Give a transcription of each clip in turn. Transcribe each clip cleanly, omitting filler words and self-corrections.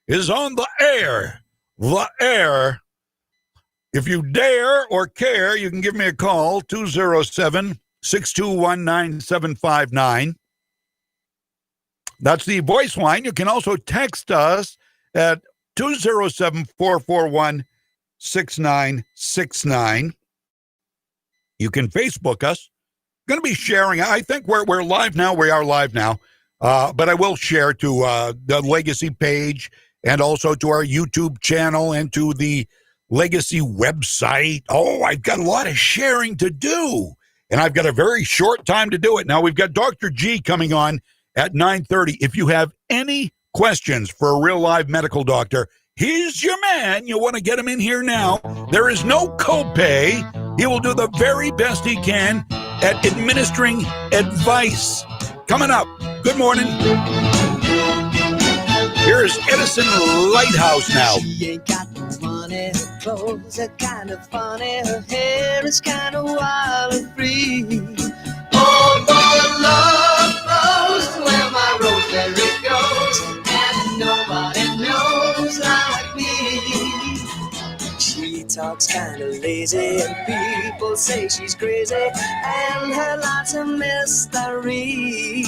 is on the air. The air. If you dare or care, you can give me a call, 207-621-9759. That's the voice line. You can also text us at 207-441-6969. You can Facebook us. Going to be sharing. I think we're live now. We are live now. But I will share to the Legacy page and also to our YouTube channel and to the Legacy website. Oh, I've got a lot of sharing to do. And I've got a very short time to do it. Now, we've got Dr. G coming on at 9:30. If you have any questions for a real live medical doctor, he's your man. You want to get him in here now. There is no copay. He will do the very best he can at administering advice. Coming up, good morning. Here's Edison Lighthouse now. She ain't got no money, her clothes are kind of funny, her hair is kind of wild and free. Oh, for love grows where my rosemary goes, and nobody knows like me. She talks kind of lazy, and people say she's crazy, and her life's a mystery.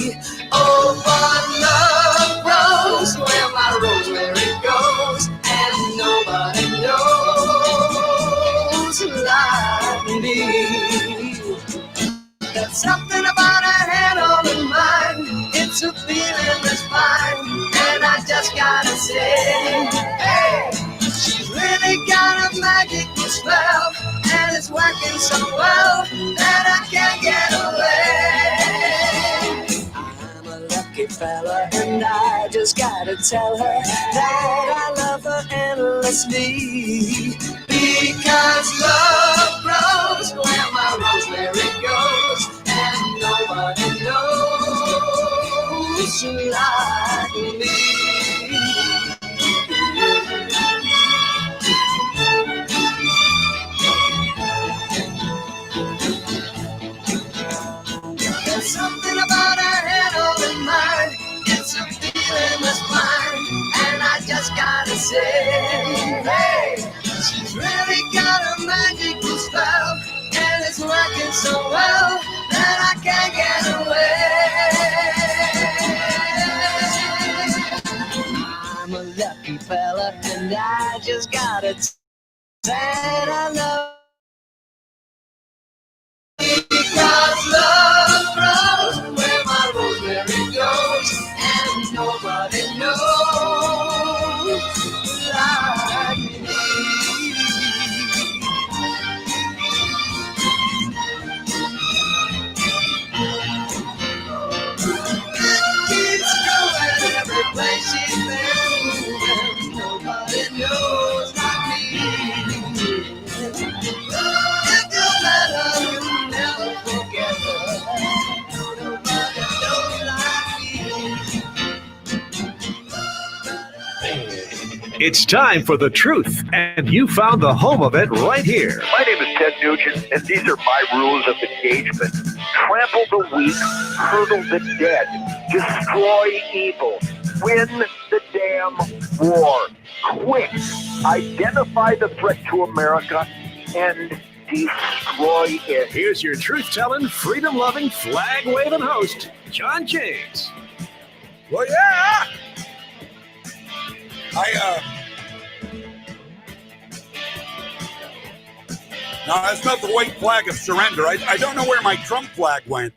Oh, but love grows where my rosemary goes, and nobody knows like me. There's something about her head on her mind, it's a feeling that's fine, and I just gotta say, hey, she's really got a magical spell, and it's working so well that I can't get away. I'm a lucky fella, and I just gotta tell her that I love her endlessly. Because love grows where my rosemary goes, and nobody knows like me. There's something about her head on her mind, it's a feeling that's fine, and I just gotta say, hey, she's really got a magical spell, and it's working so well that I can't get away. I'm a lucky fella, and I just gotta say I love. Because love grows where my rosemary goes, and nobody knows like me. Keeps going every place she's been, and nobody knows like me. If you let her, you'll never forget her. Nobody knows like me. It's time for the truth, and you found the home of it right here. My name is Ted Nugent, and these are my rules of engagement. Trample the weak, hurdle the dead, destroy evil, win the damn war. Quick, identify the threat to America and destroy it. Here's your truth-telling, freedom-loving, flag-waving host, John James. Well, yeah. No, that's not the white flag of surrender. I don't know where my Trump flag went.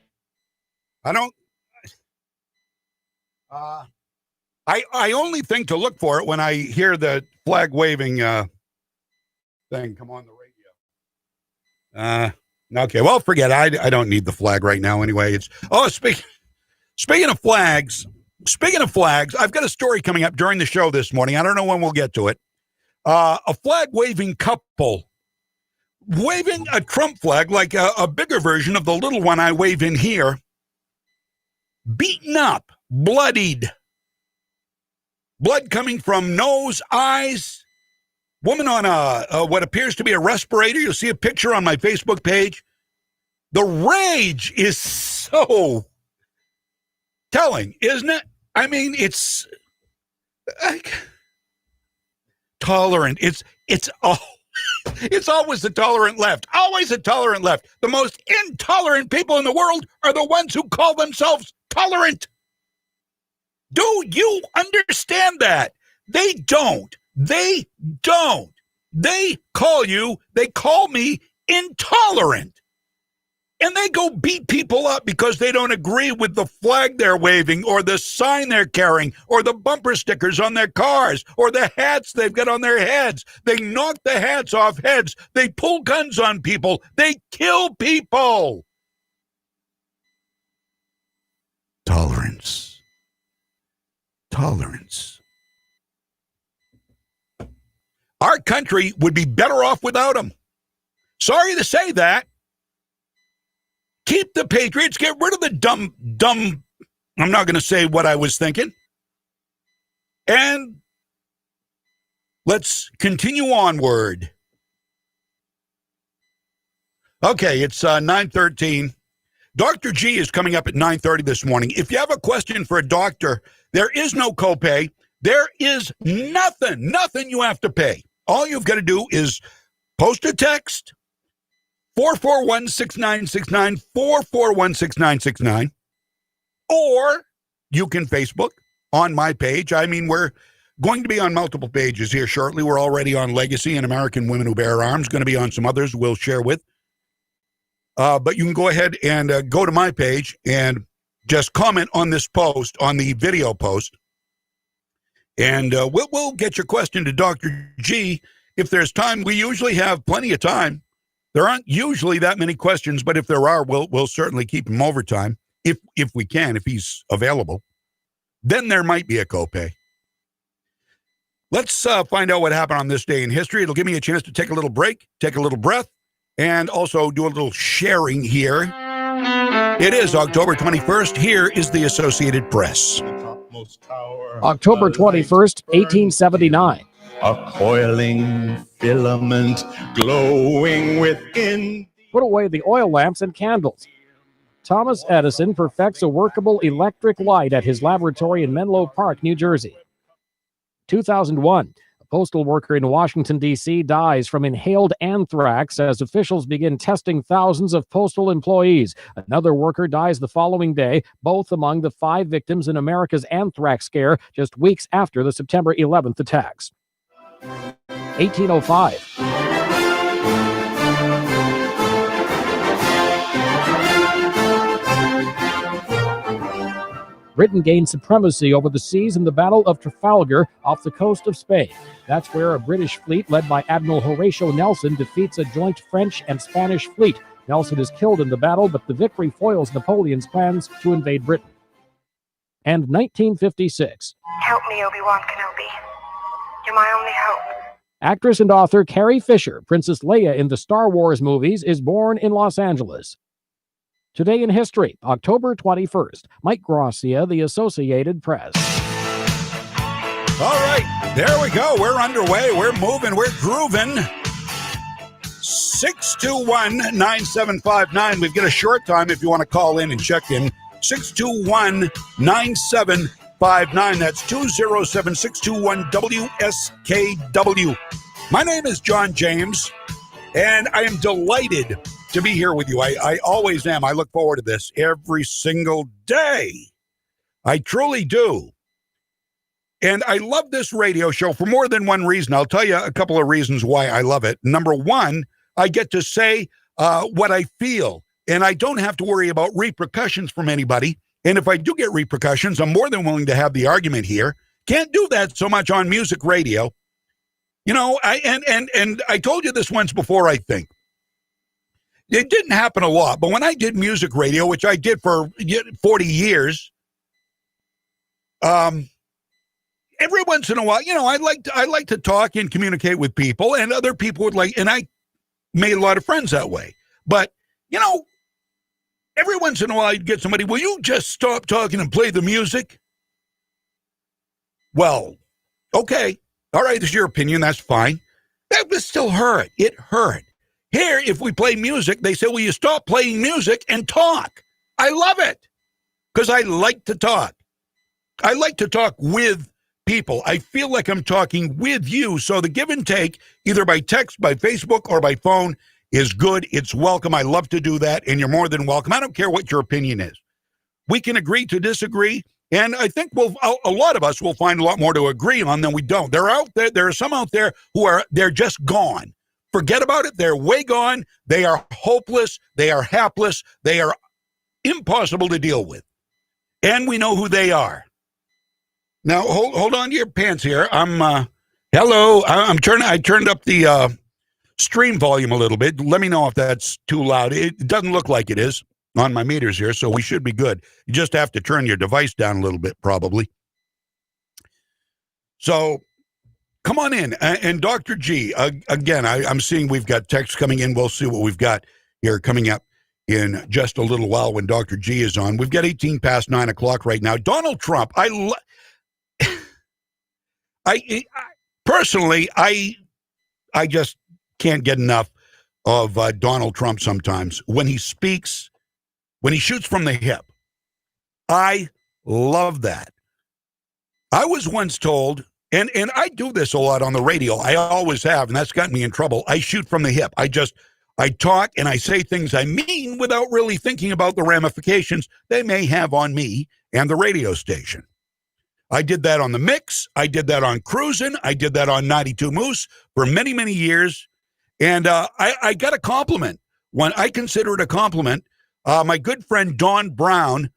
I don't. I only think to look for it when I hear the flag waving thing come on the radio. Okay, well, forget it. I don't need the flag right now anyway. Speaking of flags, I've got a story coming up during the show this morning. I don't know when we'll get to it. A flag waving couple waving a Trump flag, like a bigger version of the little one I wave in here, beaten up, bloodied, blood coming from nose, eyes, woman on what appears to be a respirator. You'll see a picture on my Facebook page. The rage is so telling, isn't it? I mean, it's tolerant. It's always the tolerant left. Always the tolerant left. The most intolerant people in the world are the ones who call themselves tolerant. Do you understand that? They don't. They don't. They call me intolerant. And they go beat people up because they don't agree with the flag they're waving or the sign they're carrying or the bumper stickers on their cars or the hats they've got on their heads. They knock the hats off heads. They pull guns on people. They kill people. Tolerance. Tolerance. Our country would be better off without them. Sorry to say that. Keep the patriots. Get rid of the dumb. I'm not going to say what I was thinking. And let's continue onward. Okay, it's 9:13. Dr. G is coming up at 9:30 this morning. If you have a question for a doctor, there is no copay. There is nothing you have to pay. All you've got to do is post a text, 441-6969, 441-6969, or you can Facebook on my page. I mean, we're going to be on multiple pages here shortly. We're already on Legacy and American Women Who Bear Arms, going to be on some others we'll share with. But you can go ahead and go to my page and just comment on this post, on the video post, and we'll get your question to Dr. G if there's time. We usually have plenty of time. There aren't usually that many questions, but if there are, we'll certainly keep him overtime if we can, if he's available. Then there might be a copay. Let's find out what happened on this day in history. It'll give me a chance to take a little break, take a little breath, and also do a little sharing here. It is October 21st. Here is the Associated Press. October 21st, 1879. A coiling filament glowing within. Put away the oil lamps and candles. Thomas Edison perfects a workable electric light at his laboratory in Menlo Park, New Jersey. 2001. A postal worker in Washington, D.C. dies from inhaled anthrax as officials begin testing thousands of postal employees. Another worker dies the following day, both among the 5 victims in America's anthrax scare just weeks after the September 11th attacks. 1805. Britain gained supremacy over the seas in the Battle of Trafalgar off the coast of Spain. That's where a British fleet led by Admiral Horatio Nelson defeats a joint French and Spanish fleet. Nelson is killed in the battle, but the victory foils Napoleon's plans to invade Britain. And 1956. Help me, Obi-Wan Kenobi. You're my only hope. Actress and author Carrie Fisher, Princess Leia in the Star Wars movies, is born in Los Angeles. Today in history, October 21st. Mike Gracia, The Associated Press. All right, there we go. We're underway. We're moving. We're grooving. 621-9759. We've got a short time if you want to call in and check in. 621-9759. That's 207-621-WSKW. My name is John James, and I am delighted to be here with you. I always am. I look forward to this every single day. I truly do. And I love this radio show for more than one reason. I'll tell you a couple of reasons why I love it. Number one, I get to say what I feel, and I don't have to worry about repercussions from anybody. And if I do get repercussions, I'm more than willing to have the argument here. Can't do that so much on music radio. You know, and I told you this once before, I think. It didn't happen a lot, but when I did music radio, which I did for 40 years, every once in a while, you know, I like to talk and communicate with people, and other people would like, and I made a lot of friends that way. But, you know, every once in a while you'd get somebody, will you just stop talking and play the music? Well, okay. All right, this is your opinion. That's fine. That would still hurt. It hurt. Here, if we play music, they say, will you stop playing music and talk? I love it because I like to talk. I like to talk with people. I feel like I'm talking with you. So the give and take, either by text, by Facebook, or by phone, is good. It's welcome. I love to do that, and you're more than welcome. I don't care what your opinion is. We can agree to disagree, and I think a lot of us will find a lot more to agree on than we don't. They're out there. There are some out there they're just gone. Forget about it. They're way gone. They are hopeless. They are hapless. They are impossible to deal with. And we know who they are. Now, hold on to your pants here. Hello. I turned up the stream volume a little bit. Let me know if that's too loud. It doesn't look like it is on my meters here, so we should be good. You just have to turn your device down a little bit, probably. So come on in. And Dr. G, again, I'm seeing we've got texts coming in. We'll see what we've got here coming up in just a little while when Dr. G is on. We've got 18 past 9 o'clock right now. Donald Trump, personally, I just can't get enough of Donald Trump sometimes. When he speaks, when he shoots from the hip, I love that. I was once told, and I do this a lot on the radio. I always have, and that's gotten me in trouble. I shoot from the hip. I talk and I say things I mean without really thinking about the ramifications they may have on me and the radio station. I did that on The Mix. I did that on Cruisin'. I did that on 92 Moose for many, many years. And I got a compliment. When I consider it a compliment, my good friend Don Brown,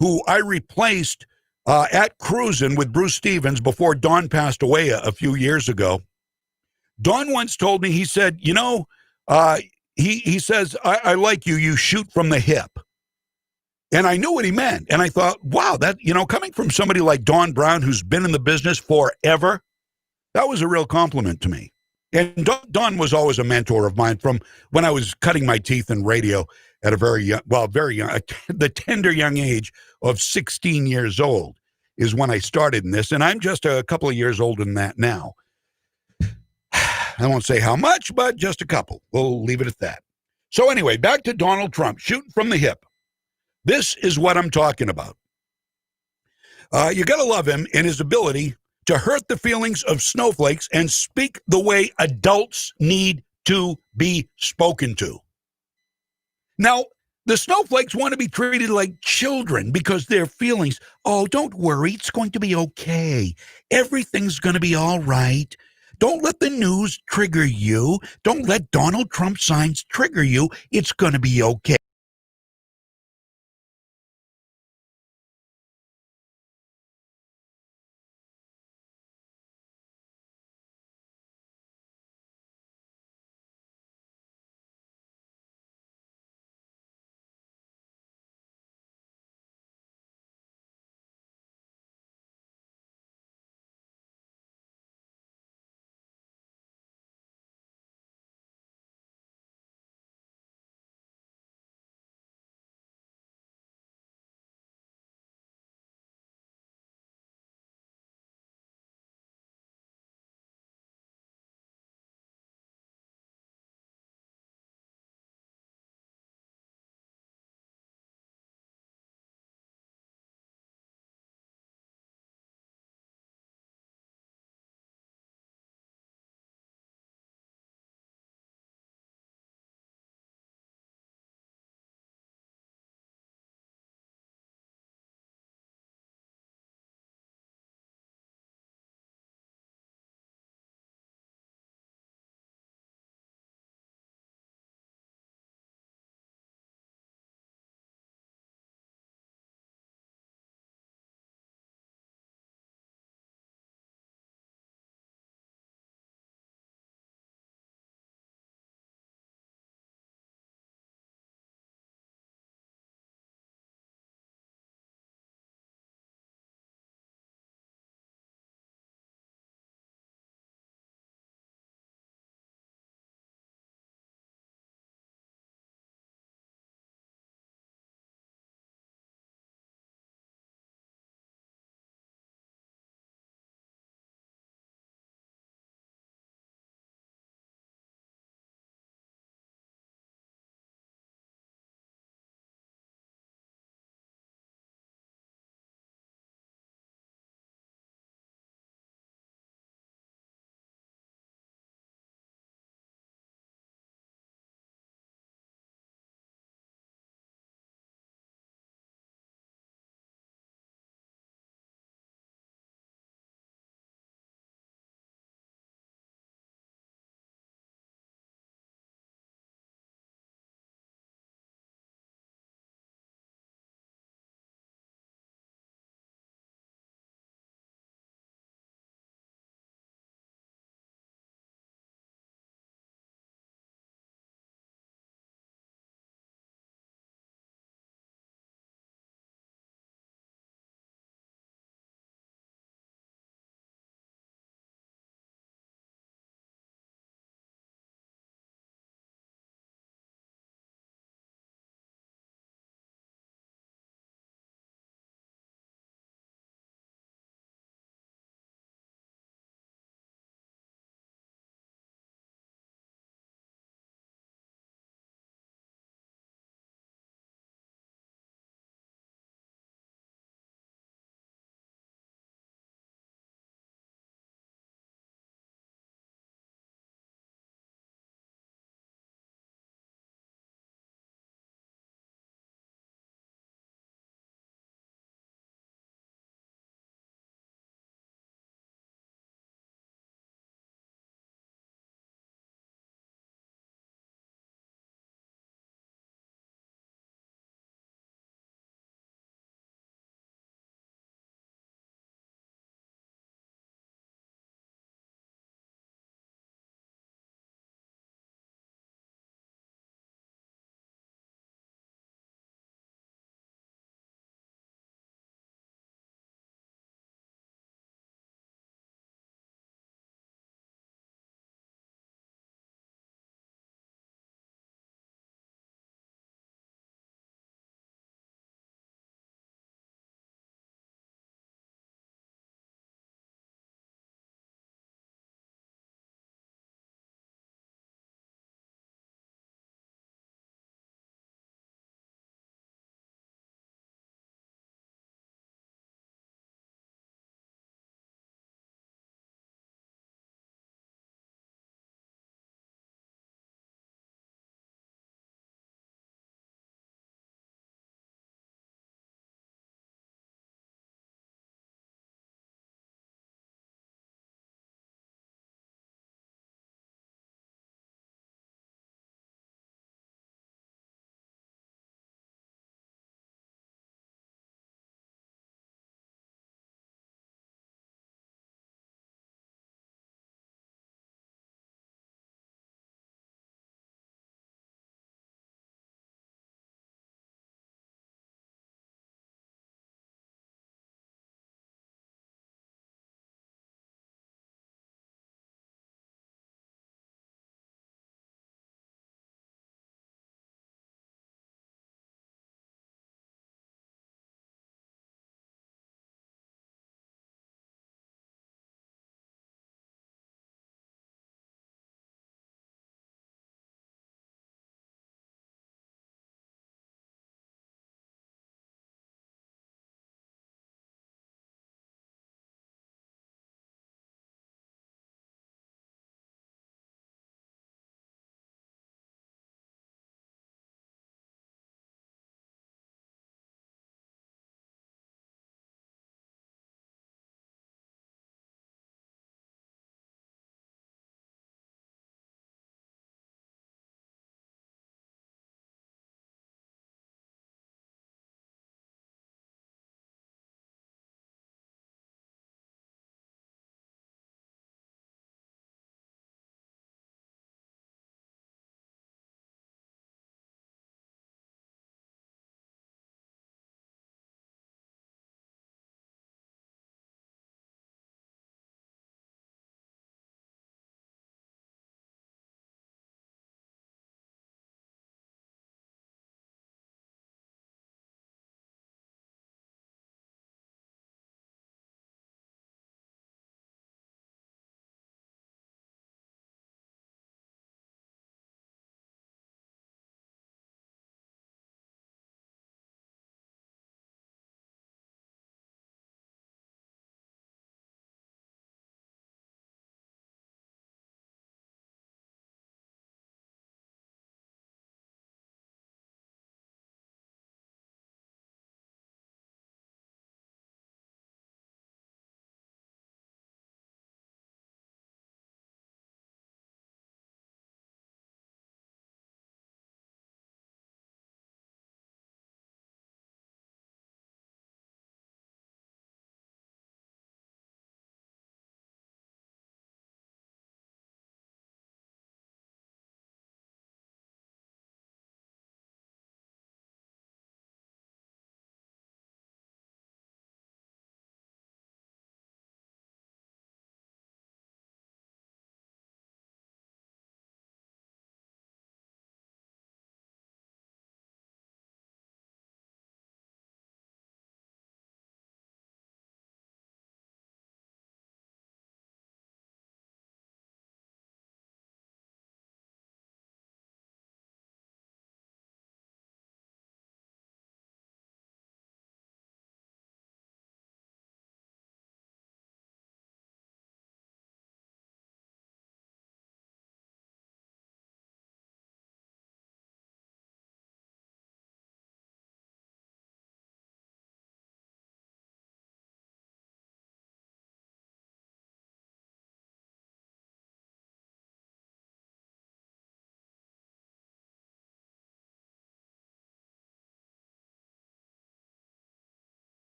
who I replaced at Cruisin' with Bruce Stevens before Don passed away a few years ago. Don once told me, he said, he says, I like you. You shoot from the hip. And I knew what he meant. And I thought, wow, that, coming from somebody like Don Brown, who's been in the business forever, that was a real compliment to me. And Don was always a mentor of mine from when I was cutting my teeth in radio at a very young, the tender young age of 16 years old is when I started in this. And I'm just a couple of years older than that now. I won't say how much, but just a couple. We'll leave it at that. So anyway, back to Donald Trump, shooting from the hip. This is what I'm talking about. You got to love him and his ability to hurt the feelings of snowflakes and speak the way adults need to be spoken to. Now, the snowflakes want to be treated like children because their feelings, oh, don't worry, it's going to be okay. Everything's going to be all right. Don't let the news trigger you. Don't let Donald Trump signs trigger you. It's going to be okay.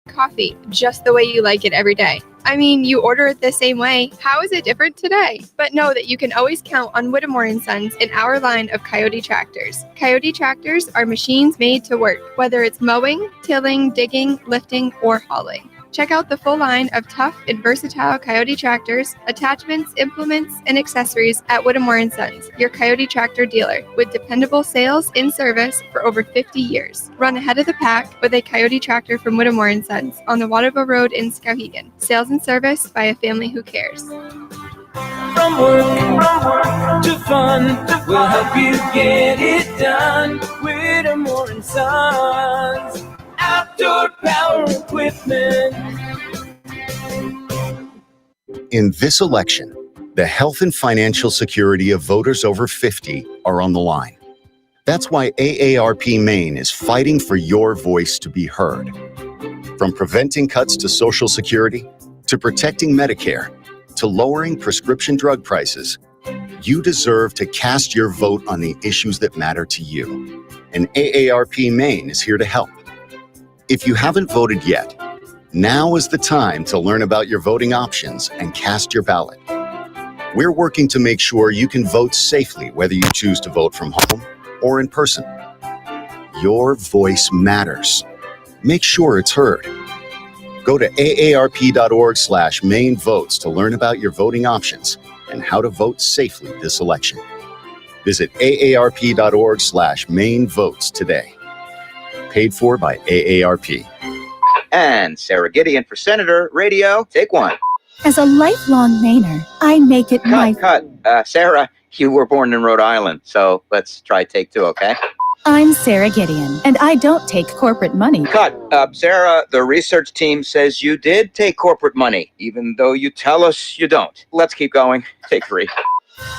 coffee just the way you like it every day. I mean, you order it the same way. How is it different today? But know that you can always count on Whittemore & Sons in our line of Coyote tractors. Coyote tractors are machines made to work, whether it's mowing, tilling, digging, lifting, or hauling. Check out the full line of tough and versatile Coyote tractors, attachments, implements, and accessories at Whittemore & Sons, your Coyote tractor dealer, with dependable sales in service for over 50 years. Run ahead of the pack with a Coyote tractor from Whittemore & Sons on the Waterville Road in Skowhegan. Sales and service by a family who cares. From work to fun, we'll help you get it done. Whittemore & Sons, outdoor power equipment. In this election, the health and financial security of voters over 50 are on the line. That's why AARP Maine is fighting for your voice to be heard. From preventing cuts to Social Security, to protecting Medicare, to lowering prescription drug prices, you deserve to cast your vote on the issues that matter to you. And AARP Maine is here to help. If you haven't voted yet, now is the time to learn about your voting options and cast your ballot. We're working to make sure you can vote safely, whether you choose to vote from home or in person. Your voice matters. Make sure it's heard. Go to aarp.org/Maine votes to learn about your voting options and how to vote safely this election. Visit aarp.org/Maine votes today. Paid for by AARP. And Sarah Gideon for Senator Radio. Take one. As a lifelong Mainer, I make it my... Cut. Sarah, you were born in Rhode Island, so let's try take two, okay? I'm Sarah Gideon, and I don't take corporate money. Cut. Sarah, the research team says you did take corporate money, even though you tell us you don't. Let's keep going. Take three.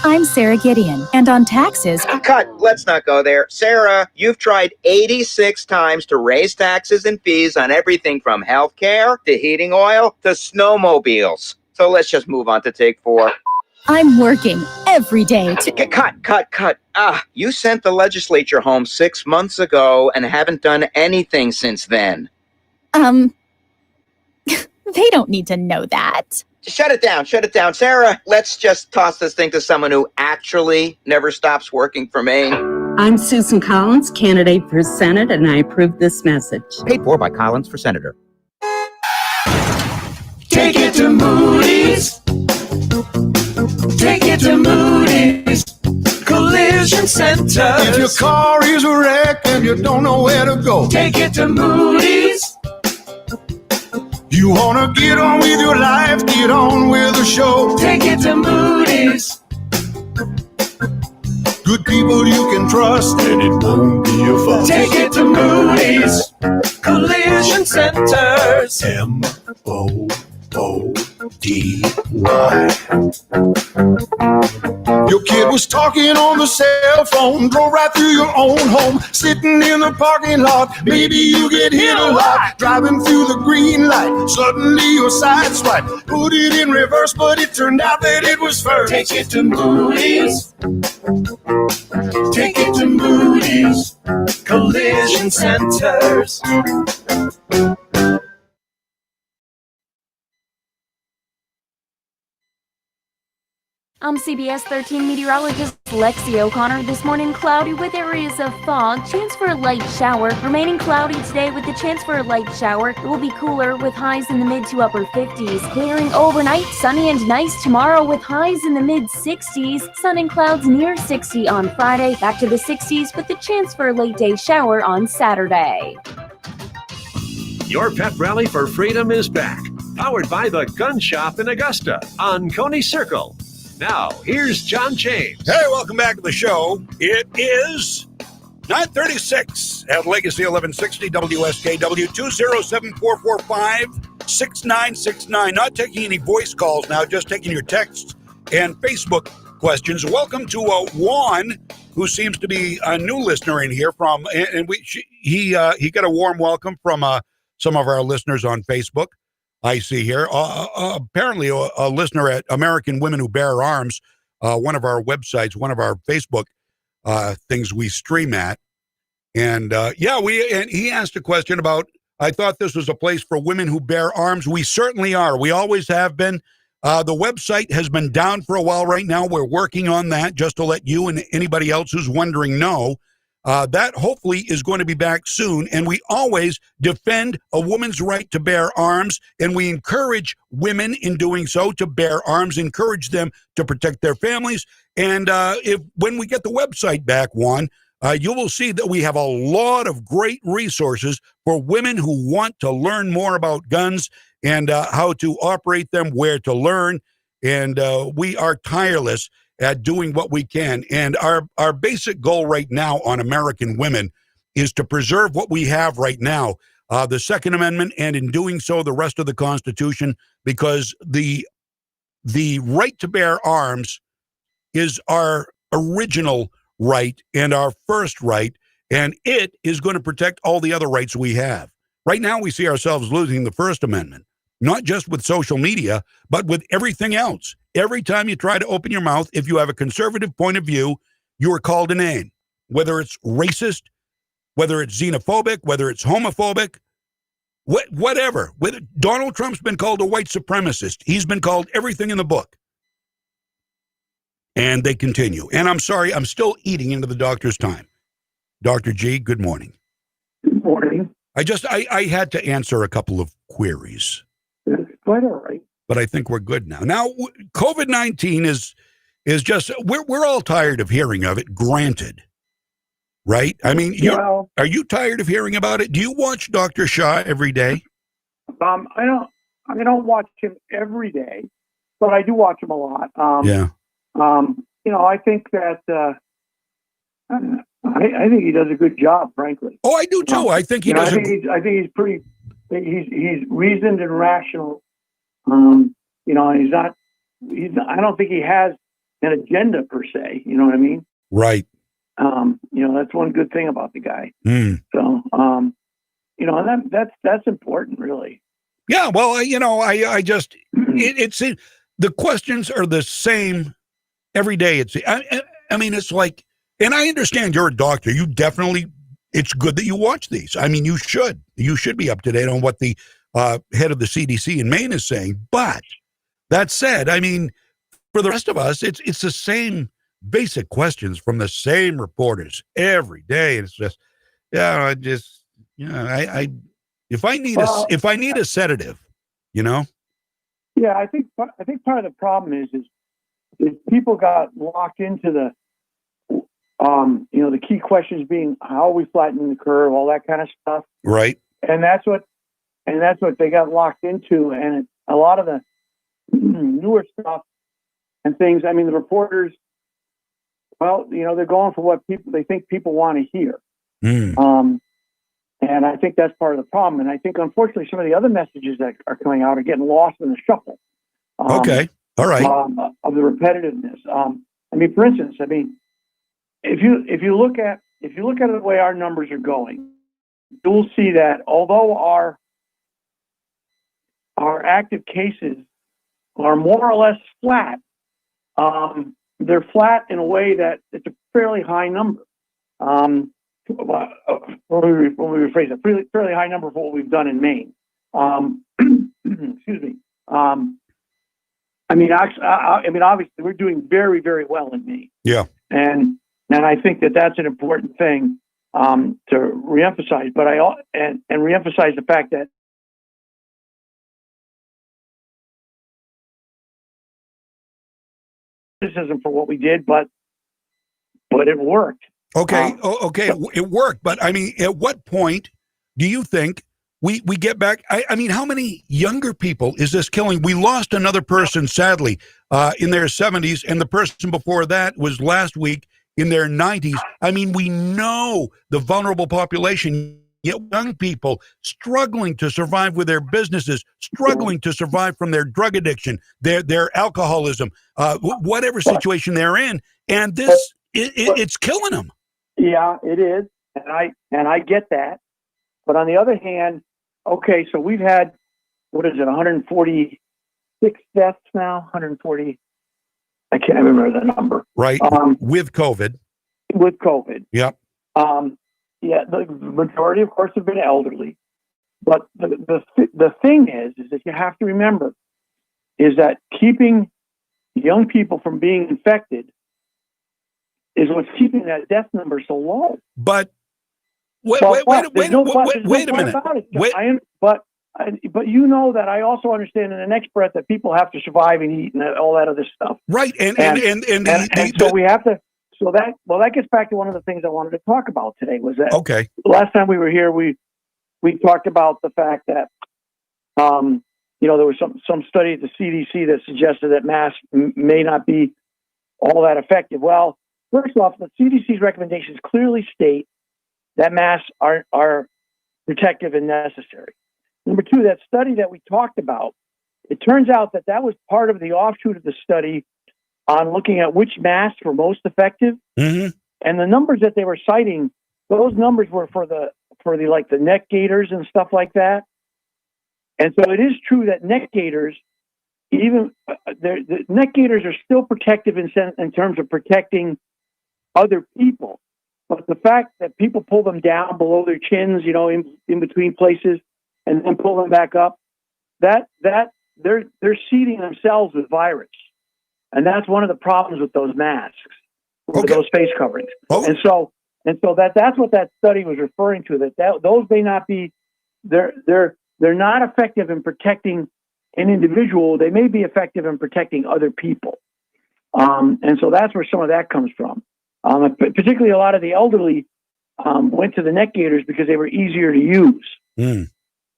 I'm Sarah Gideon, and on taxes... Cut. Let's not go there. Sarah, you've tried 86 times to raise taxes and fees on everything from healthcare to heating oil to snowmobiles. So let's just move on to take four. I'm working every day to... Cut. You sent the legislature home 6 months ago and haven't done anything since then. They don't need to know that. Shut it down. Sarah, let's just toss this thing to someone who actually never stops working for Maine. I'm Susan Collins, candidate for Senate, and I approve this message. Paid for by Collins for Senator. Take it to Moody's. Take it to Moody's Collision Center. If your car is a wreck and you don't know where to go, take it to Moody's. You wanna get on with your life, get on with the show, take it to Moody's. Good people you can trust and it won't be a fuss. Take it to Moody's Collision Centers. MOODY. Your kid was talking on the cell phone, drove right through your own home, sitting in the parking lot. Maybe you get hit a lot, driving through the green light. Suddenly your side swipe, put it in reverse, but it turned out that it was first. Take it to Moody's. Take it to Moody's Collision Centers. I'm CBS 13 meteorologist Lexi O'Connor. This morning, cloudy with areas of fog. Chance for a light shower. Remaining cloudy today with the chance for a light shower. It will be cooler with highs in the mid to upper 50s. Clearing overnight, sunny and nice tomorrow with highs in the mid 60s. Sun and clouds near 60 on Friday. Back to the 60s with the chance for a late day shower on Saturday. Your pep rally for freedom is back. Powered by the Gun Shop in Augusta on Coney Circle. Now, here's John James. Hey, welcome back to the show. It is 9:36 at Legacy 1160 WSKW 207-445-6969. Not taking any voice calls now, just taking your texts and Facebook questions. Welcome to Juan, who seems to be a new listener in here from, and he got a warm welcome from some of our listeners on Facebook. I see here. Apparently a listener at American Women Who Bear Arms, one of our websites, one of our Facebook things we stream at. And he asked a question about I thought this was a place for women who bear arms. We certainly are. We always have been. The website has been down for a while right now. We're working on that just to let you and anybody else who's wondering know. That hopefully is going to be back soon. And we always defend a woman's right to bear arms, and we encourage women in doing so to bear arms, encourage them to protect their families. And when we get the website back, Juan, you will see that we have a lot of great resources for women who want to learn more about guns and how to operate them, where to learn. And we are tireless at doing what we can. And our basic goal right now on American women is to preserve what we have right now, the Second Amendment, and in doing so, the rest of the Constitution, because the right to bear arms is our original right and our first right, and it is going to protect all the other rights we have. Right now, we see ourselves losing the First Amendment, not just with social media, but with everything else. Every time you try to open your mouth, if you have a conservative point of view, you are called a name, whether it's racist, whether it's xenophobic, whether it's homophobic, whatever. Donald Trump's been called a white supremacist. He's been called everything in the book. And they continue. And I'm sorry, I'm still eating into the doctor's time. Dr. G, good morning. Good morning. I had to answer a couple of queries. That's quite all right. But I think we're good now. Now, COVID-19 is just, we're all tired of hearing of it, granted. Right? I mean, are you tired of hearing about it? Do you watch Dr. Shah every day? I don't watch him every day, but I do watch him a lot. I think that I think he does a good job, frankly. Oh, I do too. I think he does. I think he's pretty. He's reasoned and rational. He's not. I don't think he has an agenda per se. You know what I mean? Right. That's one good thing about the guy. So, that's important, really. Yeah. Well, I just it's the questions are the same every day. I mean, it's like, and I understand you're a doctor. You definitely, it's good that you watch these. I mean, you should be up to date on what the head of the CDC in Maine is saying. But that said, I mean, for the rest of us, it's the same basic questions from the same reporters every day. And it's just, if I need a sedative, Yeah, I think part of the problem is people got locked into the key questions being how are we flattening the curve, all that kind of stuff. Right. And that's what they got locked into. And a lot of the newer stuff and things, I mean, the reporters, they're going for what they think people want to hear. And I think that's part of the problem. And I think, unfortunately, some of the other messages that are coming out are getting lost in the shuffle. Okay. All right. Of the repetitiveness. For instance, if you look at the way our numbers are going, you'll see that although our active cases are more or less flat, they're flat in a way that it's a fairly high number. When we rephrase it, fairly high number for what we've done in Maine. Excuse me. Obviously, we're doing very, very well in Maine. Yeah. And I think that's an important thing to reemphasize. But and reemphasize the fact that criticism for what we did, but it worked. Okay. It worked. But I mean, at what point do you think we get back? I mean, how many younger people is this killing? We lost another person, sadly, in their 70s, and the person before that was last week in their 90s. I mean, we know the vulnerable population, yet young people struggling to survive with their businesses, struggling to survive from their drug addiction, their alcoholism, whatever situation they're in, and this it's killing them. Yeah, it is, and I get that. But on the other hand, okay, so we've had 146 deaths now, 140. I can't remember the number. Right, with COVID. With COVID. Yep. The majority, of course, have been elderly. But the thing is that you have to remember is that keeping young people from being infected is what's keeping that death number so low. But wait There's no a minute. about it. But you know that I also understand in the next breath that people have to survive and eat and all that other stuff. Right, so we have to. So that gets back to one of the things I wanted to talk about today. Was that okay? Last time we were here, we talked about the fact that there was some study at the CDC that suggested that masks may not be all that effective. Well, first off, the CDC's recommendations clearly state that masks are protective and necessary. Number two, that study that we talked about, it turns out that was part of the offshoot of the study on looking at which masks were most effective. Mm-hmm. And the numbers that they were citing, those numbers were for the neck gaiters and stuff like that. And so it is true that neck gaiters, even the neck gaiters are still protective in terms of protecting other people. But the fact that people pull them down below their chins, in between places, and then pull them back up, that they're seeding themselves with virus, and that's one of the problems with those masks, with those face coverings. Oh. And so that's what that study was referring to. That those may not be they're not effective in protecting an individual. They may be effective in protecting other people, and so that's where some of that comes from. Particularly, a lot of the elderly went to the neck gaiters because they were easier to use. Mm.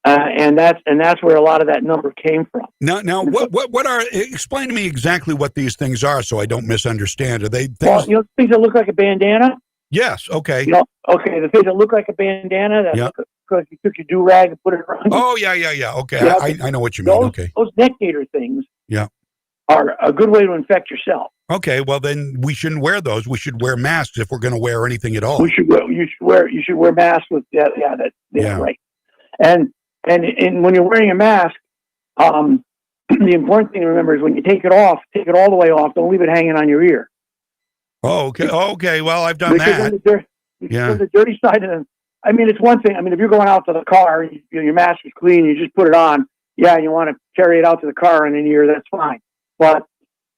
And that's where a lot of that number came from. Now, what are? Explain to me exactly what these things are, so I don't misunstand. Are they things? Well, things that look like a bandana. Yes. Okay. The things that look like a bandana. That because you took your do rag and put it around. Oh yeah. Okay, I know what you mean. Those neck gaiter things. Yeah. Are a good way to infect yourself. Okay. Well, then we shouldn't wear those. We should wear masks if we're going to wear anything at all. You should wear masks with right. And when you're wearing a mask, the important thing to remember is when you take it off, take it all the way off. Don't leave it hanging on your ear. Oh, okay. Okay. Well, I've done that. The dirty side of them. I mean, it's one thing. I mean, if you're going out to the car, your mask is clean, you just put it on. Yeah, and you want to carry it out to the car in an ear, that's fine. But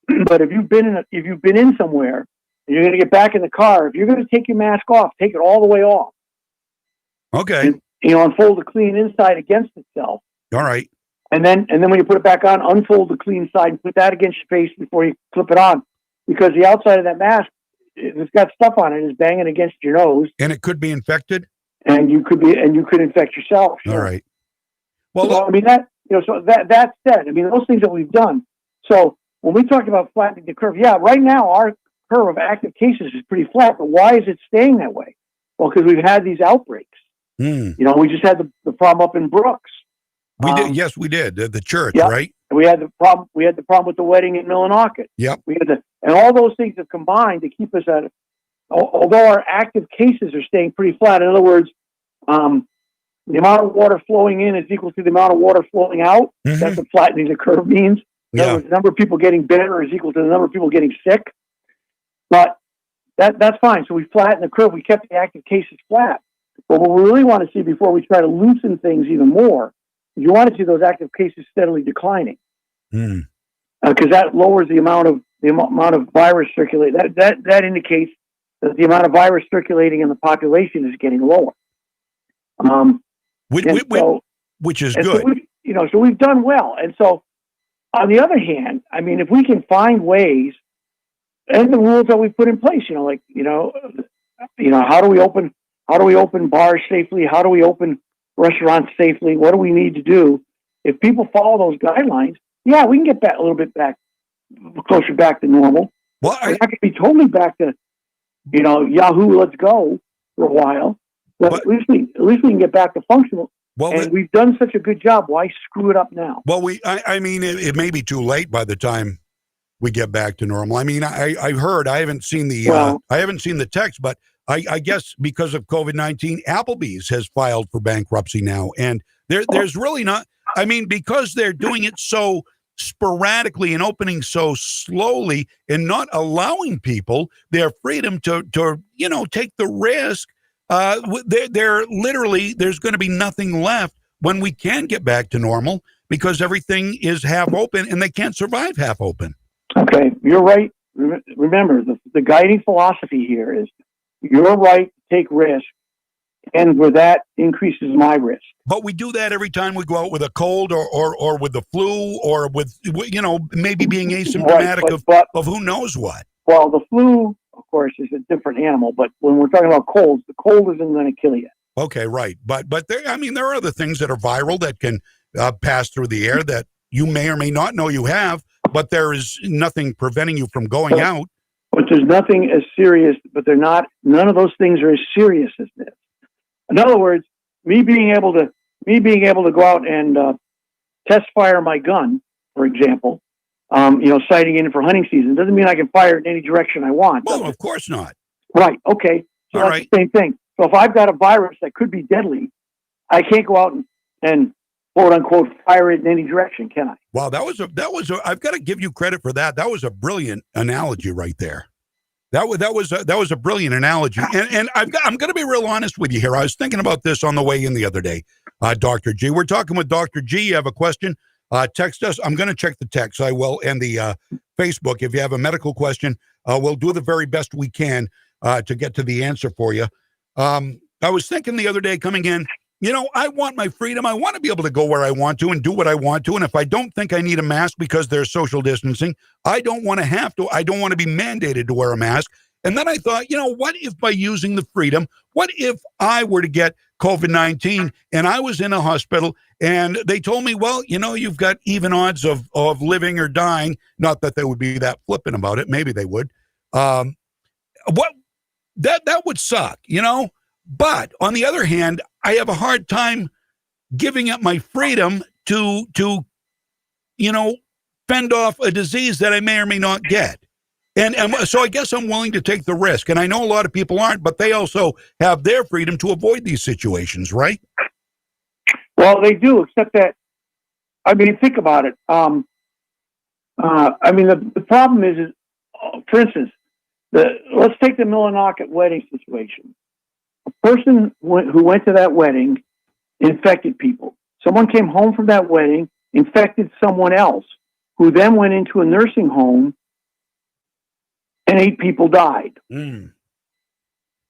if you've been in somewhere, and you're going to get back in the car. If you're going to take your mask off, take it all the way off. Okay. And, unfold the clean inside against itself. All right. And then when you put it back on, unfold the clean side and put that against your face before you clip it on, because the outside of that mask, it's got stuff on it, is banging against your nose, and it could be infected. And you could infect yourself. All right. Well, so, I mean so that said, I mean those things that we've done. So when we talk about flattening the curve, right now our curve of active cases is pretty flat, but why is it staying that way? Well, because we've had these outbreaks. Mm. We just had the problem up in Brooks. We did. Yes, we did. The church, right? We had the problem. We had the problem with the wedding in Millinocket. Yep. And all those things have combined to keep us at. Although our active cases are staying pretty flat. In other words, the amount of water flowing in is equal to the amount of water flowing out. Mm-hmm. That's what flattening the curve means. In other words, the number of people getting better is equal to the number of people getting sick. But that's fine. So we flattened the curve. We kept the active cases flat. But what we really want to see before we try to loosen things even more, you want to see those active cases steadily declining, because that lowers the amount of virus circulating. That indicates that the amount of virus circulating in the population is getting lower. Which is good. So we've done well. And so, on the other hand, I mean, if we can find ways, and the rules that we put in place, how do we open bars safely? How do we open restaurants safely? What do we need to do? If people follow those guidelines, we can get back a little bit closer back to normal. Well, we're not going to be totally back to, Yahoo, let's go for a while. But at least we can get back to functional. Well, and we've done such a good job. Why screw it up now? Well, I mean, it may be too late by the time we get back to normal. I mean, I heard, I haven't seen the text, but I guess because of COVID-19, Applebee's has filed for bankruptcy now. And there's really not, I mean, because they're doing it so sporadically and opening so slowly and not allowing people their freedom to take the risk. They're literally, there's going to be nothing left when we can get back to normal, because everything is half open and they can't survive half open. Okay, you're right. Remember, the guiding philosophy here is your right to take risk, and where that increases my risk. But we do that every time we go out with a cold or with the flu or with, you know, maybe being asymptomatic of who knows what. Well, the flu, of course, is a different animal, but when we're talking about colds, the cold isn't going to kill you. Okay, right. But there, I mean, there are other things that are viral that can pass through the air that you may or may not know you have, but there is nothing preventing you from going out. But there's nothing as serious, but none of those things are as serious as this. In other words, me being able to go out and test fire my gun, for example, sighting in for hunting season, doesn't mean I can fire it in any direction I want. Well, of course not. Right. Okay. So All that's right. the same thing. So if I've got a virus that could be deadly, I can't go out and quote unquote fire it in any direction, can I? Wow, that was I've got to give you credit for that. That was a brilliant analogy right there. That was a brilliant analogy. And I'm going to be real honest with you here. I was thinking about this on the way in the other day, Dr. G. We're talking with Dr. G. You have a question? Text us. I'm going to check the text. I will. And the Facebook. If you have a medical question, we'll do the very best we can to get to the answer for you. I was thinking the other day coming in, I want my freedom. I want to be able to go where I want to and do what I want to. And if I don't think I need a mask because there's social distancing, I don't want to have to. I don't want to be mandated to wear a mask. And then I thought, what if by using the freedom, what if I were to get COVID-19 and I was in a hospital and they told me, well, you've got even odds of living or dying. Not that they would be that flippant about it. Maybe they would. That would suck, But on the other hand, I have a hard time giving up my freedom to fend off a disease that I may or may not get. And so I guess I'm willing to take the risk. And I know a lot of people aren't, but they also have their freedom to avoid these situations, right? Well, they do, except that, think about it. The problem is for instance, let's take the Millinocket wedding situation. A person who went to that wedding infected people. Someone came home from that wedding, infected someone else, who then went into a nursing home, and 8 people died. Mm.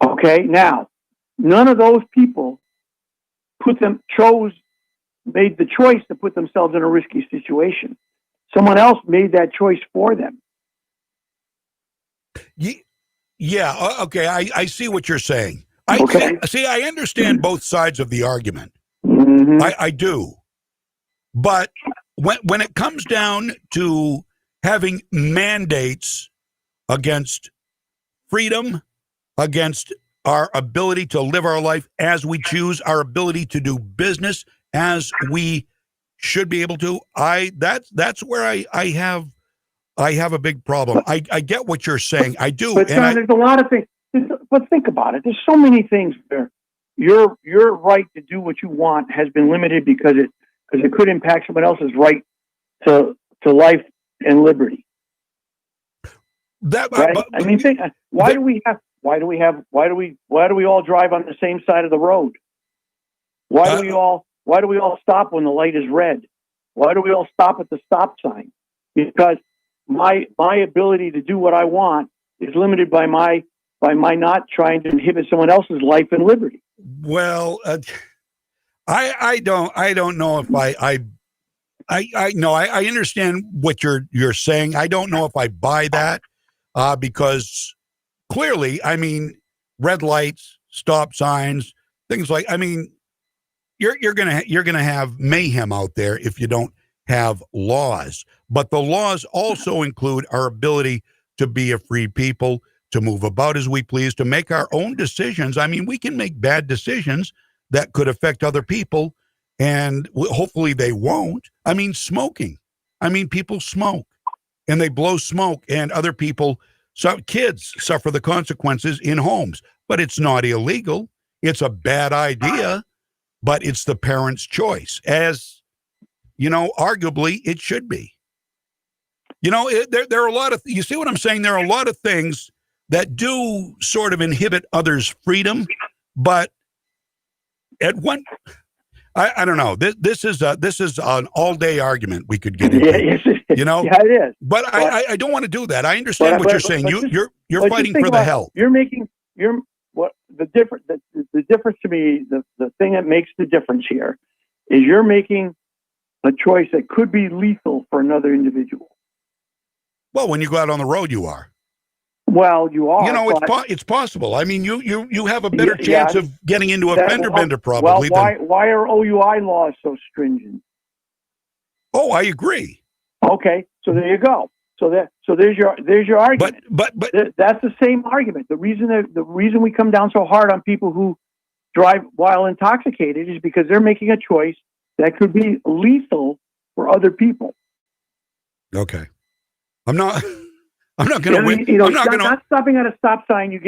Okay, now, none of those people made the choice to put themselves in a risky situation. Someone else made that choice for them. Yeah, okay, I see what you're saying. I understand both sides of the argument. Mm-hmm. I do. But when it comes down to having mandates against freedom, against our ability to live our life as we choose, our ability to do business as we should be able to, that's where I have a big problem. I get what you're saying. I do. But there's a lot of things. But think about it. There's so many things where your right to do what you want has been limited because it could impact someone else's right to life and liberty. Right? Why do we all drive on the same side of the road? Why do we all stop when the light is red? Why do we all stop at the stop sign? Because my ability to do what I want is limited by my not trying to inhibit someone else's life and liberty. Well, I don't know if I understand what you're saying. I don't know if I buy that because clearly, red lights, stop signs, things like, you're gonna have mayhem out there if you don't have laws. But the laws also include our ability to be a free people, to move about as we please, to make our own decisions. We can make bad decisions that could affect other people, and hopefully they won't. Smoking. People smoke, and they blow smoke, and other people, kids suffer the consequences in homes. But it's not illegal. It's a bad idea, but it's the parent's choice, as, arguably it should be. There are a lot of, you see what I'm saying? There are a lot of things that do sort of inhibit others' freedom, but at one I don't know. This is an all day argument we could get into. Yes, You know, yeah, it is. But I don't want to do that. I understand what you're saying. You're but fighting think for the about- health. The difference to me, the thing that makes the difference here is you're making a choice that could be lethal for another individual. Well, when you go out on the road, you are. Well, you are. You know, it's possible. I mean, you have a better chance of getting into a fender bender probably. Well, why are OUI laws so stringent? Oh, I agree. Okay, so there you go. So there's your argument. But that's the same argument. The reason we come down so hard on people who drive while intoxicated is because they're making a choice that could be lethal for other people. Okay, I'm not going to win. You know, I'm not going to. Not stopping at a stop sign. You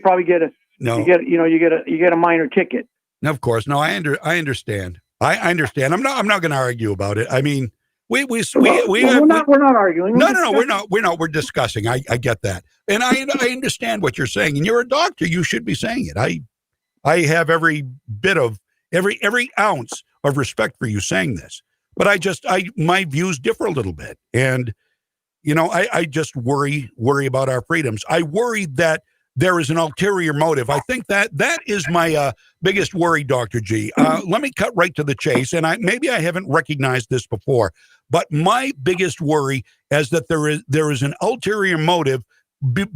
probably get a no. You get a minor ticket. No, of course. No, I understand. I understand. I'm not going to argue about it. I mean. We're not arguing. We're not. We're discussing. I get that, and I understand what you're saying. And you're a doctor. You should be saying it. I have every bit of every ounce of respect for you saying this. But my views differ a little bit, and you know, I just worry about our freedoms. I worry that there is an ulterior motive. I think that is my biggest worry, Dr. G. Let me cut right to the chase, and maybe I haven't recognized this before. But my biggest worry is that there is an ulterior motive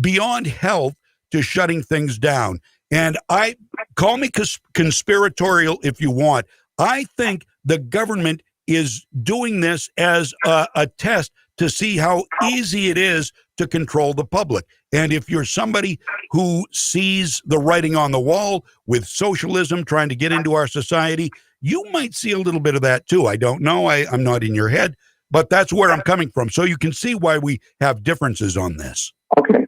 beyond health to shutting things down. And I call me conspiratorial if you want. I think the government is doing this as a test to see how easy it is to control the public. And if you're somebody who sees the writing on the wall with socialism trying to get into our society, you might see a little bit of that too. I don't know. I'm not in your head, but that's where I'm coming from. So you can see why we have differences on this. Okay.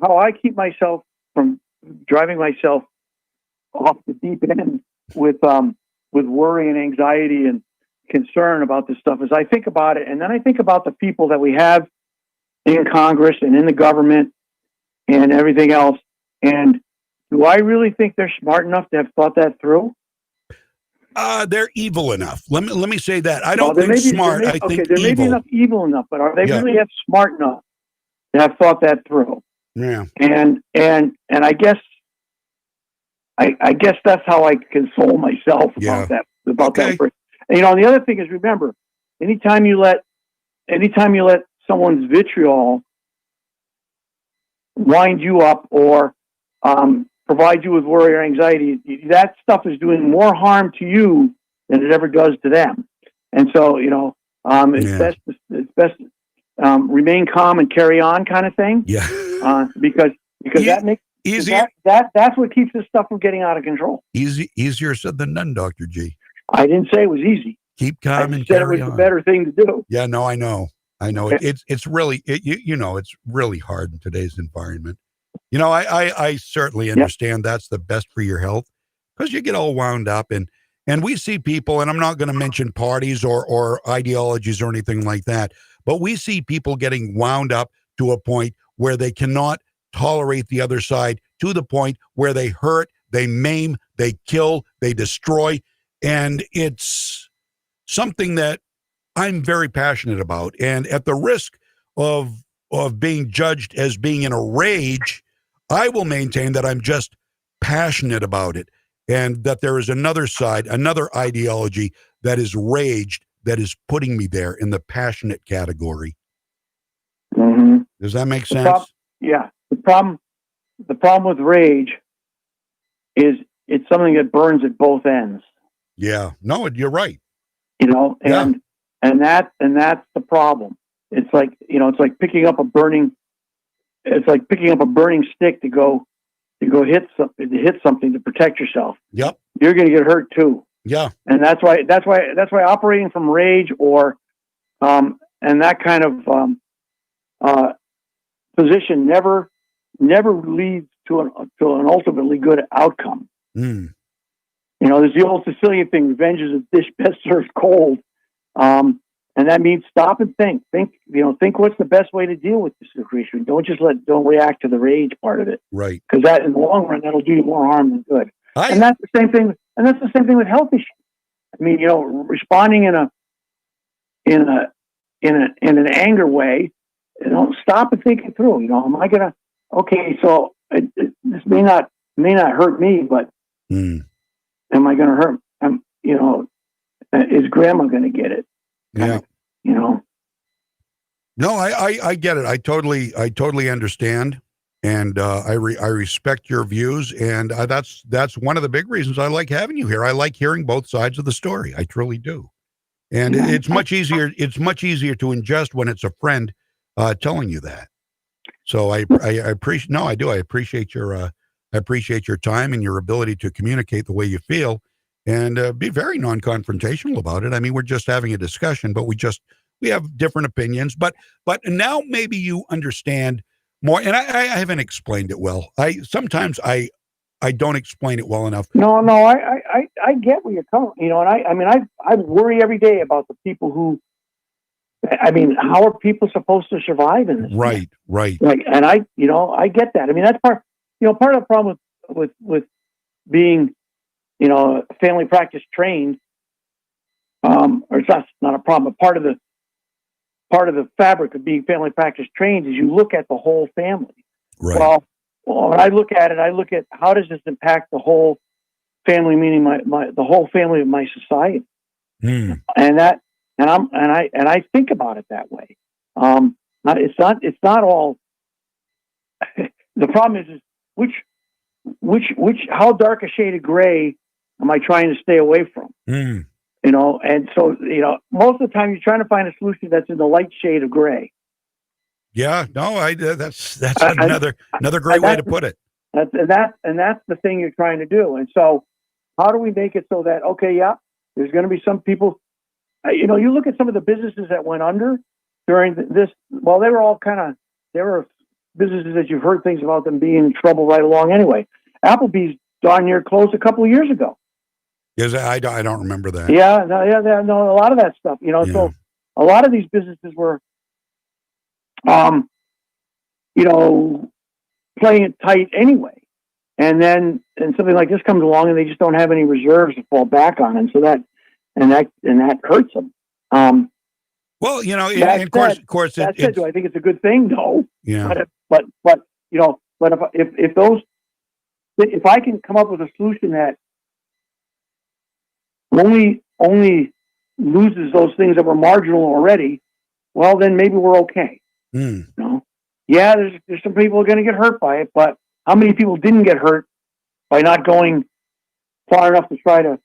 How I keep myself from driving myself off the deep end with worry and anxiety and concern about this stuff is I think about it, and then I think about the people that we have in Congress and in the government and everything else. And do I really think they're smart enough to have thought that through? They're evil enough. Let me say that. I don't think smart. I think they're maybe evil enough, but are they really smart enough to have thought that through? Yeah. And I guess that's how I console myself about that. That. And, and the other thing is, remember, anytime you let someone's vitriol wind you up or provide you with worry or anxiety, that stuff is doing more harm to you than it ever does to them. And so, it's best remain calm and carry on, kind of thing. Yeah. Because that makes easier. That's what keeps this stuff from getting out of control. Easier said than done, Dr. G. I didn't say it was easy. Keep calm and carry on. It was the better thing to do. Yeah, no, I know. It's really it's really hard in today's environment. I certainly understand that's the best for your health because you get all wound up and we see people, and I'm not going to mention parties or ideologies or anything like that, but we see people getting wound up to a point where they cannot tolerate the other side, to the point where they hurt, they maim, they kill, they destroy. And it's something that I'm very passionate about. And at the risk of being judged as being in a rage, I will maintain that I'm just passionate about it, and that there is another side, another ideology that is raged, that is putting me there in the passionate category. Mm-hmm. Does that make sense? The problem with rage is it's something that burns at both ends. Yeah, no, you're right. And that's the problem. It's like picking up a burning stick to go hit something to protect yourself. Yep. You're going to get hurt too. Yeah. And that's why operating from rage or and that kind of position never leads to an ultimately good outcome. Mm. There's the old Sicilian thing: revenge is a dish best served cold. And And that means stop and think. Think what's the best way to deal with this situation. Don't react to the rage part of it. Right. Because that, in the long run, that'll do you more harm than good. And that's the same thing. And that's the same thing with health issues. I mean, responding in an anger way, stop and think it through. Am I gonna? Okay, so this may not hurt me, but am I gonna hurt? Is Grandma gonna get it? Yeah. No, I get it. I totally understand, and I respect your views, and that's one of the big reasons I like having you here. I like hearing both sides of the story. I truly do, and it's much easier. It's much easier to ingest when it's a friend telling you that. So I appreciate. No, I do. I appreciate your time and your ability to communicate the way you feel, and be very non-confrontational about it. I mean, we're just having a discussion, but we have different opinions. But now maybe you understand more. And I haven't explained it well. Sometimes I don't explain it well enough. No, I get where you're coming. And I worry every day about the people who. I mean, how are people supposed to survive in this? Right. And I get that. I mean, that's part of the problem with being, family practice trained. Or it's not a problem, but part of the fabric of being family practice trained is you look at the whole family. Right. Well, when I look at it, I look at how does this impact the whole family, meaning the whole family of my society. And I think about it that way. It's not all. The problem is which how dark a shade of gray am I trying to stay away from? And so most of the time you're trying to find a solution that's in the light shade of gray. Yeah, no, that's another great way to put it. That's the thing you're trying to do. And so, how do we make it so that there's going to be some people. You look at some of the businesses that went under during this. Well, they were businesses that you've heard things about them being in trouble right along anyway. Applebee's darn near closed a couple of years ago. Yes, I don't remember that. Yeah, no, a lot of that stuff. So a lot of these businesses were, playing it tight anyway, and something like this comes along and they just don't have any reserves to fall back on, and so that hurts them. Well, of course, do I think it's a good thing? No. Yeah. But if I can come up with a solution that only loses those things that were marginal already, well, then maybe we're okay. Yeah, there's some people who are going to get hurt by it, but how many people didn't get hurt by not going far enough to try to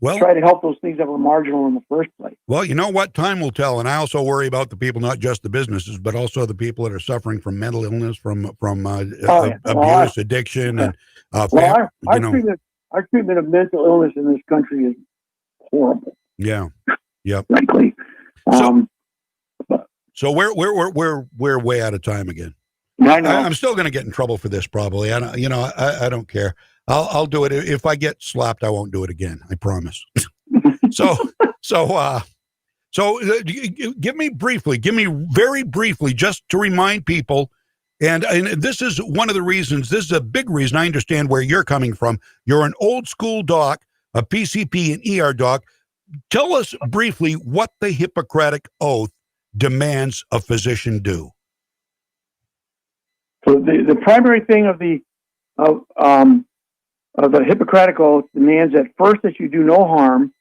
help those things that were marginal in the first place? Well, you know what? Time will tell. And I also worry about the people, not just the businesses, but also the people that are suffering from mental illness, from abuse, addiction, and our treatment of mental illness in this country is horrible. Yeah. Yep. Frankly. So we're way out of time again. I know. I'm still going to get in trouble for this probably. I don't care. I'll do it. If I get slapped, I won't do it again. I promise. Give me very briefly, just to remind people. And this is one of the reasons, this is a big reason I understand where you're coming from. You're an old school doc, a PCP and ER doc. Tell us briefly what the Hippocratic Oath demands a physician do. So the primary thing of the Hippocratic Oath demands at first that you do no harm,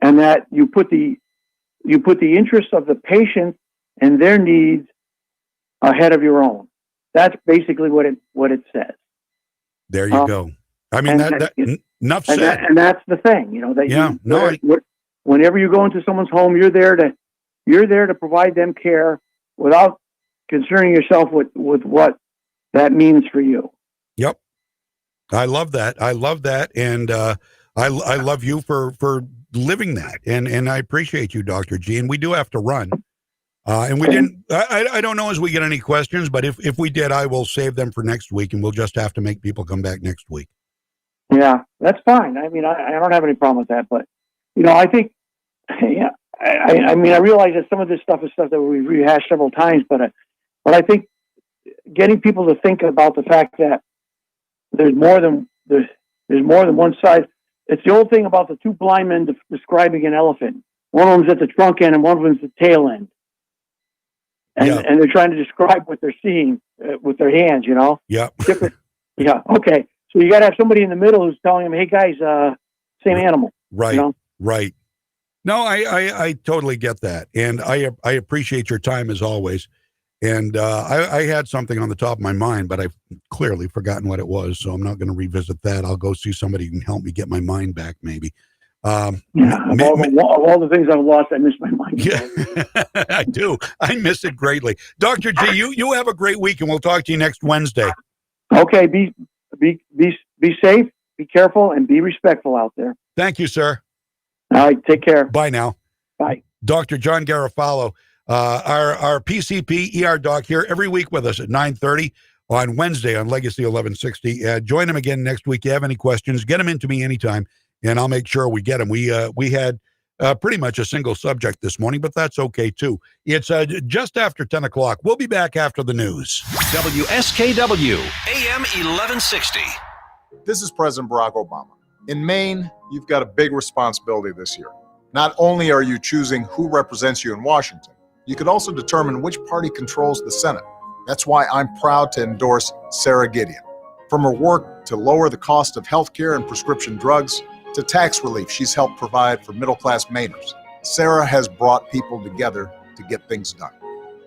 and that you put the interests of the patient and their needs ahead of your own. That's basically what it says. There you go. I mean, enough said. And that's the thing, whenever you go into someone's home, you're there to provide them care without concerning yourself with what that means for you. Yep. I love that. And I love you for living that. And I appreciate you, Dr. G. And we do have to run. And we didn't, I don't know as we get any questions, but if we did, I will save them for next week, and we'll just have to make people come back next week. Yeah, that's fine. I mean, I don't have any problem with that, but I think, I mean, I realize that some of this stuff is stuff that we've rehashed several times, but I think getting people to think about the fact that there's more than one side. It's the old thing about the two blind men describing an elephant. One of them's at the trunk end and one of them's the tail end. And they're trying to describe what they're seeing with their hands, you know? Yeah. Yeah. Okay. So you got to have somebody in the middle who's telling them, hey, guys, same animal. Right. You know? Right. No, I totally get that. And I appreciate your time as always. And I had something on the top of my mind, but I've clearly forgotten what it was. So I'm not going to revisit that. I'll go see somebody who can help me get my mind back, maybe. Of all the things I've lost, I miss my mind. Yeah, I do. I miss it greatly. Dr. G, you have a great week, and we'll talk to you next Wednesday. Okay. Be safe, be careful, and be respectful out there. Thank you, sir. All right. Take care. Bye now. Bye. Dr. John Garofalo, our PCP ER doc here every week with us at 9:30 on Wednesday on Legacy 1160. Join him again next week. If you have any questions, get them into me anytime, and I'll make sure we get them. We had pretty much a single subject this morning, but that's okay too. It's just after 10 o'clock. We'll be back after the news. WSKW, AM 1160. This is President Barack Obama. In Maine, you've got a big responsibility this year. Not only are you choosing who represents you in Washington, you could also determine which party controls the Senate. That's why I'm proud to endorse Sarah Gideon. From her work to lower the cost of health care and prescription drugs, to tax relief she's helped provide for middle-class Mainers, Sarah has brought people together to get things done.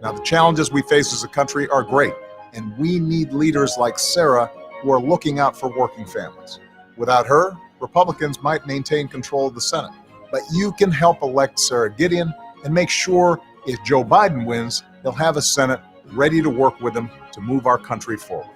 Now, the challenges we face as a country are great, and we need leaders like Sarah who are looking out for working families. Without her, Republicans might maintain control of the Senate. But you can help elect Sarah Gideon and make sure if Joe Biden wins, he'll have a Senate ready to work with him to move our country forward.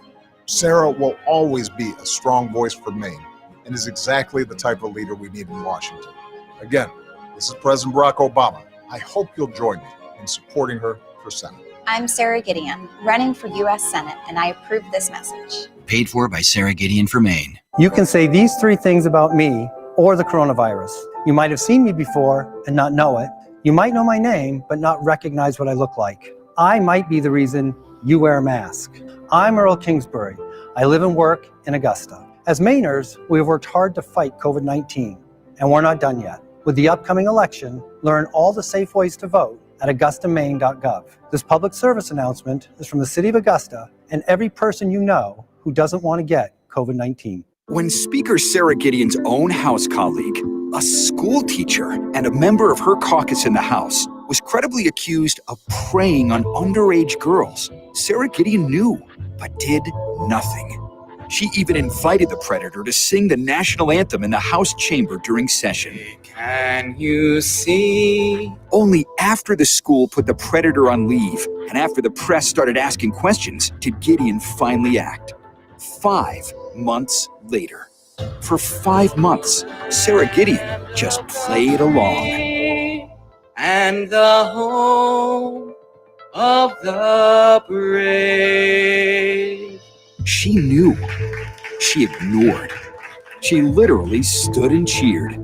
Sarah will always be a strong voice for Maine and is exactly the type of leader we need in Washington. Again, this is President Barack Obama. I hope you'll join me in supporting her for Senate. I'm Sarah Gideon, running for U.S. Senate, and I approve this message. Paid for by Sarah Gideon for Maine. You can say these three things about me or the coronavirus. You might have seen me before and not know it. You might know my name, but not recognize what I look like. I might be the reason you wear a mask. I'm Earl Kingsbury. I live and work in Augusta. As Mainers, we have worked hard to fight COVID-19, and we're not done yet. With the upcoming election, learn all the safe ways to vote at augustamaine.gov. This public service announcement is from the City of Augusta and every person you know who doesn't want to get COVID-19. When Speaker Sarah Gideon's own House colleague, a school teacher, and a member of her caucus in the House was credibly accused of preying on underage girls, Sarah Gideon knew, but did nothing. She even invited the predator to sing the national anthem in the House chamber during session. Can you see? Only after the school put the predator on leave and after the press started asking questions did Gideon finally act. 5 months later. For 5 months, Sarah Gideon just played along. And the home of the brave. She knew. She ignored. She literally stood and cheered.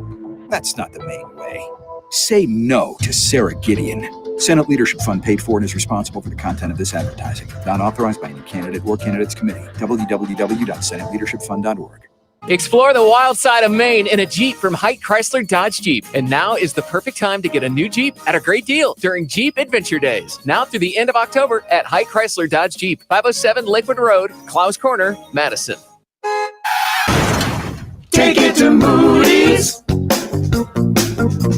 That's not the Maine way. Say no to Sarah Gideon. Senate Leadership Fund paid for and is responsible for the content of this advertising. Not authorized by any candidate or candidates committee. www.senateleadershipfund.org. Explore the wild side of Maine in a Jeep from Haight Chrysler Dodge Jeep. And now is the perfect time to get a new Jeep at a great deal during Jeep Adventure Days. Now through the end of October at Haight Chrysler Dodge Jeep, 507 Lakewood Road, Clowes Corner, Madison. Take it to Moody's.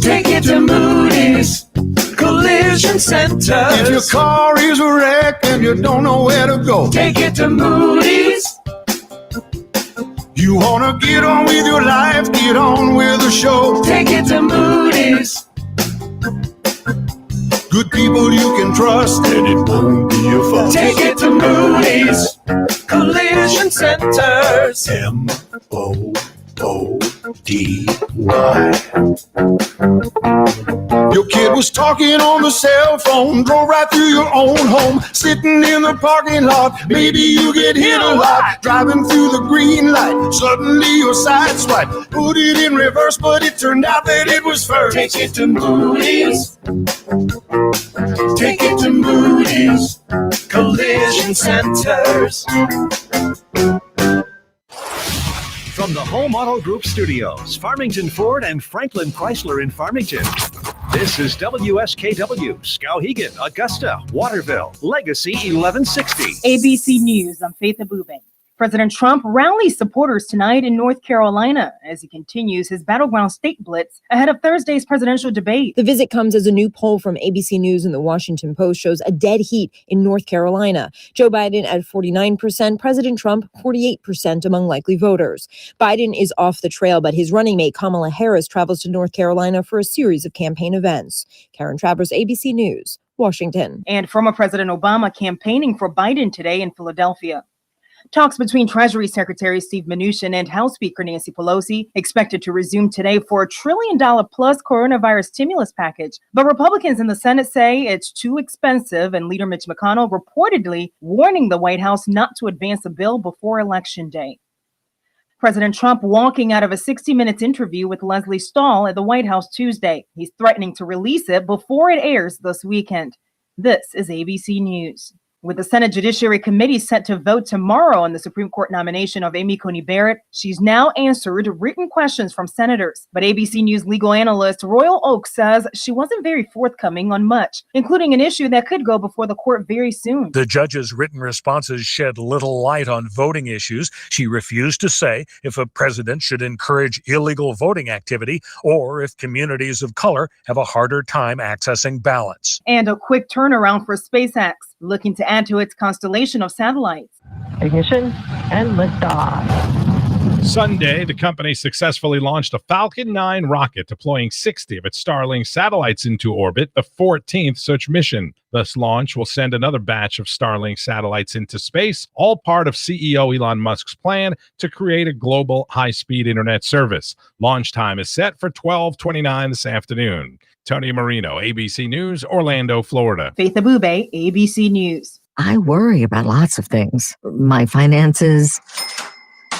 Take it to Moody's Collision Center. If your car is a wreck and you don't know where to go, take it to Moody's. You wanna get on with your life, get on with the show. Take it to Moody's. Good people you can trust, and it won't be a fuss. Take it to Moody's Collision Centers. MOODY. Your kid was talking on the cell phone, drove right through your own home, sitting in the parking lot. Maybe you get hit a lot, driving through the green light. Suddenly your side swipe, put it in reverse, but it turned out that it was first. Take it to Moody's. Take it to Moody's Collision Centers. From the Home Auto Group Studios, Farmington Ford and Franklin Chrysler in Farmington. This is WSKW, Skowhegan, Augusta, Waterville, Legacy 1160. ABC News, I'm Faith Abube. President Trump rallies supporters tonight in North Carolina as he continues his battleground state blitz ahead of Thursday's presidential debate. The visit comes as a new poll from ABC News and the Washington Post shows a dead heat in North Carolina. Joe Biden at 49%, President Trump 48% among likely voters. Biden is off the trail, but his running mate Kamala Harris travels to North Carolina for a series of campaign events. Karen Travers, ABC News, Washington. And former President Obama campaigning for Biden today in Philadelphia. Talks between Treasury Secretary Steve Mnuchin and House Speaker Nancy Pelosi expected to resume today for a $1 trillion plus coronavirus stimulus package. But Republicans in the Senate say it's too expensive, and Leader Mitch McConnell reportedly warning the White House not to advance a bill before Election Day. President Trump walking out of a 60 Minutes interview with Leslie Stahl at the White House Tuesday. He's threatening to release it before it airs this weekend. This is ABC News. With the Senate Judiciary Committee set to vote tomorrow on the Supreme Court nomination of Amy Coney Barrett, she's now answered written questions from senators. But ABC News legal analyst Royal Oak says she wasn't very forthcoming on much, including an issue that could go before the court very soon. The judge's written responses shed little light on voting issues. She refused to say if a president should encourage illegal voting activity or if communities of color have a harder time accessing ballots. And a quick turnaround for SpaceX, looking to add to its constellation of satellites. Ignition and liftoff. Sunday, the company successfully launched a Falcon 9 rocket, deploying 60 of its Starlink satellites into orbit, the 14th such mission. This launch will send another batch of Starlink satellites into space, all part of CEO Elon Musk's plan to create a global high-speed internet service. Launch time is set for 12:29 this afternoon. Tony Marino, ABC News, Orlando, Florida. Faith Abube, ABC News. I worry about lots of things. My finances,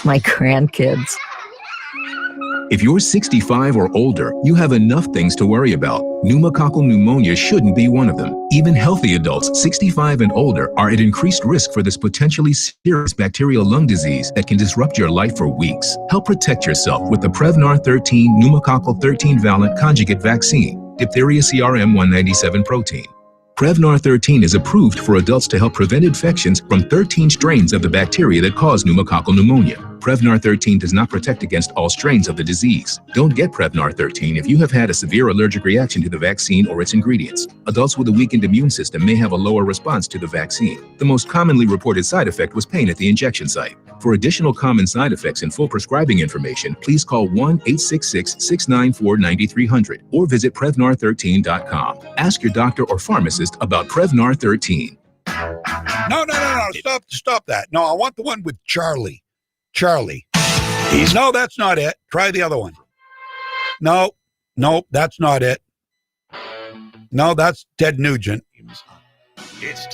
my grandkids. If you're 65 or older, you have enough things to worry about. Pneumococcal pneumonia shouldn't be one of them. Even healthy adults 65 and older are at increased risk for this potentially serious bacterial lung disease that can disrupt your life for weeks. Help protect yourself with the Prevnar 13 pneumococcal 13-valent conjugate vaccine, diphtheria CRM 197 protein. Prevnar 13 is approved for adults to help prevent infections from 13 strains of the bacteria that cause pneumococcal pneumonia. Prevnar 13 does not protect against all strains of the disease. Don't get Prevnar 13 if you have had a severe allergic reaction to the vaccine or its ingredients. Adults with a weakened immune system may have a lower response to the vaccine. The most commonly reported side effect was pain at the injection site. For additional common side effects and full prescribing information, please call 1-866-694-9300 or visit Prevnar13.com. Ask your doctor or pharmacist about Prevnar 13. No. Stop that. No, I want the one with Charlie. No, that's not it. Try the other one. No, that's not it. No, that's Ted Nugent.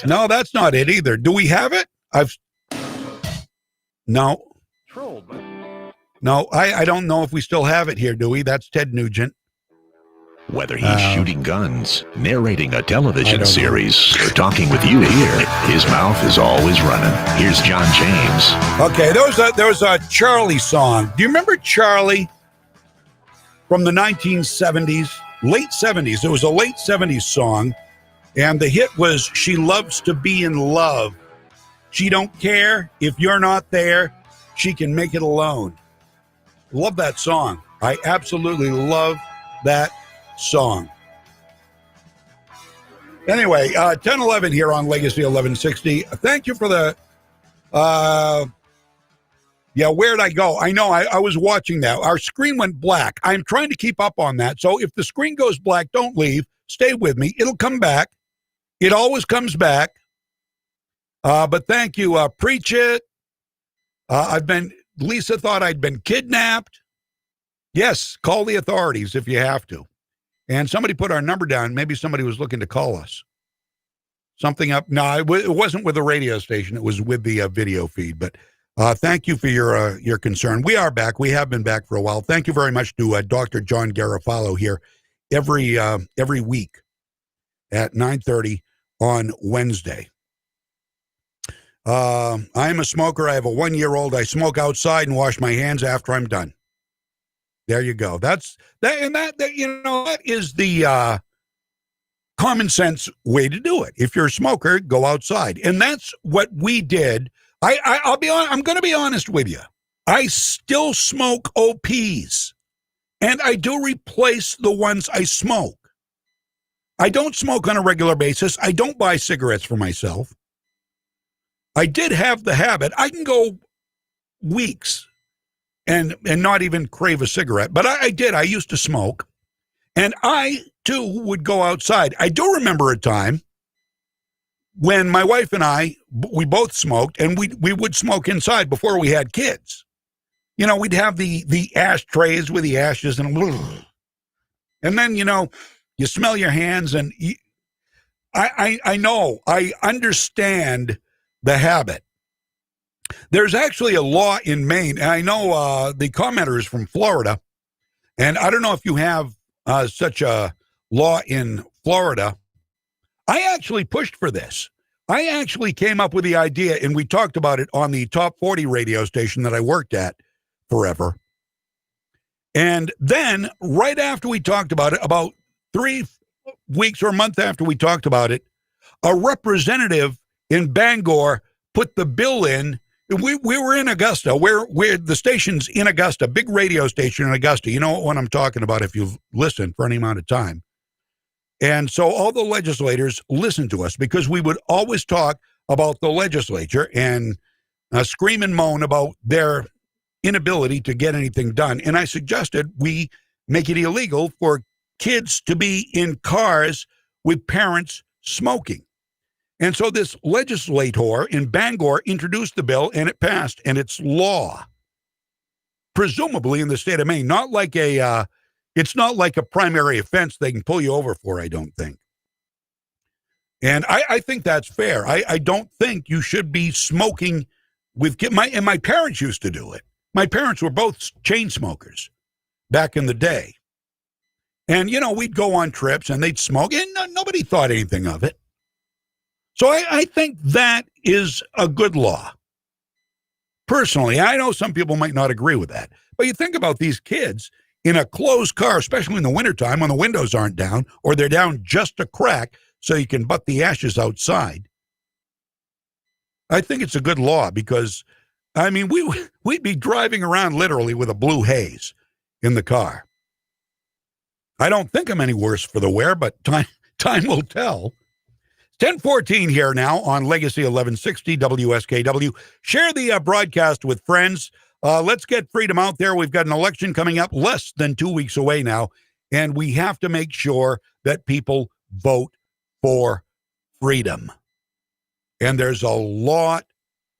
No, that's not it either. Do we have it? No. No, I don't know if we still have it here, do we? That's Ted Nugent. Whether he's shooting guns, narrating a television series, or talking with you here, his mouth is always running. Here's John James. Okay, there was a Charlie song. Do you remember Charlie from the 1970s? Late 70s. It was a late 70s song, and the hit was She Loves to Be in Love. She don't care if you're not there. She can make it alone. Love that song. I absolutely love that song. Anyway, 10:11 here on Legacy 1160. Thank you for the where'd I go? I know I was watching that. Our screen went black. I'm trying to keep up on that. So if the screen goes black, don't leave. Stay with me. It'll come back. It always comes back. But thank you. Preach it. Lisa thought I'd been kidnapped. Yes, call the authorities if you have to. And somebody put our number down. Maybe somebody was looking to call us. Something up. No, it wasn't with the radio station. It was with the video feed. But thank you for your concern. We are back. We have been back for a while. Thank you very much to Dr. John Garofalo here every week at 9:30 on Wednesday. I'm a smoker. I have a 1-year-old. I smoke outside and wash my hands after I'm done. There you go. That is the common sense way to do it. If you're a smoker, go outside. And that's what we did. I'll be honest, I'm going to be honest with you. I still smoke OPs, and I do replace the ones I smoke. I don't smoke on a regular basis. I don't buy cigarettes for myself. I did have the habit. I can go weeks and not even crave a cigarette, but I did. I used to smoke, and I, too, would go outside. I do remember a time when my wife and we both smoked, and we would smoke inside before we had kids. You know, we'd have the ashtrays with the ashes, and then, you smell your hands, and I know, I understand the habit. There's actually a law in Maine, and I know the commenter is from Florida, and I don't know if you have such a law in Florida. I actually pushed for this. I actually came up with the idea, and we talked about it on the Top 40 radio station that I worked at forever. And then, right after we talked about it, about 3 weeks or a month after we talked about it, a representative in Bangor put the bill in. We were in Augusta, where the station's in Augusta, big radio station in Augusta. You know what I'm talking about if you've listened for any amount of time. And so all the legislators listened to us because we would always talk about the legislature and scream and moan about their inability to get anything done. And I suggested we make it illegal for kids to be in cars with parents smoking. And so this legislator in Bangor introduced the bill, and it passed, and it's law. Presumably in the state of Maine, it's not like a primary offense they can pull you over for, I don't think. And I think that's fair. I don't think you should be smoking with kids. My parents used to do it. My parents were both chain smokers back in the day. And, we'd go on trips, and they'd smoke, and nobody thought anything of it. So I think that is a good law. Personally, I know some people might not agree with that. But you think about these kids in a closed car, especially in the wintertime when the windows aren't down or they're down just a crack so you can butt the ashes outside. I think it's a good law because, we'd be driving around literally with a blue haze in the car. I don't think I'm any worse for the wear, but time will tell. 10:14 here now on Legacy 1160 WSKW. Share the broadcast with friends. Let's get freedom out there. We've got an election coming up less than 2 weeks away now, and we have to make sure that people vote for freedom. And there's a lot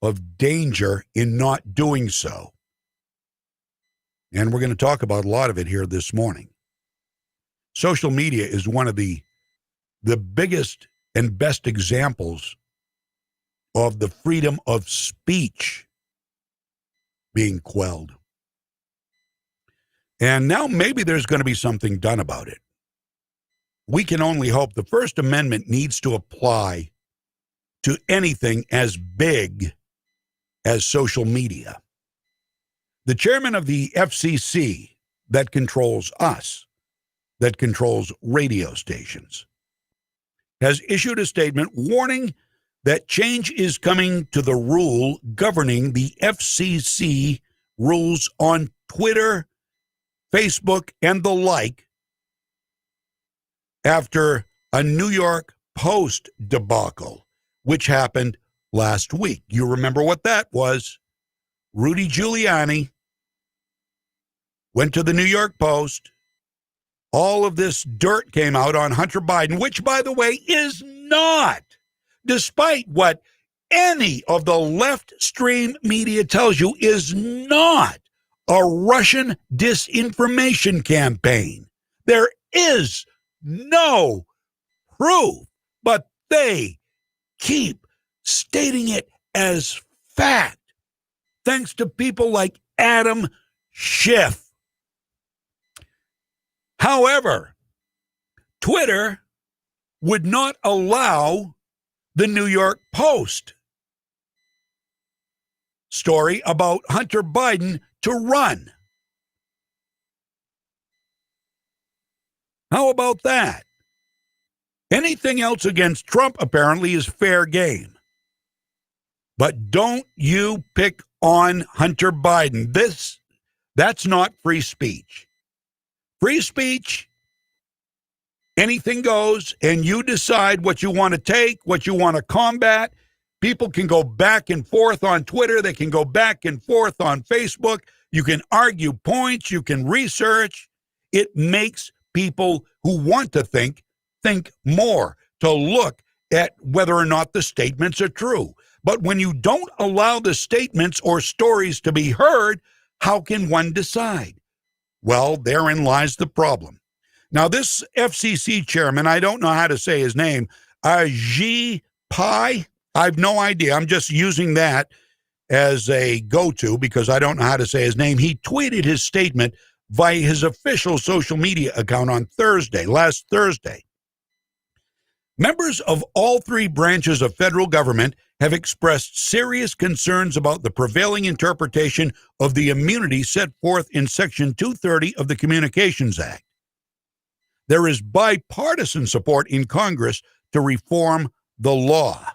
of danger in not doing so. And we're going to talk about a lot of it here this morning. Social media is one of the biggest and best examples of the freedom of speech being quelled. And now maybe there's going to be something done about it. We can only hope. The First Amendment needs to apply to anything as big as social media. The chairman of the FCC that controls us, that controls radio stations, has issued a statement warning that change is coming to the rule governing the FCC rules on Twitter, Facebook, and the like after a New York Post debacle, which happened last week. You remember what that was. Rudy Giuliani went to the New York Post. All of this dirt came out on Hunter Biden, which, by the way, is not, despite what any of the left stream media tells you, is not a Russian disinformation campaign. There is no proof, but they keep stating it as fact, thanks to people like Adam Schiff. However, Twitter would not allow the New York Post story about Hunter Biden to run. How about that? Anything else against Trump apparently is fair game. But don't you pick on Hunter Biden. That's not free speech. Free speech, anything goes, and you decide what you want to take, what you want to combat. People can go back and forth on Twitter. They can go back and forth on Facebook. You can argue points. You can research. It makes people who want to think more, to look at whether or not the statements are true. But when you don't allow the statements or stories to be heard, how can one decide? Well, therein lies the problem. Now, this FCC chairman, I don't know how to say his name, Ajit Pai, I have no idea. I'm just using that as a go-to because I don't know how to say his name. He tweeted his statement via his official social media account on last Thursday. Members of all three branches of federal government have expressed serious concerns about the prevailing interpretation of the immunity set forth in Section 230 of the Communications Act. There is bipartisan support in Congress to reform the law.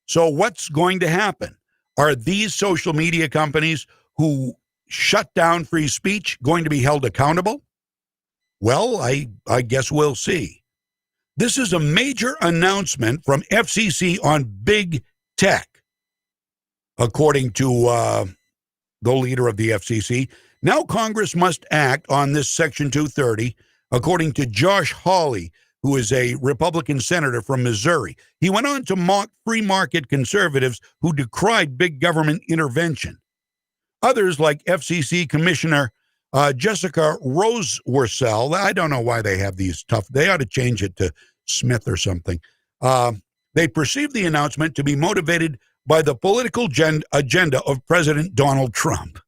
So what's going to happen? Are these social media companies who shut down free speech going to be held accountable? Well, I guess we'll see. This is a major announcement from FCC on big tech, according to the leader of the FCC. Now Congress must act on this Section 230, according to Josh Hawley, who is a Republican senator from Missouri. He went on to mock free market conservatives who decried big government intervention. Others, like FCC Commissioner Jessica Roseworcel, I don't know why they have these tough, they ought to change it to Smith or something. They perceive the announcement to be motivated by the political agenda of President Donald Trump.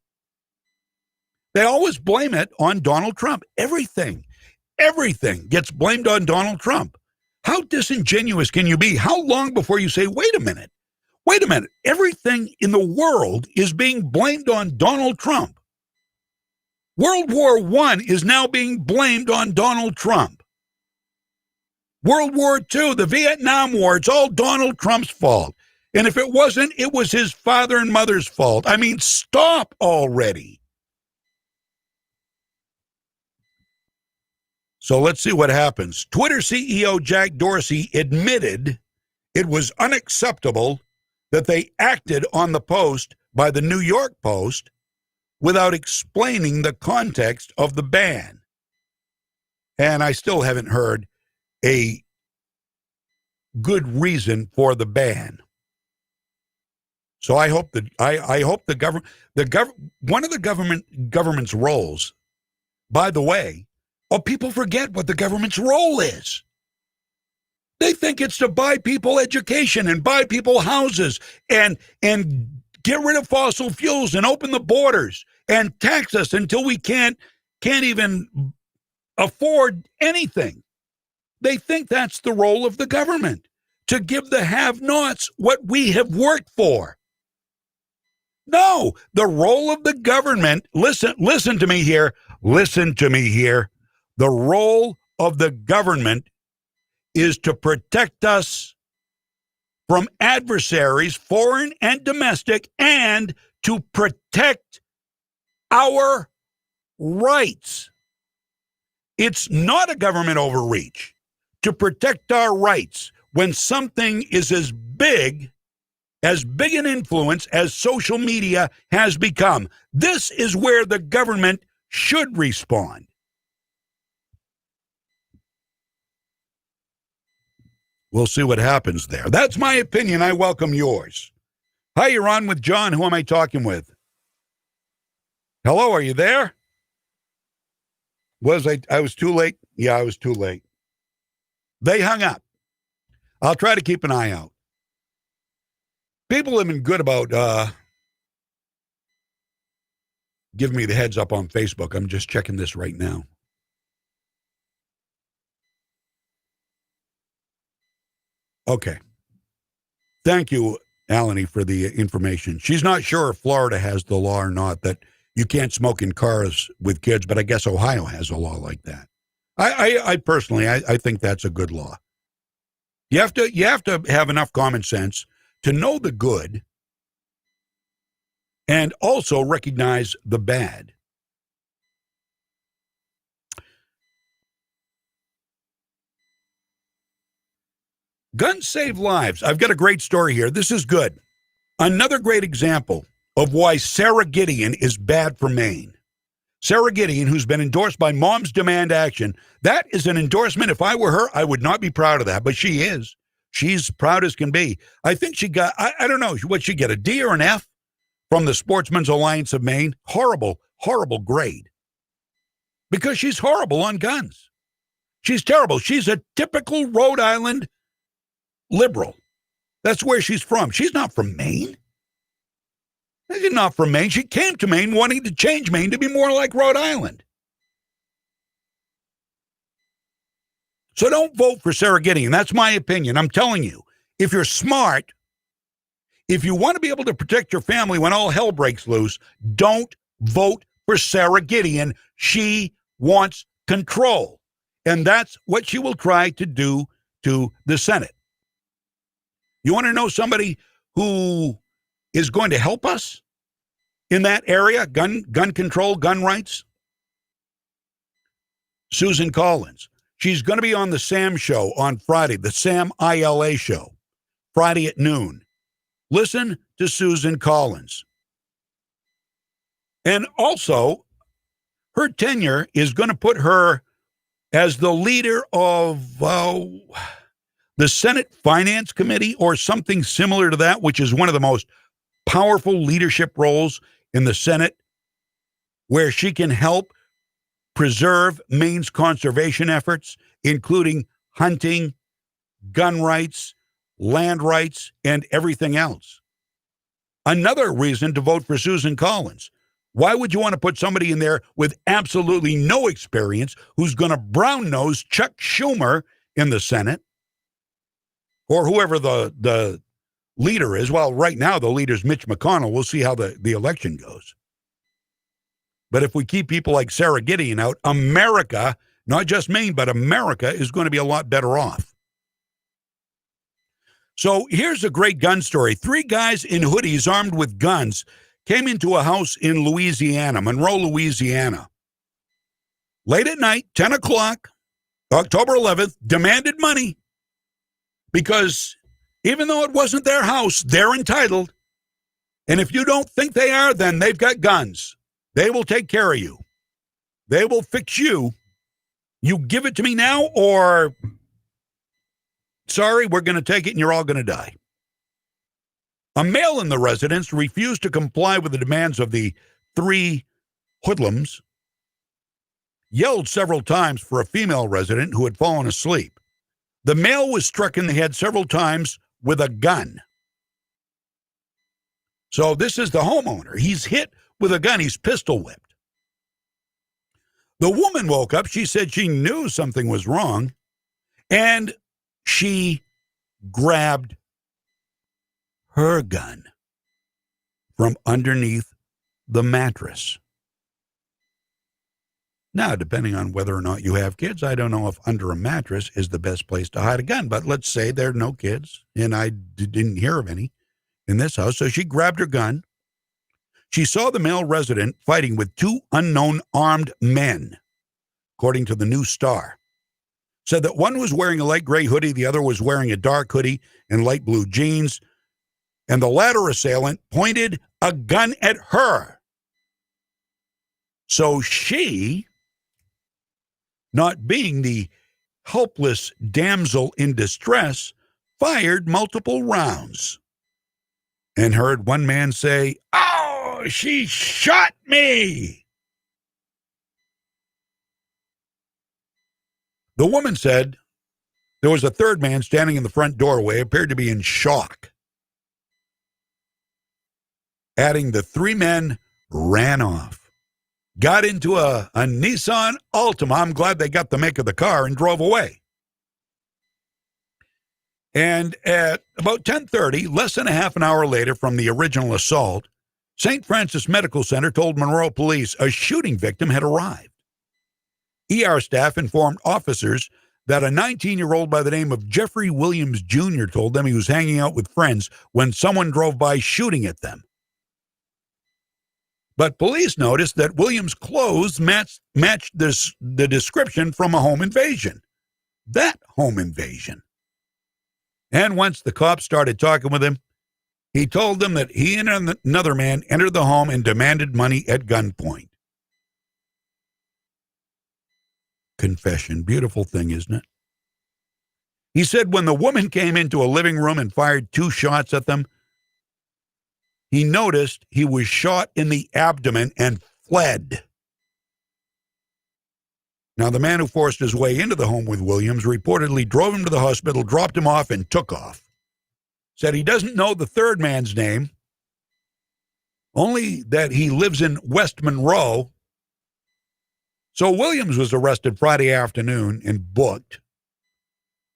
They always blame it on Donald Trump. Everything gets blamed on Donald Trump. How disingenuous can you be? How long before you say, wait a minute, everything in the world is being blamed on Donald Trump. World War I is now being blamed on Donald Trump. World War II, the Vietnam War, it's all Donald Trump's fault. And if it wasn't, it was his father and mother's fault. I mean, stop already. So let's see what happens. Twitter CEO Jack Dorsey admitted it was unacceptable that they acted on the post by the New York Post without explaining the context of the ban. And I still haven't heard a good reason for the ban. So I hope that I hope the government one of the government's roles, by the way, people forget what the government's role is. They think it's to buy people education and buy people houses and get rid of fossil fuels and open the borders and tax us until we can't even afford anything. They think that's the role of the government, to give the have-nots what we have worked for. No, the role of the government, listen to me here. The role of the government is to protect us from adversaries, foreign and domestic, and to protect our rights. It's not a government overreach to protect our rights when something is as big an influence as social media has become. This is where the government should respond. We'll see what happens there. That's my opinion. I welcome yours. Hi, you're on with John. Who am I talking with? Hello, are you there? Was I was too late? Yeah, I was too late. They hung up. I'll try to keep an eye out. People have been good about giving me the heads up on Facebook. I'm just checking this right now. Okay. Thank you, Alany, for the information. She's not sure if Florida has the law or not that you can't smoke in cars with kids, but I guess Ohio has a law like that. I personally, I think that's a good law. You have to have enough common sense to know the good and also recognize the bad. Guns save lives. I've got a great story here. This is good. Another great example of why Sarah Gideon is bad for Maine. Sarah Gideon, who's been endorsed by Moms Demand Action, that is an endorsement. If I were her, I would not be proud of that, but she is. She's proud as can be. I think she got, I don't know, what she get, a D or an F from the Sportsman's Alliance of Maine? Horrible, horrible grade. Because she's horrible on guns. She's terrible. She's a typical Rhode Island liberal. That's where she's from. She's not from Maine. She's not from Maine. She came to Maine wanting to change Maine to be more like Rhode Island. So don't vote for Sarah Gideon. That's my opinion. I'm telling you, if you're smart, if you want to be able to protect your family when all hell breaks loose, don't vote for Sarah Gideon. She wants control. And that's what she will try to do to the Senate. You want to know somebody who is going to help us in that area, gun control, gun rights? Susan Collins. She's going to be on the Sam Show on Friday, the Sam ILA Show, Friday at noon. Listen to Susan Collins. And also, her tenure is going to put her as the leader of the Senate Finance Committee or something similar to that, which is one of the most powerful leadership roles in the Senate, where she can help preserve Maine's conservation efforts, including hunting, gun rights, land rights, and everything else. Another reason to vote for Susan Collins. Why would you want to put somebody in there with absolutely no experience who's going to brown-nose Chuck Schumer in the Senate? Or whoever the leader is. Well, right now the leader's Mitch McConnell. We'll see how the election goes. But if we keep people like Sarah Gideon out, America, not just Maine, but America is going to be a lot better off. So here's a great gun story. 3 guys in hoodies armed with guns came into a house in Louisiana, Monroe, Louisiana. Late at night, 10 o'clock, October 11th, demanded money. Because even though it wasn't their house, they're entitled. And if you don't think they are, then they've got guns. They will take care of you. They will fix you. You give it to me now, or sorry, we're going to take it and you're all going to die. A male in the residence refused to comply with the demands of the 3 hoodlums, yelled several times for a female resident who had fallen asleep. The male was struck in the head several times with a gun. So this is the homeowner. He's hit with a gun. He's pistol whipped. The woman woke up. She said she knew something was wrong, and she grabbed her gun from underneath the mattress. Now, depending on whether or not you have kids, I don't know if under a mattress is the best place to hide a gun. But let's say there are no kids, and I didn't hear of any in this house. So she grabbed her gun. She saw the male resident fighting with 2 unknown armed men, according to the New Star. Said that one was wearing a light gray hoodie, the other was wearing a dark hoodie and light blue jeans, and the latter assailant pointed a gun at her. So she, not being the helpless damsel in distress, fired multiple rounds and heard one man say, "Oh, she shot me." The woman said there was a third man standing in the front doorway, appeared to be in shock. Adding, the 3 men ran off, got into a Nissan Altima. I'm glad they got the make of the car and drove away. And at about 10:30, less than a half an hour later from the original assault, St. Francis Medical Center told Monroe police a shooting victim had arrived. ER staff informed officers that a 19-year-old by the name of Jeffrey Williams Jr. told them he was hanging out with friends when someone drove by shooting at them. But police noticed that Williams' clothes matched the description from a home invasion. That home invasion. And once the cops started talking with him, he told them that he and another man entered the home and demanded money at gunpoint. Confession. Beautiful thing, isn't it? He said when the woman came into a living room and fired 2 shots at them, he noticed he was shot in the abdomen and fled. Now, the man who forced his way into the home with Williams reportedly drove him to the hospital, dropped him off, and took off. Said he doesn't know the third man's name, only that he lives in West Monroe. So Williams was arrested Friday afternoon and booked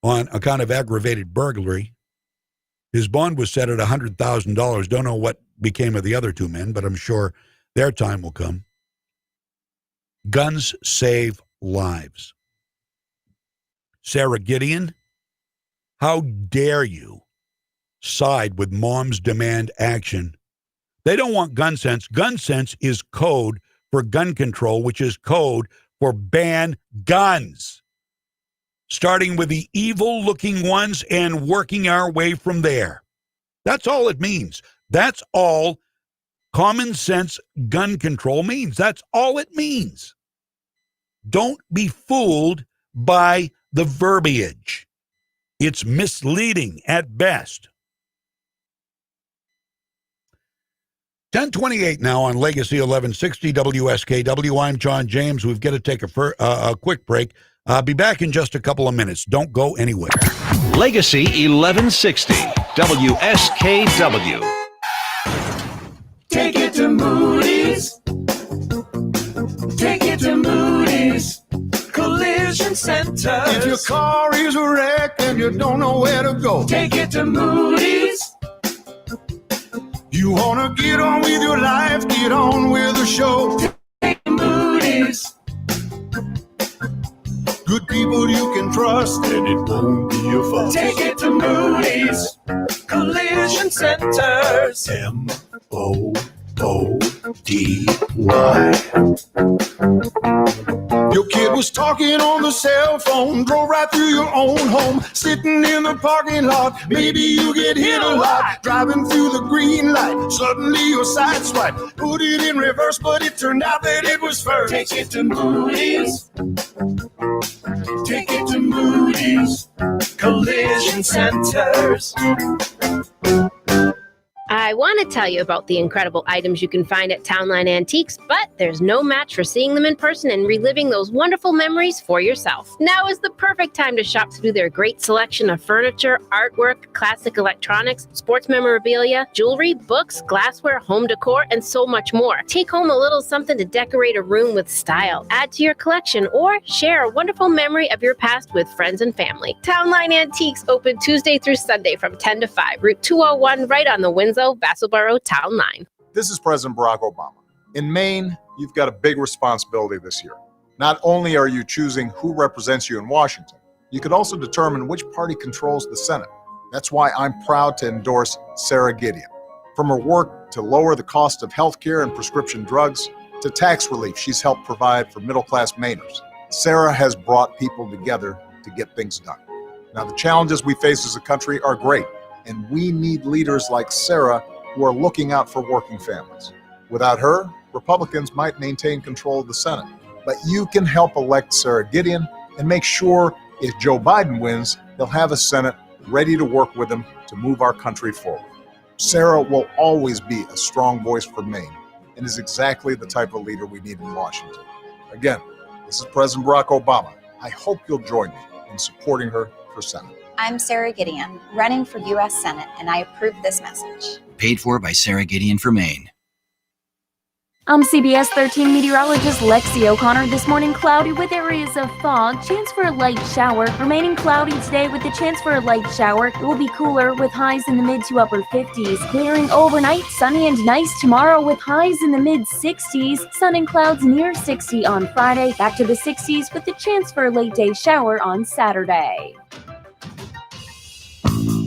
on account of aggravated burglary. His bond was set at $100,000. Don't know what became of the other 2 men, but I'm sure their time will come. Guns save lives. Sarah Gideon, how dare you side with moms demand action? They don't want gun sense. Gun sense is code for gun control, which is code for ban guns. Starting with the evil-looking ones and working our way from there. That's all it means. That's all common sense gun control means. That's all it means. Don't be fooled by the verbiage. It's misleading at best. 10:28 now on Legacy 1160 WSKW. I'm John James. We've got to take a quick break. I'll be back in just a couple of minutes. Don't go anywhere. Legacy 1160 WSKW. Take it to Moody's. Take it to Moody's Collision Center. If your car is a wreck and you don't know where to go, take it to Moody's. You wanna get on with your life, get on with the show. Take it to Moody's. Good people you can trust, and it won't be a fuss. Take it to Moody's Collision Centers. MOODY. Your kid was talking on the cell phone, drove right through your own home, sitting in the parking lot. Maybe you get hit a lot, driving through the green light. Suddenly your side swipe, put it in reverse, but it turned out that it was first. Take it to Moody's. Take it to Moody's Collision Centers. I want to tell you about the incredible items you can find at Townline Antiques, but there's no match for seeing them in person and reliving those wonderful memories for yourself. Now is the perfect time to shop through their great selection of furniture, artwork, classic electronics, sports memorabilia, jewelry, books, glassware, home decor, and so much more. Take home a little something to decorate a room with style, add to your collection, or share a wonderful memory of your past with friends and family. Townline Antiques open Tuesday through Sunday from 10 to 5, Route 201, right on the Winslow Vassalboro Town Line. This is President Barack Obama. In Maine, you've got a big responsibility this year. Not only are you choosing who represents you in Washington, you could also determine which party controls the Senate. That's why I'm proud to endorse Sarah Gideon. From her work to lower the cost of health care and prescription drugs, to tax relief she's helped provide for middle-class Mainers, Sarah has brought people together to get things done. Now, the challenges we face as a country are great, and we need leaders like Sarah who are looking out for working families. Without her, Republicans might maintain control of the Senate. But you can help elect Sarah Gideon and make sure if Joe Biden wins, he'll have a Senate ready to work with him to move our country forward. Sarah will always be a strong voice for Maine and is exactly the type of leader we need in Washington. Again, this is President Barack Obama I hope you'll join me in supporting her for Senate. I'm Sarah Gideon, running for U.S. Senate, and I approve this message. Paid for by Sarah Gideon for Maine. I'm CBS 13 meteorologist Lexi O'Connor. This morning, cloudy with areas of fog. Chance for a light shower. Remaining cloudy today with the chance for a light shower. It will be cooler with highs in the mid to upper 50s. Clearing overnight, sunny and nice tomorrow with highs in the mid 60s. Sun and clouds near 60 on Friday. Back to the 60s with the chance for a late day shower on Saturday.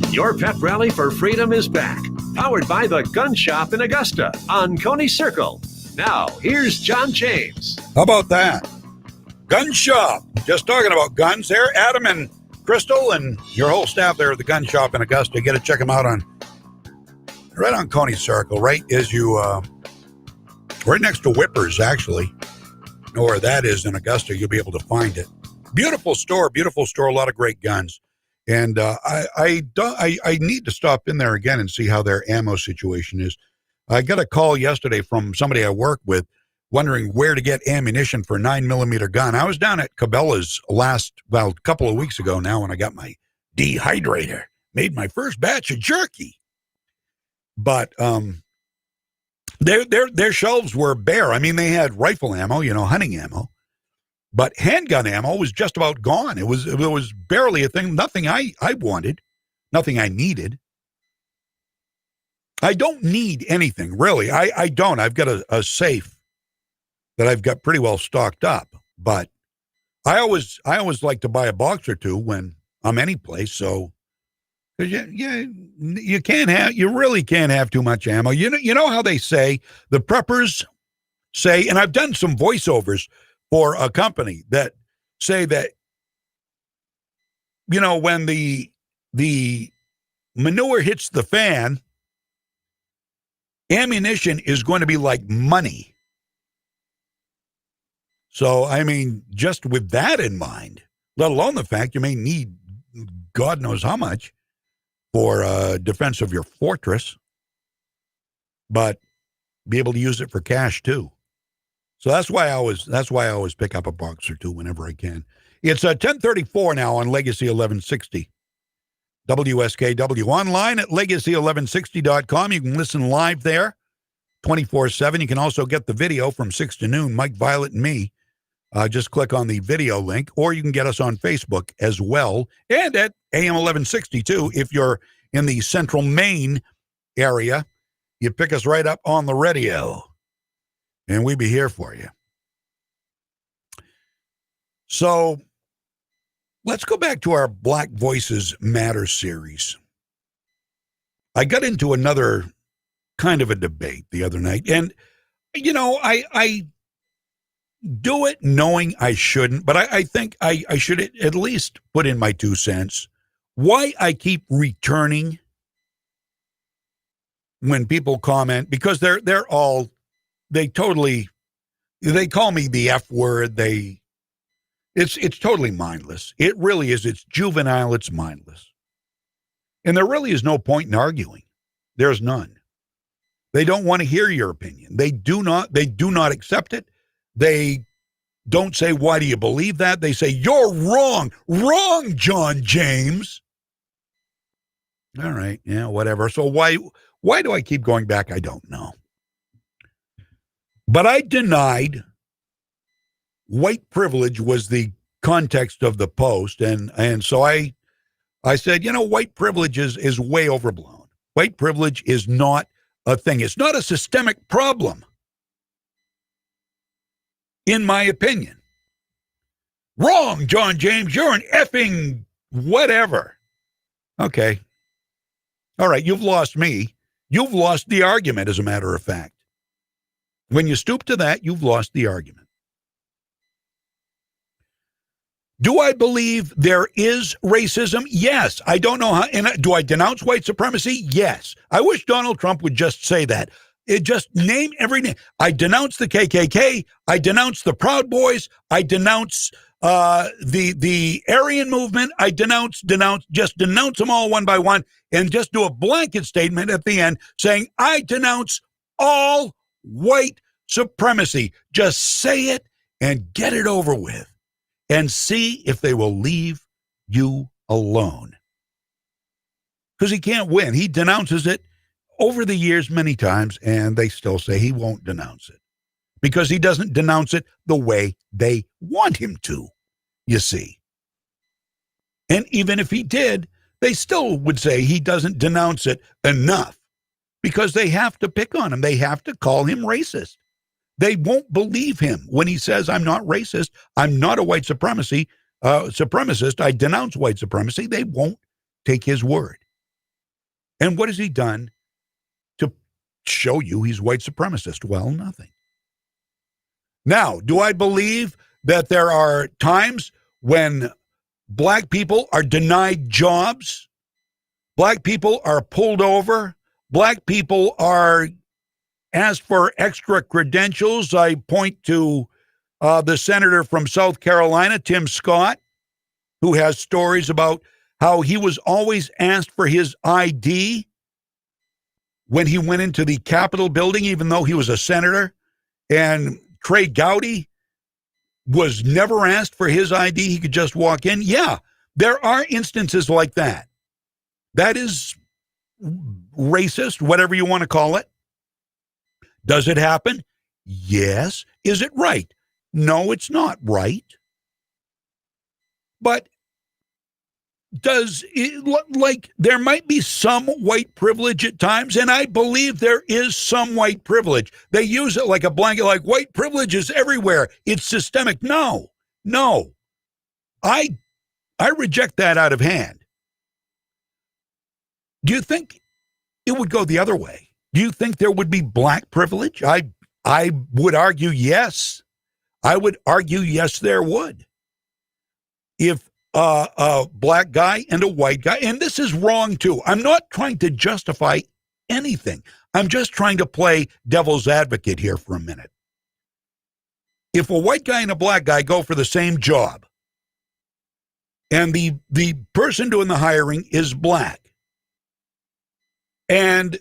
Your pep rally for freedom is back. Powered by the Gun Shop in Augusta on Coney Circle. Now, here's John James. How about that? Gun Shop. Just talking about guns there. Adam and Crystal and your whole staff there at the Gun Shop in Augusta. You got to check them out right on Coney Circle, right as you, right next to Whippers, actually. You know where that is in Augusta. You'll be able to find it. Beautiful store, a lot of great guns. And I need to stop in there again and see how their ammo situation is. I got a call yesterday from somebody I work with wondering where to get ammunition for a 9mm gun. I was down at Cabela's a couple of weeks ago now when I got my dehydrator. Made my first batch of jerky. But their shelves were bare. I mean, they had rifle ammo, hunting ammo. But handgun ammo was just about gone. It was barely a thing, nothing I wanted, nothing I needed. I don't need anything, really. I don't. I've got a safe that I've got pretty well stocked up. But I always like to buy a box or two when I'm any place. So you really can't have too much ammo. You know how they say, the preppers say, and I've done some voiceovers for a company that say that, when the manure hits the fan, ammunition is going to be like money. So, I mean, just with that in mind, let alone the fact you may need God knows how much for defense of your fortress, but be able to use it for cash too. So that's why I always pick up a box or two whenever I can. It's 10:34 now on Legacy 1160. WSKW online at legacy1160.com. You can listen live there 24/7. You can also get the video from 6 to noon, Mike Violet and me. Just click on the video link, or you can get us on Facebook as well, and at AM 1160 too. If you're in the central Maine area, you pick us right up on the radio, and we'll be here for you. So let's go back to our Black Voices Matter series. I got into another kind of a debate the other night, and, I do it knowing I shouldn't, but I think I should at least put in my 2 cents. Why I keep returning when people comment, because they call me the F word. It's totally mindless. It really is. It's juvenile. It's mindless. And there really is no point in arguing. There's none. They don't want to hear your opinion. They do not accept it. They don't say, why do you believe that? They say, you're wrong. Wrong, John James. All right. Yeah, whatever. So why do I keep going back? I don't know. But I denied white privilege was the context of the post. And so I said, white privilege is way overblown. White privilege is not a thing. It's not a systemic problem, in my opinion. Wrong, John James. You're an effing whatever. Okay. All right. You've lost me. You've lost the argument, as a matter of fact. When you stoop to that, you've lost the argument. Do I believe there is racism? Yes. I don't know how. And do I denounce white supremacy? Yes. I wish Donald Trump would just say that. It just name every name. I denounce the KKK. I denounce the Proud Boys. I denounce the Aryan movement. I denounce them all one by one, and just do a blanket statement at the end saying, I denounce all white supremacy. Just say it and get it over with. and see if they will leave you alone. Because he can't win. He denounces it over the years many times, and they still say he won't denounce it because he doesn't denounce it the way they want him to, you see. And even if he did, they still would say he doesn't denounce it enough because they have to pick on him. They have to call him racist. They won't believe him when he says, I'm not racist. I'm not a white supremacist. I denounce white supremacy. They won't take his word. And what has he done to show you he's white supremacist? Well, nothing. Now, do I believe that there are times when black people are denied jobs? Black people are pulled over? Black people are asked for extra credentials? I point to the senator from South Carolina, Tim Scott, who has stories about how he was always asked for his ID when he went into the Capitol building, even though he was a senator. And Trey Gowdy was never asked for his ID. He could just walk in. Yeah, there are instances like that. That is racist, whatever you want to call it. Does it happen? Yes. Is it right? No, it's not right. But does it look like there might be some white privilege at times? And I believe there is some white privilege. They use it like a blanket, like white privilege is everywhere. It's systemic. No. I reject that out of hand. Do you think it would go the other way? Do you think there would be black privilege? I would argue yes. I would argue yes, there would. If a black guy and a white guy, and this is wrong too. I'm not trying to justify anything. I'm just trying to play devil's advocate here for a minute. If a white guy and a black guy go for the same job, and the person doing the hiring is black, and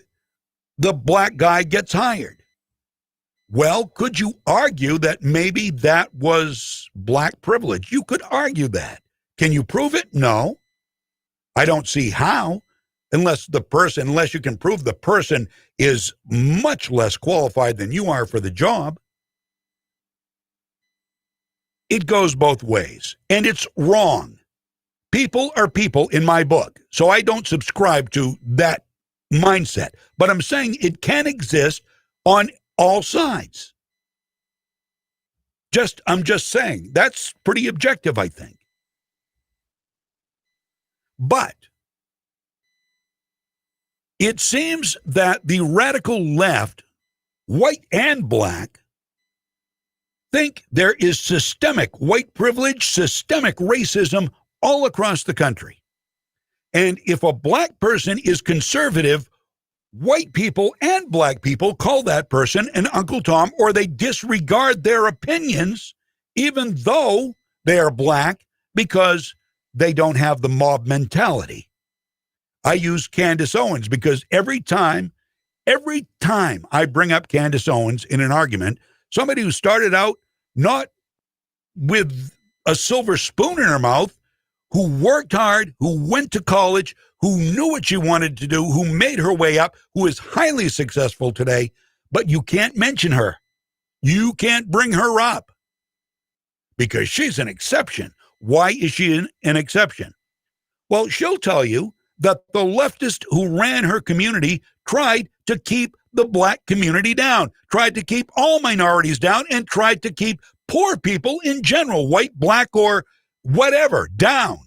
the black guy gets hired, well, could you argue that maybe that was black privilege? You could argue that. Can you prove it? No. I don't see how, unless you can prove the person is much less qualified than you are for the job. It goes both ways, and it's wrong. People are people in my book, so I don't subscribe to that mindset. But I'm saying it can exist on all sides. I'm just saying, that's pretty objective, I think. But it seems that the radical left, white and black, think there is systemic white privilege, systemic racism all across the country. And if a black person is conservative, white people and black people call that person an Uncle Tom, or they disregard their opinions, even though they are black, because they don't have the mob mentality. I use Candace Owens because every time I bring up Candace Owens in an argument, somebody who started out not with a silver spoon in her mouth, who worked hard, who went to college, who knew what she wanted to do, who made her way up, who is highly successful today, but you can't mention her. You can't bring her up because she's an exception. Why is she an exception? Well, she'll tell you that the leftist who ran her community tried to keep the black community down, tried to keep all minorities down, and tried to keep poor people in general, white, black, or whatever, down.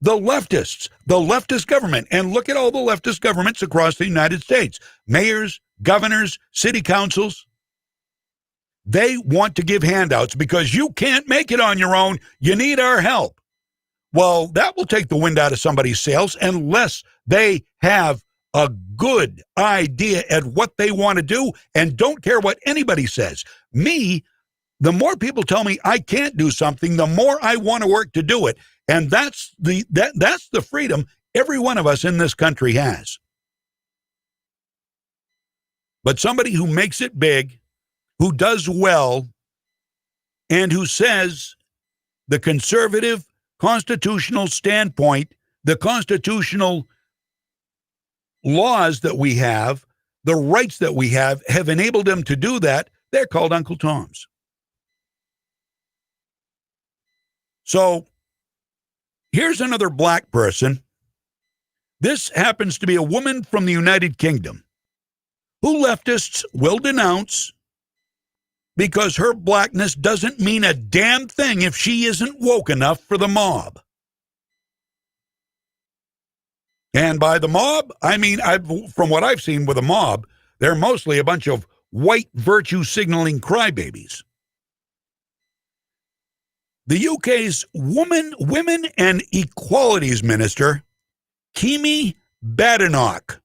The leftists, the leftist government, and look at all the leftist governments across the United States, mayors, governors, city councils, they want to give handouts because you can't make it on your own. You need our help. Well, that will take the wind out of somebody's sails unless they have a good idea at what they want to do and don't care what anybody says. Me, the more people tell me I can't do something, the more I want to work to do it. And that's the freedom every one of us in this country has. But somebody who makes it big, who does well, and who says the conservative constitutional standpoint, the constitutional laws that we have, the rights that we have enabled them to do that. They're called Uncle Toms. So here's another black person. This happens to be a woman from the United Kingdom who leftists will denounce because her blackness doesn't mean a damn thing if she isn't woke enough for the mob. And by the mob, I mean, from what I've seen with a mob, they're mostly a bunch of white virtue signaling crybabies. The UK's Women and Equalities Minister, Kemi Badenoch,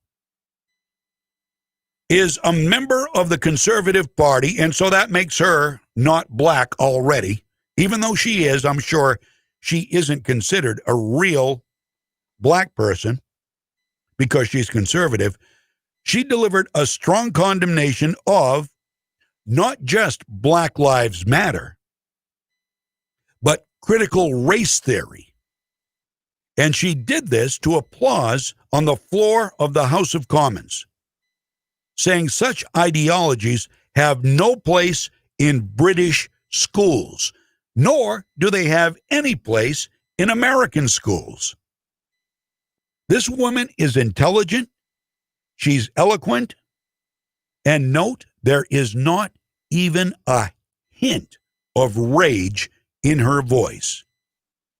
is a member of the Conservative Party, and so that makes her not black already. Even though she is, I'm sure she isn't considered a real black person because she's conservative. She delivered a strong condemnation of not just Black Lives Matter, but critical race theory. And she did this to applause on the floor of the House of Commons, saying such ideologies have no place in British schools, nor do they have any place in American schools. This woman is intelligent, she's eloquent, and note, there is not even a hint of rage in her voice.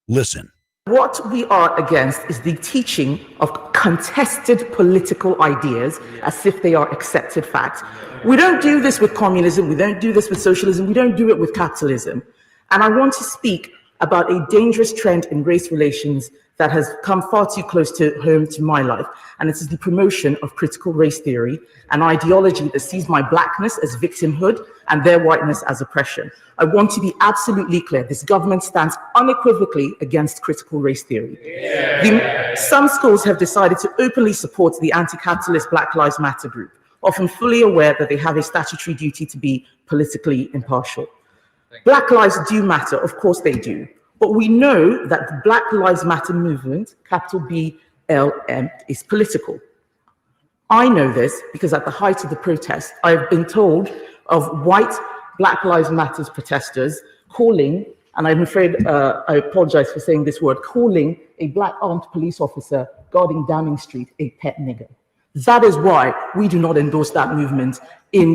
Listen. What we are against is the teaching of contested political ideas as if they are accepted facts. We don't do this with communism, we don't do this with socialism, we don't do it with capitalism. And I want to speak about a dangerous trend in race relations that has come far too close to home to my life. And it is the promotion of critical race theory, an ideology that sees my blackness as victimhood and their whiteness as oppression. I want to be absolutely clear. This government stands unequivocally against critical race theory. Some schools have decided to openly support the anti-capitalist Black Lives Matter group, often fully aware that they have a statutory duty to be politically impartial. Black lives do matter, of course they do. But we know that the Black Lives Matter movement, capital BLM, is political. I know this because at the height of the protest, I've been told of white Black Lives Matter protesters calling, and I'm afraid I apologize for saying this word, calling a black armed police officer guarding Downing Street a pet nigger. That is why we do not endorse that movement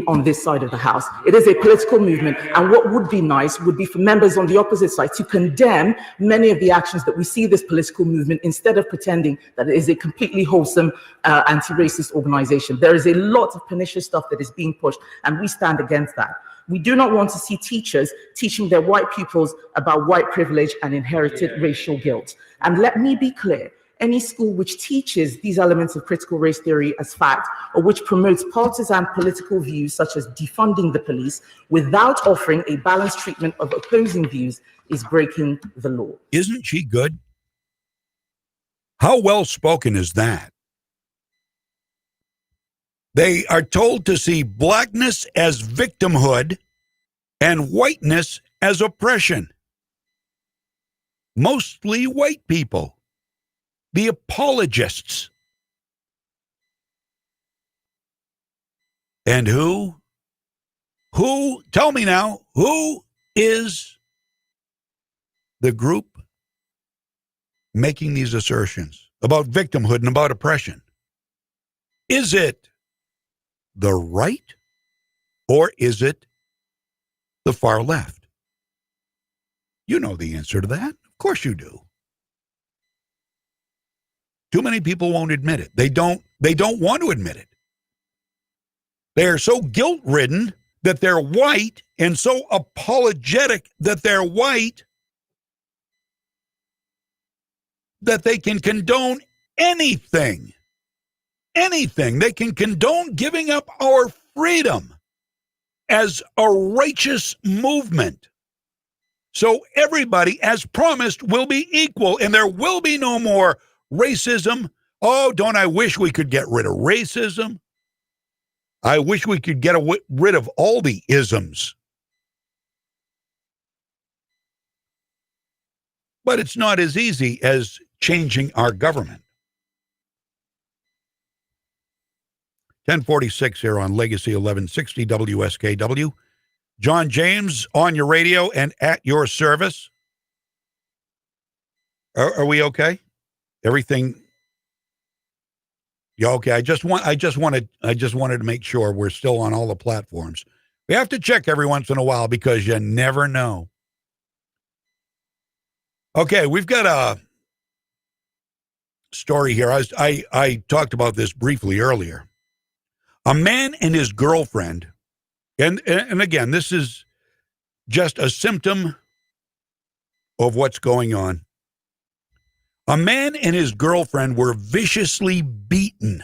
on this side of the house. It is a political movement, and what would be nice would be for members on the opposite side to condemn many of the actions that we see this political movement instead of pretending that it is a completely wholesome anti-racist organization. There is a lot of pernicious stuff that is being pushed, and we stand against that. We do not want to see teachers teaching their white pupils about white privilege and inherited racial guilt. And let me be clear, any school which teaches these elements of critical race theory as fact, or which promotes partisan political views such as defunding the police without offering a balanced treatment of opposing views, is breaking the law. Isn't she good? How well spoken is that? They are told to see blackness as victimhood and whiteness as oppression. Mostly white people. The apologists. And who, tell me now, who is the group making these assertions about victimhood and about oppression? Is it the right or is it the far left? You know the answer to that. Of course you do. Too many people won't admit it. They don't want to admit it. They're so guilt-ridden that they're white and so apologetic that they're white that they can condone anything. Anything. They can condone giving up our freedom as a righteous movement. So everybody, as promised, will be equal and there will be no more racism. Oh, don't I wish we could get rid of racism? I wish we could get rid of all the isms. But it's not as easy as changing our government. 1046 here on Legacy 1160 WSKW. John James on your radio and at your service. Are we okay? Everything? Yeah, okay. I just wanted to make sure we're still on all the platforms. We have to check every once in a while because you never know. Okay, we've got a story here. I talked about this briefly earlier. A man and his girlfriend, and again, this is just a symptom of what's going on. A man and his girlfriend were viciously beaten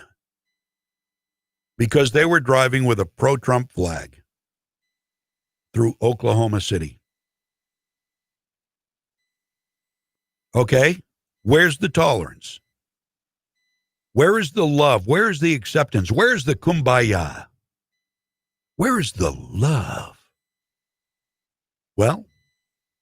because they were driving with a pro-Trump flag through Oklahoma City. Okay, where's the tolerance? Where is the love? Where is the acceptance? Where is the kumbaya? Where is the love? Well,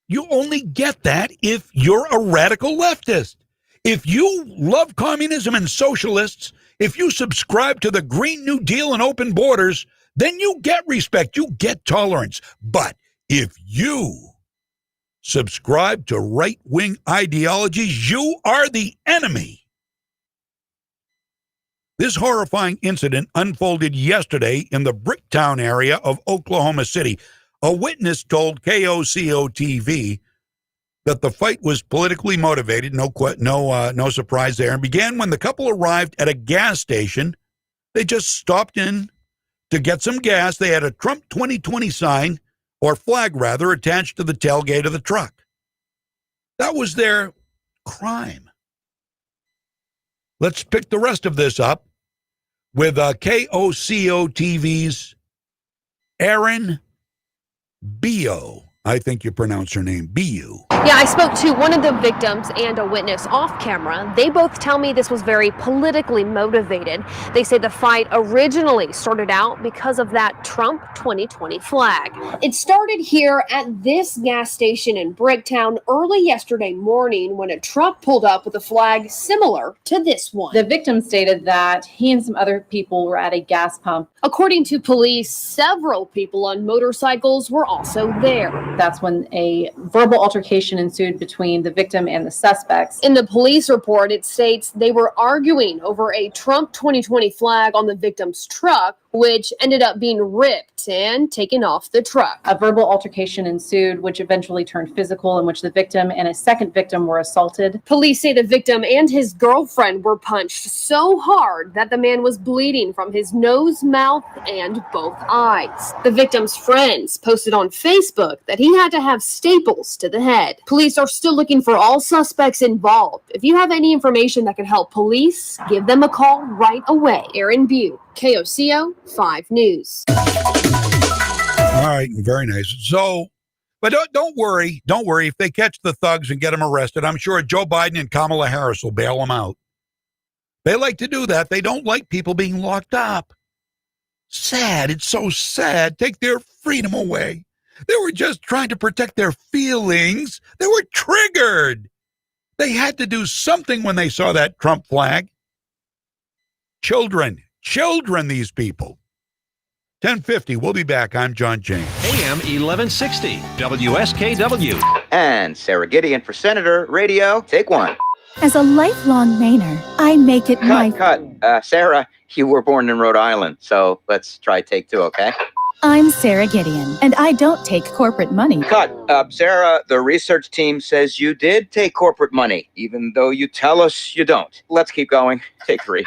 you only get that if you're a radical leftist. If you love communism and socialists, if you subscribe to the Green New Deal and open borders, then you get respect, you get tolerance. But if you subscribe to right-wing ideologies, you are the enemy. This horrifying incident unfolded yesterday in the Bricktown area of Oklahoma City. A witness told KOCO-TV that the fight was politically motivated, no surprise there, and began when the couple arrived at a gas station. They just stopped in to get some gas. They had a Trump 2020 sign, or flag rather, attached to the tailgate of the truck. That was their crime. Let's pick the rest of this up with KOCO-TV's Erin Bio. I think you pronounce her name, B-U. Yeah, I spoke to one of the victims and a witness off camera. They both tell me this was very politically motivated. They say the fight originally started out because of that Trump 2020 flag. It started here at this gas station in Bricktown early yesterday morning when a truck pulled up with a flag similar to this one. The victim stated that he and some other people were at a gas pump. According to police, several people on motorcycles were also there. That's when a verbal altercation ensued between the victim and the suspects. In the police report, it states they were arguing over a Trump 2020 flag on the victim's truck, which ended up being ripped and taken off the truck. A verbal altercation ensued, which eventually turned physical, in which the victim and a second victim were assaulted. Police say the victim and his girlfriend were punched so hard that the man was bleeding from his nose, mouth, and both eyes. The victim's friends posted on Facebook that he had to have staples to the head. Police are still looking for all suspects involved. If you have any information that can help police, give them a call right away. Erin Bew, KOCO 5 News. All right, very nice. So, but don't worry. Don't worry. If they catch the thugs and get them arrested, I'm sure Joe Biden and Kamala Harris will bail them out. They like to do that. They don't like people being locked up. Sad. It's so sad. Take their freedom away. They were just trying to protect their feelings. They were triggered. They had to do something when they saw that Trump flag. Children, these people. 10:50. We'll be back. I'm John James. AM 1160, WSKW. And Sarah Gideon for Senator Radio. Take one. As a lifelong Mainer, I make it my... Cut. Sarah, you were born in Rhode Island, so let's try take two, okay? I'm Sarah Gideon, and I don't take corporate money. Cut. Sarah, the research team says you did take corporate money, even though you tell us you don't. Let's keep going. Take three.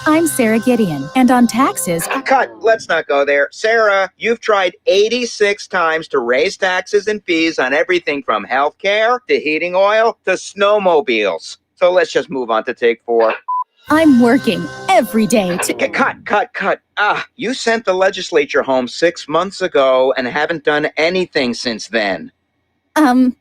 I'm Sarah Gideon, and on taxes... Cut. Let's not go there. Sarah, you've tried 86 times to raise taxes and fees on everything from health care to heating oil to snowmobiles. So let's just move on to take four. I'm working every day to... Cut. You sent the legislature home 6 months ago and haven't done anything since then. They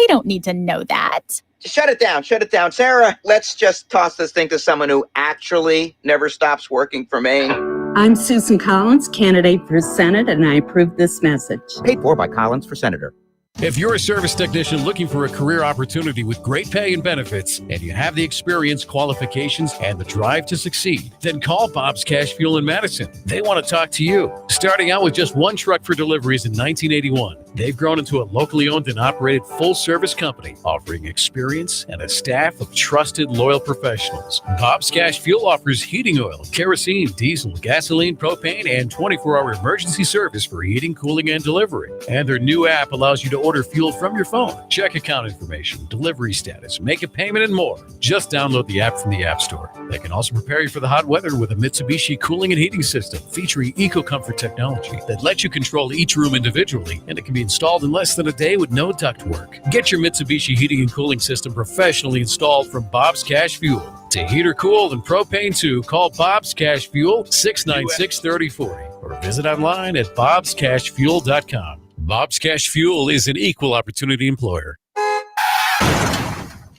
don't need to know that. Shut it down. Sarah, let's just toss this thing to someone who actually never stops working for Maine. I'm Susan Collins, candidate for Senate, and I approve this message. Paid for by Collins for Senator. If you're a service technician looking for a career opportunity with great pay and benefits, and you have the experience, qualifications, and the drive to succeed, then call Bob's Cash Fuel in Madison. They want to talk to you. Starting out with just one truck for deliveries in 1981, they've grown into a locally owned and operated full-service company, offering experience and a staff of trusted, loyal professionals. Bob's Cash Fuel offers heating oil, kerosene, diesel, gasoline, propane, and 24-hour emergency service for heating, cooling, and delivery. And their new app allows you to order fuel from your phone, check account information, delivery status, make a payment, and more. Just download the app from the App Store. They can also prepare you for the hot weather with a Mitsubishi cooling and heating system featuring EcoComfort technology that lets you control each room individually, and it can be installed in less than a day with no ductwork. Get your Mitsubishi heating and cooling system professionally installed from Bob's Cash Fuel. To heat or cool and propane too, call Bob's Cash Fuel 696-3040 or visit online at bobscashfuel.com. Bob's Cash Fuel is an equal opportunity employer.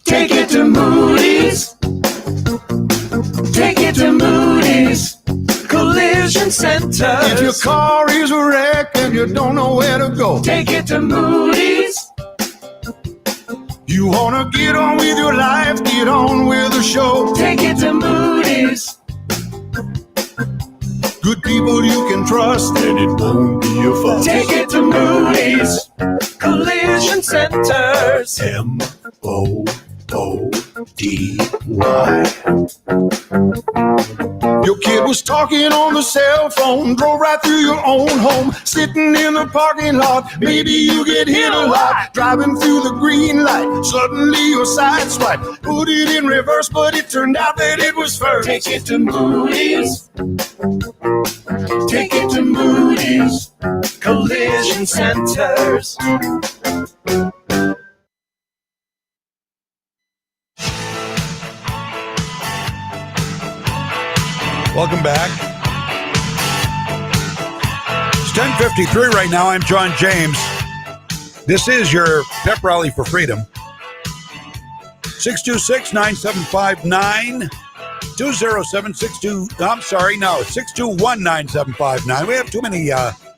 Take it to Moody's. Take it to Moody's Collision Center. If your car is a wreck and you don't know where to go, take it to Moody's. You wanna get on with your life, get on with the show, take it to Moody's. Good people you can trust, and it won't be a fuss. Take it to Moody's Collision Centers. MOODY. Your kid was talking on the cell phone, drove right through your own home, sitting in the parking lot. Maybe you get hit a lot, driving through the green light. Suddenly your side swipe, put it in reverse, but it turned out that it was first. Take it to Moody's. Take it to Moody's Collision Centers. Welcome back. It's 10:53 right now. I'm John James. This is your pep rally for freedom. 626-9759. 621-9759. We have too many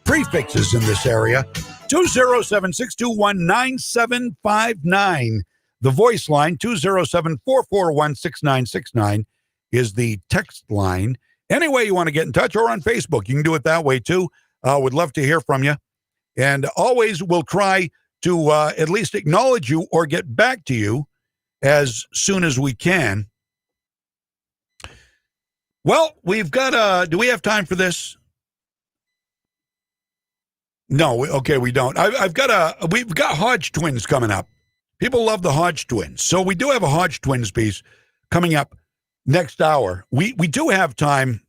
prefixes in this area. 207-621-9759. The voice line, 207-441-6969 is the text line. Any way you want to get in touch, or on Facebook, you can do it that way too. Would love to hear from you. And always we'll try to at least acknowledge you or get back to you as soon as we can. Well, we've got do we have time for this? No, okay, we don't. We've got Hodge twins coming up. People love the Hodge twins. So we do have a Hodge twins piece coming up next hour. We do have time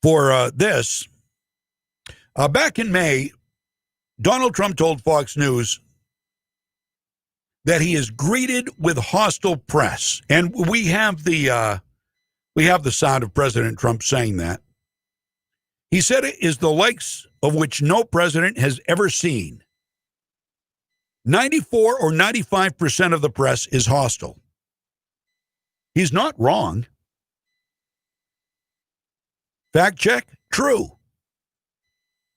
for this. Back in May, Donald Trump told Fox News that he is greeted with hostile press. And we have the sound of President Trump saying that. He said it is the likes of which no president has ever seen. 94 or 95% of the press is hostile. He's not wrong. Fact check, true.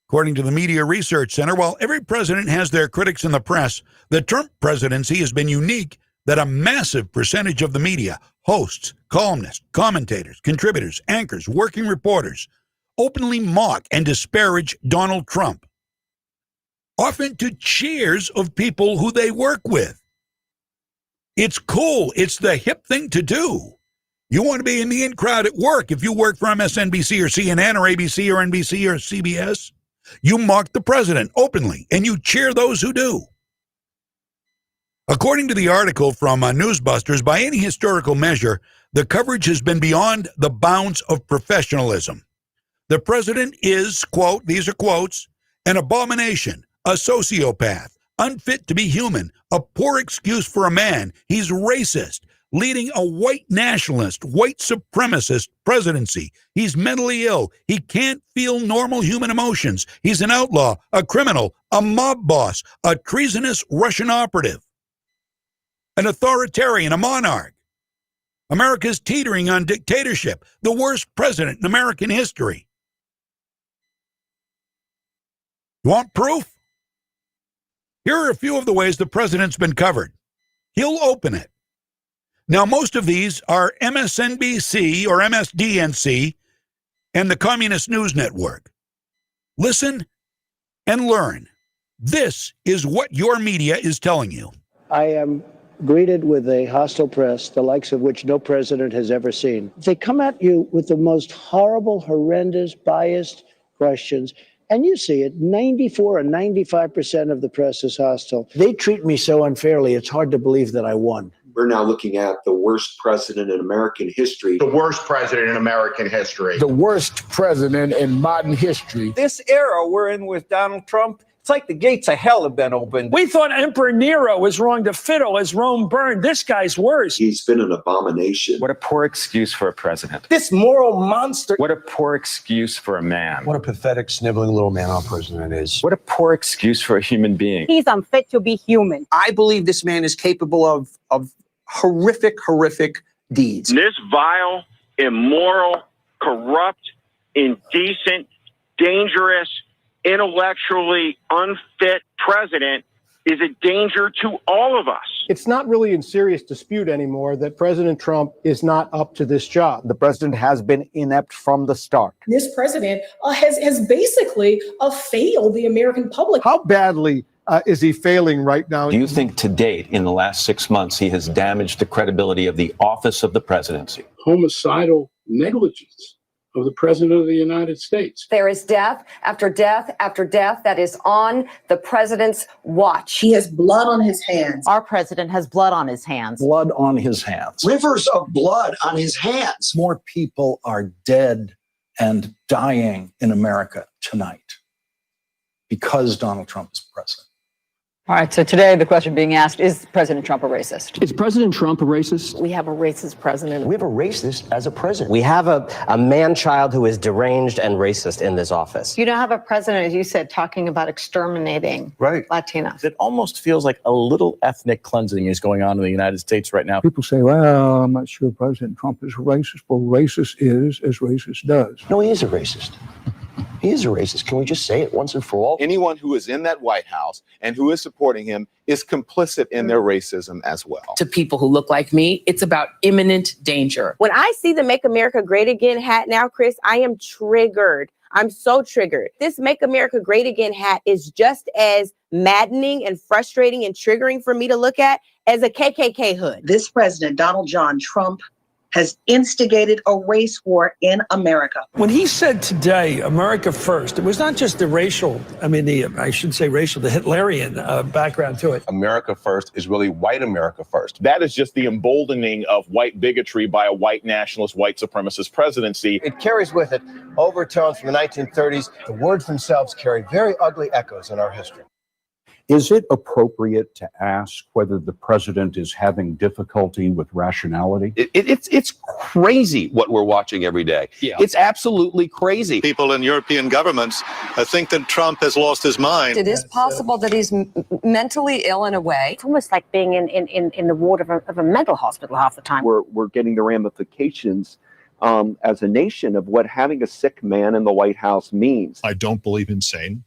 According to the Media Research Center, while every president has their critics in the press, the Trump presidency has been unique that a massive percentage of the media, hosts, columnists, commentators, contributors, anchors, working reporters, openly mock and disparage Donald Trump, often to cheers of people who they work with. It's cool. It's the hip thing to do. You want to be in the in crowd at work. If you work for MSNBC or CNN or ABC or NBC or CBS, you mock the president openly and you cheer those who do. According to the article from Newsbusters, by any historical measure, the coverage has been beyond the bounds of professionalism. The president is, quote, these are quotes, an abomination, a sociopath, unfit to be human, a poor excuse for a man. He's racist, leading a white nationalist, white supremacist presidency. He's mentally ill. He can't feel normal human emotions. He's an outlaw, a criminal, a mob boss, a treasonous Russian operative, an authoritarian, a monarch. America's teetering on dictatorship, the worst president in American history. You want proof? Here are a few of the ways the president's been covered. He'll open it. Now, most of these are MSNBC or MSDNC and the Communist News Network. Listen and learn. This is what your media is telling you. I am greeted with a hostile press, the likes of which no president has ever seen. They come at you with the most horrible, horrendous, biased questions. And you see it, 94 and 95% of the press is hostile. They treat me so unfairly, it's hard to believe that I won. We're now looking at the worst president in American history. The worst president in American history. The worst president in modern history. This era we're in with Donald Trump, it's like the gates of hell have been opened. We thought Emperor Nero was wrong to fiddle as Rome burned. This guy's worse. He's been an abomination. What a poor excuse for a president. This moral monster. What a poor excuse for a man. What a pathetic, sniveling little man our president is. What a poor excuse for a human being. He's unfit to be human. I believe this man is capable of horrific deeds. This vile, immoral, corrupt, indecent, dangerous, intellectually unfit president is a danger to all of us. It's not really in serious dispute anymore that President Trump is not up to this job. The president has been inept from the start. This president has basically failed the American public. How badly is he failing right now? Do you think to date, in the last 6 months, he has damaged the credibility of the office of the presidency? Homicidal negligence of the president of the United States. There is death after death after death that is on the president's watch. He has blood on his hands. Our president has blood on his hands. Blood on his hands. Rivers of blood on his hands. More people are dead and dying in America tonight because Donald Trump is president. All right, so today the question being asked, is President Trump a racist? Is President Trump a racist? We have a racist president. We have a racist as a president. We have a man-child who is deranged and racist in this office. You don't have a president, as you said, talking about exterminating Latinos. It almost feels like a little ethnic cleansing is going on in the United States right now. People say, well, I'm not sure President Trump is a racist. Well, racist is as racist does. No, he is a racist. He is a racist. Can we just say it once and for all? Anyone who is in that White House and who is supporting him is complicit in their racism as well. To people who look like me, it's about imminent danger. When I see the Make America Great Again hat now, Chris, I am triggered. I'm so triggered. This Make America Great Again hat is just as maddening and frustrating and triggering for me to look at as a KKK hood. This president, Donald John Trump, has instigated a race war in America. When he said today, America first, it was not just the racial, the Hitlerian background to it. America first is really white America first. That is just the emboldening of white bigotry by a white nationalist, white supremacist presidency. It carries with it overtones from the 1930s. The words themselves carry very ugly echoes in our history. Is it appropriate to ask whether the president is having difficulty with rationality? It's crazy what we're watching every day. Yeah. It's absolutely crazy. People in European governments think that Trump has lost his mind. It is possible that he's mentally ill in a way. It's almost like being in the ward of a mental hospital half the time. We're getting the ramifications as a nation of what having a sick man in the White House means. I don't believe in sane.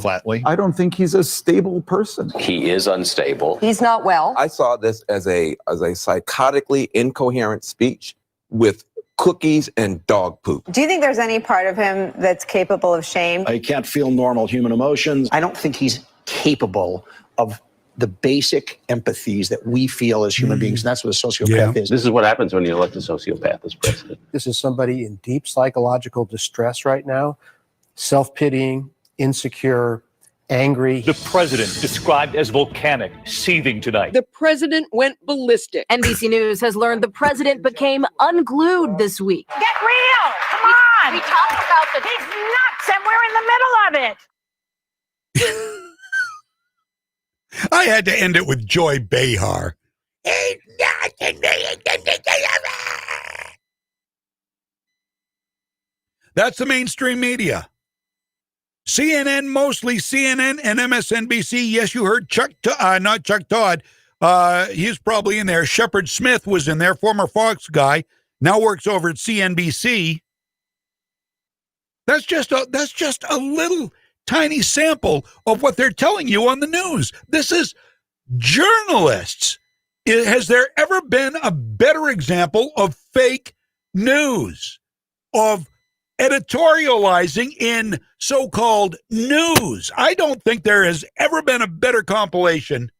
Flatly. I don't think he's a stable person. He is unstable. He's not well. I saw this as a psychotically incoherent speech with cookies and dog poop. Do you think there's any part of him that's capable of shame? He can't feel normal human emotions. I don't think he's capable of the basic empathies that we feel as human beings. And that's what a sociopath is. This is what happens when you elect a sociopath as president. This is somebody in deep psychological distress right now, self-pitying, insecure, angry. The president described as volcanic, seething tonight. The president went ballistic. NBC News has learned the president became unglued this week. Get real! Come on! We talked about the... He's nuts, and we're in the middle of it. I had to end it with Joy Behar. That's the mainstream media. CNN, mostly CNN and MSNBC. Yes, you heard not Chuck Todd. He's probably in there. Shepard Smith was in there, former Fox guy, now works over at CNBC. That's just a little tiny sample of what they're telling you on the news. This is journalists. Has there ever been a better example of fake news, of editorializing in so-called news? I don't think there has ever been a better compilation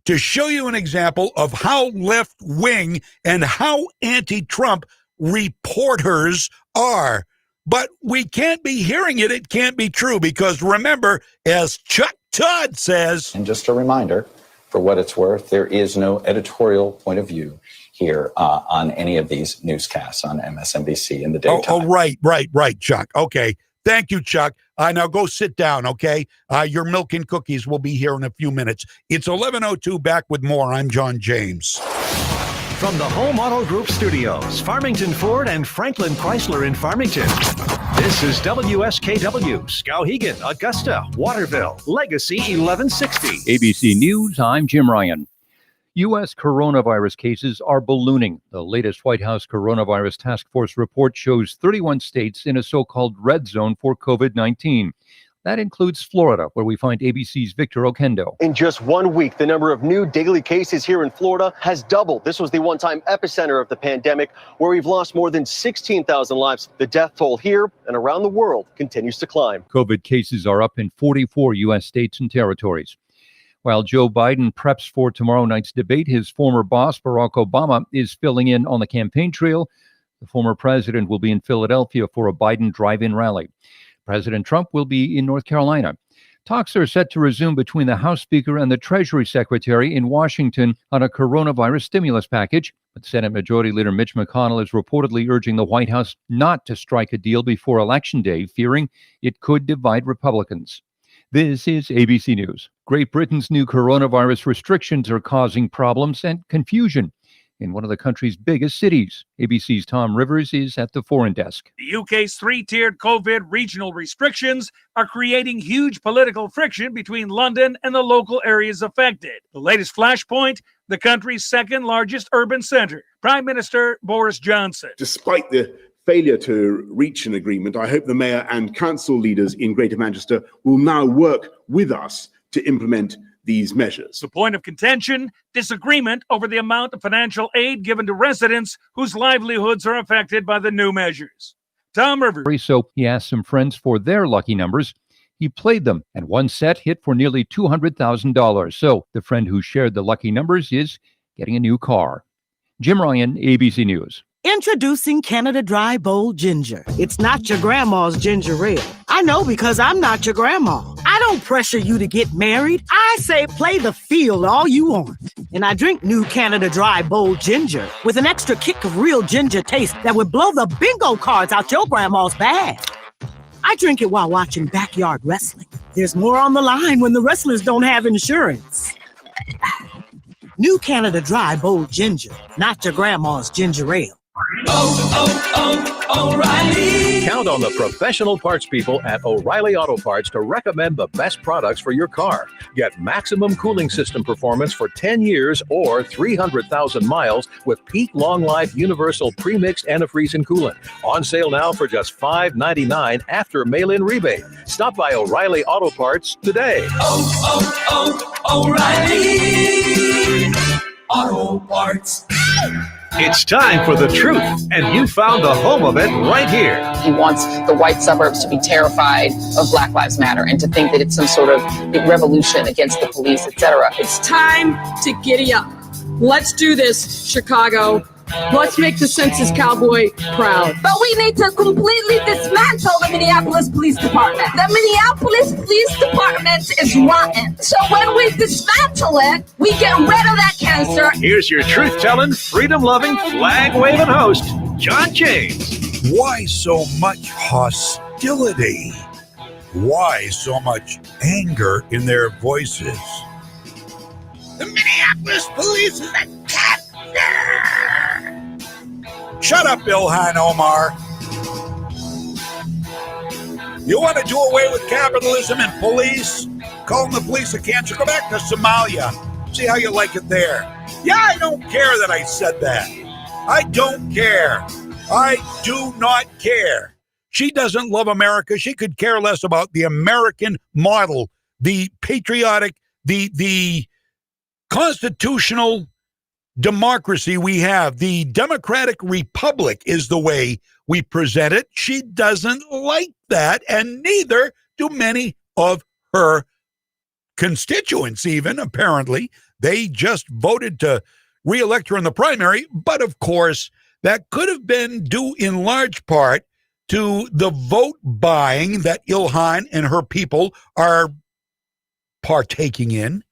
to show you an example of how left-wing and how anti-Trump reporters are. But we can't be hearing it. It can't be true because remember, as Chuck Todd says... And just a reminder, for what it's worth, there is no editorial point of view here on any of these newscasts on MSNBC in the daytime. Oh, right, Chuck. Okay. Thank you, Chuck. Now go sit down, okay? Your milk and cookies will be here in a few minutes. It's 11:02, back with more. I'm John James. From the Home Auto Group Studios, Farmington Ford and Franklin Chrysler in Farmington. This is WSKW, Skowhegan, Augusta, Waterville, Legacy 1160. ABC News, I'm Jim Ryan. U.S. coronavirus cases are ballooning. The latest White House Coronavirus Task Force report shows 31 states in a so-called red zone for COVID-19. That includes Florida, where we find ABC's Victor Oquendo. In just 1 week, the number of new daily cases here in Florida has doubled. This was the one-time epicenter of the pandemic, where we've lost more than 16,000 lives. The death toll here and around the world continues to climb. COVID cases are up in 44 U.S. states and territories. While Joe Biden preps for tomorrow night's debate, his former boss, Barack Obama, is filling in on the campaign trail. The former president will be in Philadelphia for a Biden drive-in rally. President Trump will be in North Carolina. Talks are set to resume between the House Speaker and the Treasury Secretary in Washington on a coronavirus stimulus package. But Senate Majority Leader Mitch McConnell is reportedly urging the White House not to strike a deal before Election Day, fearing it could divide Republicans. This is ABC News. Great Britain's new coronavirus restrictions are causing problems and confusion in one of the country's biggest cities. ABC's Tom Rivers is at the foreign desk. The UK's three-tiered COVID regional restrictions are creating huge political friction between London and the local areas affected. The latest flashpoint, the country's second largest urban centre. Prime Minister Boris Johnson. Despite the failure to reach an agreement, I hope the mayor and council leaders in Greater Manchester will now work with us to implement these measures. The point of contention, disagreement over the amount of financial aid given to residents whose livelihoods are affected by the new measures. Tom Rivers. So he asked some friends for their lucky numbers. He played them, and one set hit for nearly $200,000. So the friend who shared the lucky numbers is getting a new car. Jim Ryan, ABC News. Introducing Canada Dry Bold Ginger. It's not your grandma's ginger ale. I know because I'm not your grandma. I don't pressure you to get married. I say play the field all you want. And I drink new Canada Dry Bold Ginger with an extra kick of real ginger taste that would blow the bingo cards out your grandma's bag. I drink it while watching backyard wrestling. There's more on the line when the wrestlers don't have insurance. New Canada Dry Bold Ginger, not your grandma's ginger ale. O'Reilly. Count on the professional parts people at O'Reilly Auto Parts to recommend the best products for your car. Get maximum cooling system performance for 10 years or 300,000 miles with Peak Long Life Universal Premixed Antifreeze and Coolant. On sale now for just $5.99 after mail-in rebate. Stop by O'Reilly Auto Parts today. O'Reilly Auto Parts. It's time for the truth, and you found the home of it right here. He wants the white suburbs to be terrified of Black Lives Matter and to think that it's some sort of big revolution against the police, etc. It's time to giddy up. Let's do this, Chicago. Let's make the census cowboy proud. But we need to completely dismantle the Minneapolis Police Department. The Minneapolis Police Department is rotten. So when we dismantle it, we get rid of that cancer. Here's your truth-telling, freedom-loving, flag-waving host, John James. Why so much hostility? Why so much anger in their voices? The Minneapolis Police is a cat. Shut up, Ilhan Omar. You want to do away with capitalism and police? Calling the police a cancer? Go back to Somalia. See how you like it there. Yeah, I don't care that I said that. I don't care. I do not care. She doesn't love America. She could care less about the American model, the patriotic, the constitutional democracy we have. The democratic republic is the way we present it. She doesn't like that, and neither do many of her constituents even, apparently. They just voted to re-elect her in the primary, but of course, that could have been due in large part to the vote buying that Ilhan and her people are partaking in.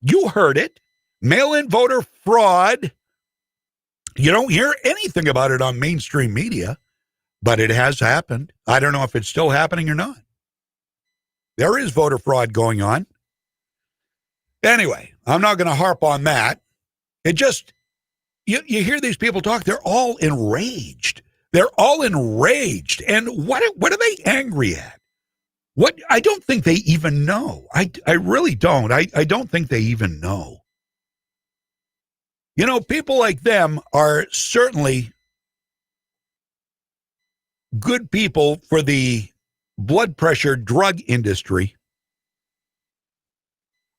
You heard it. Mail-in voter fraud. You don't hear anything about it on mainstream media, but it has happened. I don't know if it's still happening or not. There is voter fraud going on. Anyway, I'm not going to harp on that. It just, you hear these people talk, they're all enraged. They're all enraged. And what are they angry at? What? I don't think they even know. I really don't. I don't think they even know. You know, people like them are certainly good people for the blood pressure drug industry.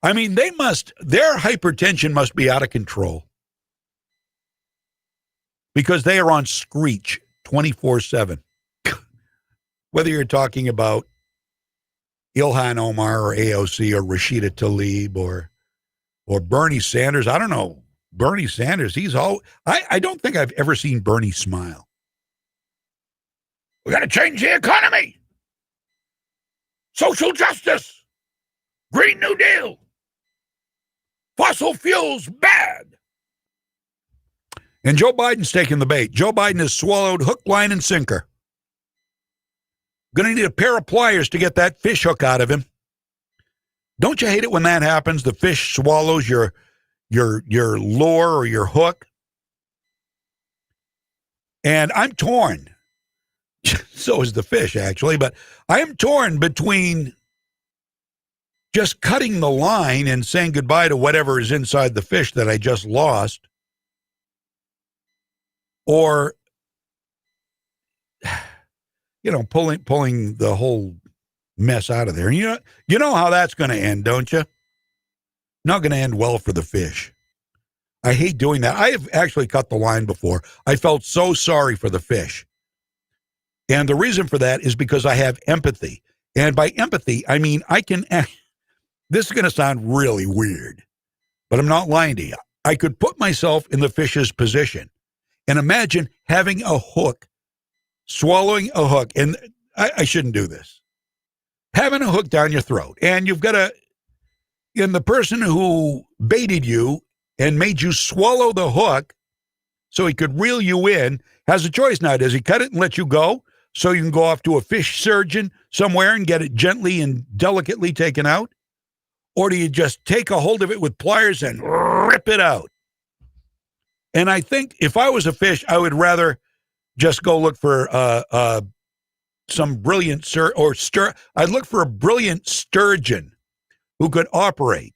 I mean, their hypertension must be out of control because they are on screech 24/7. Whether you're talking about Ilhan Omar or AOC or Rashida Tlaib or Bernie Sanders, I don't know. Bernie Sanders, I don't think I've ever seen Bernie smile. We got to change the economy. Social justice. Green New Deal. Fossil fuels, bad. And Joe Biden's taking the bait. Joe Biden has swallowed hook, line, and sinker. Going to need a pair of pliers to get that fish hook out of him. Don't you hate it when that happens? The fish swallows your lure or your hook. And I'm torn. So is the fish, actually. But I am torn between just cutting the line and saying goodbye to whatever is inside the fish that I just lost, or, you know, pulling the whole mess out of there. And you know how that's going to end, don't you? Not going to end well for the fish. I hate doing that. I have actually cut the line before. I felt so sorry for the fish. And the reason for that is because I have empathy. And by empathy, I mean I can... This is going to sound really weird, but I'm not lying to you. I could put myself in the fish's position and imagine having a hook, swallowing a hook, and I shouldn't do this. Having a hook down your throat, and you've got and the person who baited you and made you swallow the hook so he could reel you in has a choice now. Does he cut it and let you go so you can go off to a fish surgeon somewhere and get it gently and delicately taken out? Or do you just take a hold of it with pliers and rip it out? And I think if I was a fish, I would rather just go look for some brilliant I'd look for a brilliant sturgeon who could operate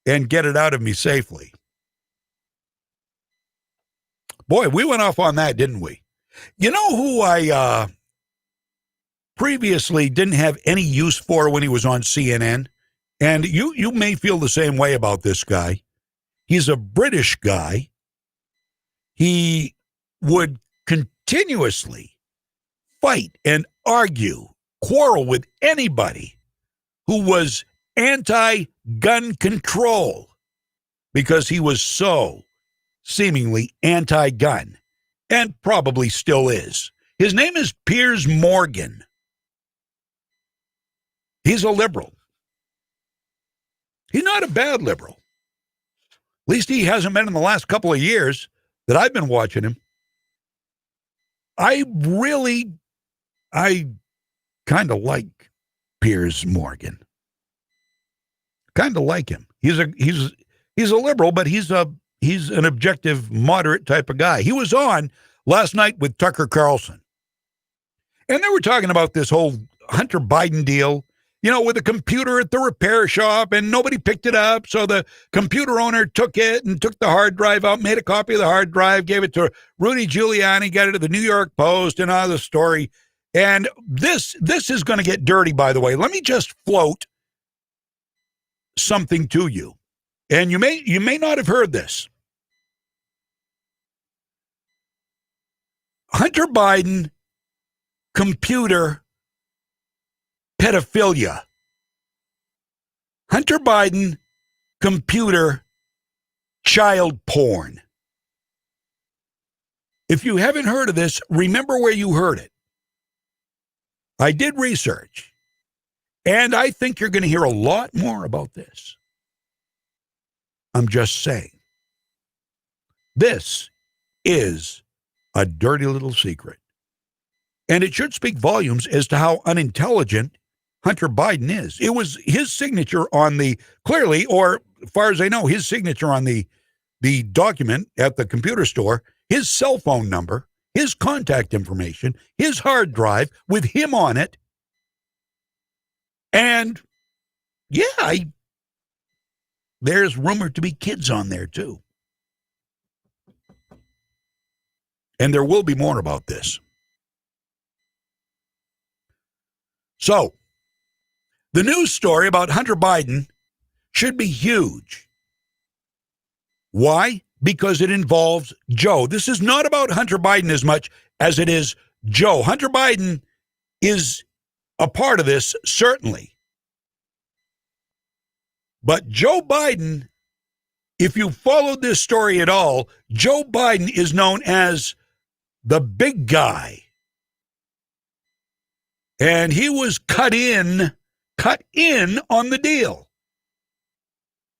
and get it out of me safely. Boy, we went off on that, didn't we? You know who I previously didn't have any use for when he was on CNN? And you may feel the same way about this guy. He's a British guy. He would continuously fight and argue, quarrel with anybody who was anti-gun control because he was so seemingly anti-gun, and probably still is. His name is Piers Morgan. He's a liberal. He's not a bad liberal. At least he hasn't been in the last couple of years that I've been watching him. I kind of like Piers Morgan. Kind of like him. He's a liberal, but he's an objective, moderate type of guy. He was on last night with Tucker Carlson. And they were talking about this whole Hunter Biden deal with a computer at the repair shop and nobody picked it up. So the computer owner took it and took the hard drive out, made a copy of the hard drive, gave it to Rudy Giuliani, got it to the New York Post and all the story. And this is going to get dirty, by the way. Let me just float something to you. And you may not have heard this. Hunter Biden, computer pedophilia. Hunter Biden, computer child porn. If you haven't heard of this, remember where you heard it. I did research, and I think you're going to hear a lot more about this. I'm just saying. This is a dirty little secret. And it should speak volumes as to how unintelligent Hunter Biden is. It was his signature on the, clearly, or as far as I know, his signature on the document at the computer store, his cell phone number, his contact information, his hard drive with him on it. And yeah, there's rumored to be kids on there too. And there will be more about this. So, the news story about Hunter Biden should be huge. Why? Because it involves Joe. This is not about Hunter Biden as much as it is Joe. Hunter Biden is a part of this, certainly. But Joe Biden, if you followed this story at all, Joe Biden is known as the big guy. And he was cut in on the deal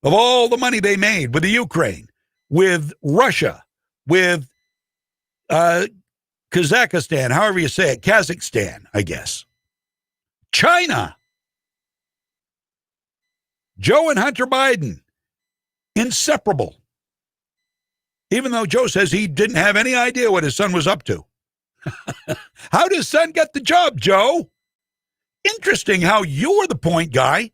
of all the money they made with the Ukraine, with Russia, with Kazakhstan, however you say it, Kazakhstan, I guess. China. Joe and Hunter Biden, inseparable. Even though Joe says he didn't have any idea what his son was up to. How did his son get the job, Joe? Interesting how you were the point guy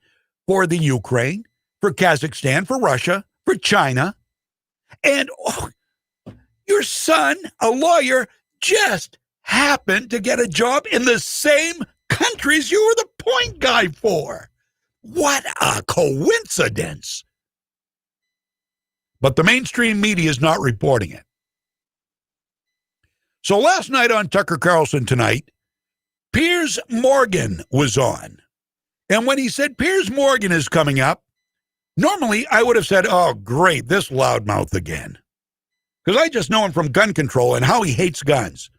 for the Ukraine, for Kazakhstan, for Russia, for China. And your son, a lawyer, just happened to get a job in the same countries you were the point guy for. What a coincidence. But the mainstream media is not reporting it. So last night on Tucker Carlson Tonight, Piers Morgan was on. And when he said Piers Morgan is coming up, normally I would have said, oh, great, this loudmouth again. Because I just know him from gun control and how he hates guns.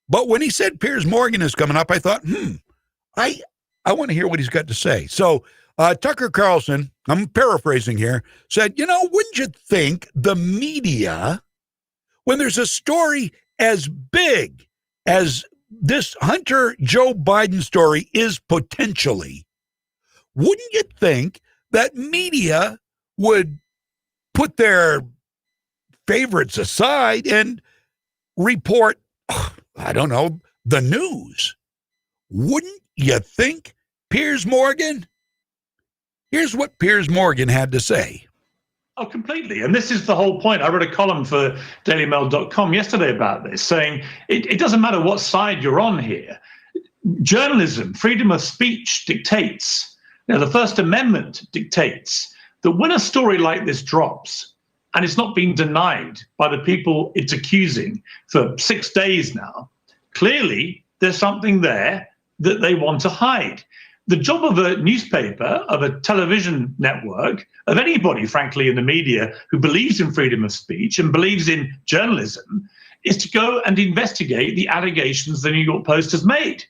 But when he said Piers Morgan is coming up, I thought, I want to hear what he's got to say. So Tucker Carlson, I'm paraphrasing here, said, wouldn't you think the media, when there's a story as big as this Hunter Joe Biden story is potentially, wouldn't you think that media would put their favorites aside and report, I don't know, the news? Wouldn't you think, Piers Morgan? Here's what Piers Morgan had to say. Oh, completely. And this is the whole point. I wrote a column for dailymail.com yesterday about this, saying it doesn't matter what side you're on here. Journalism, freedom of speech dictates. The First Amendment dictates that when a story like this drops, and it's not being denied by the people it's accusing for 6 days now, clearly there's something there that they want to hide. The job of a newspaper, of a television network, of anybody, frankly, in the media who believes in freedom of speech and believes in journalism, is to go and investigate the allegations the New York Post has made.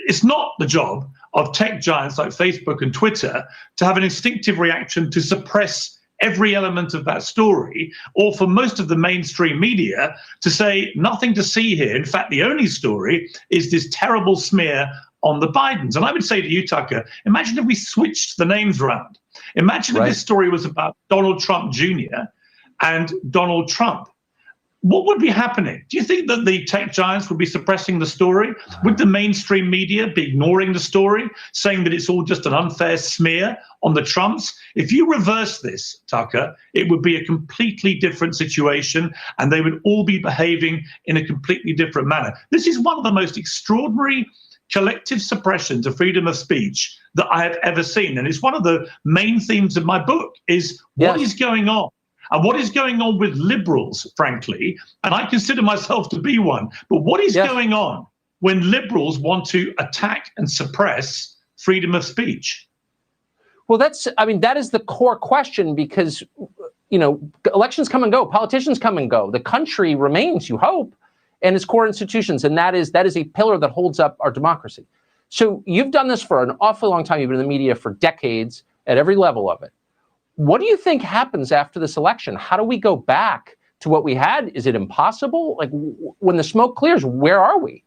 It's not the job of tech giants like Facebook and Twitter to have an instinctive reaction to suppress every element of that story, or for most of the mainstream media to say nothing to see here. In fact, the only story is this terrible smear on the Bidens. And I would say to you, Tucker, imagine if we switched the names around. Imagine if this story was about Donald Trump Jr. and Donald Trump. what would be happening? Do you think that the tech giants would be suppressing the story? Would the mainstream media be ignoring the story, saying that it's all just an unfair smear on the Trumps? If you reverse this, Tucker, it would be a completely different situation, and they would all be behaving in a completely different manner. This is one of the most extraordinary collective suppressions of freedom of speech that I have ever seen. And it's one of the main themes of my book is what is going on? And what is going on with liberals, frankly, and I consider myself to be one, but what is going on when liberals want to attack and suppress freedom of speech? Well, that is the core question, because, elections come and go, politicians come and go. The country remains, you hope, and its core institutions, and that is a pillar that holds up our democracy. So you've done this for an awfully long time. You've been in the media for decades at every level of it. What do you think happens after this election? How do we go back to what we had? Is it impossible? Like, when the smoke clears, where are we?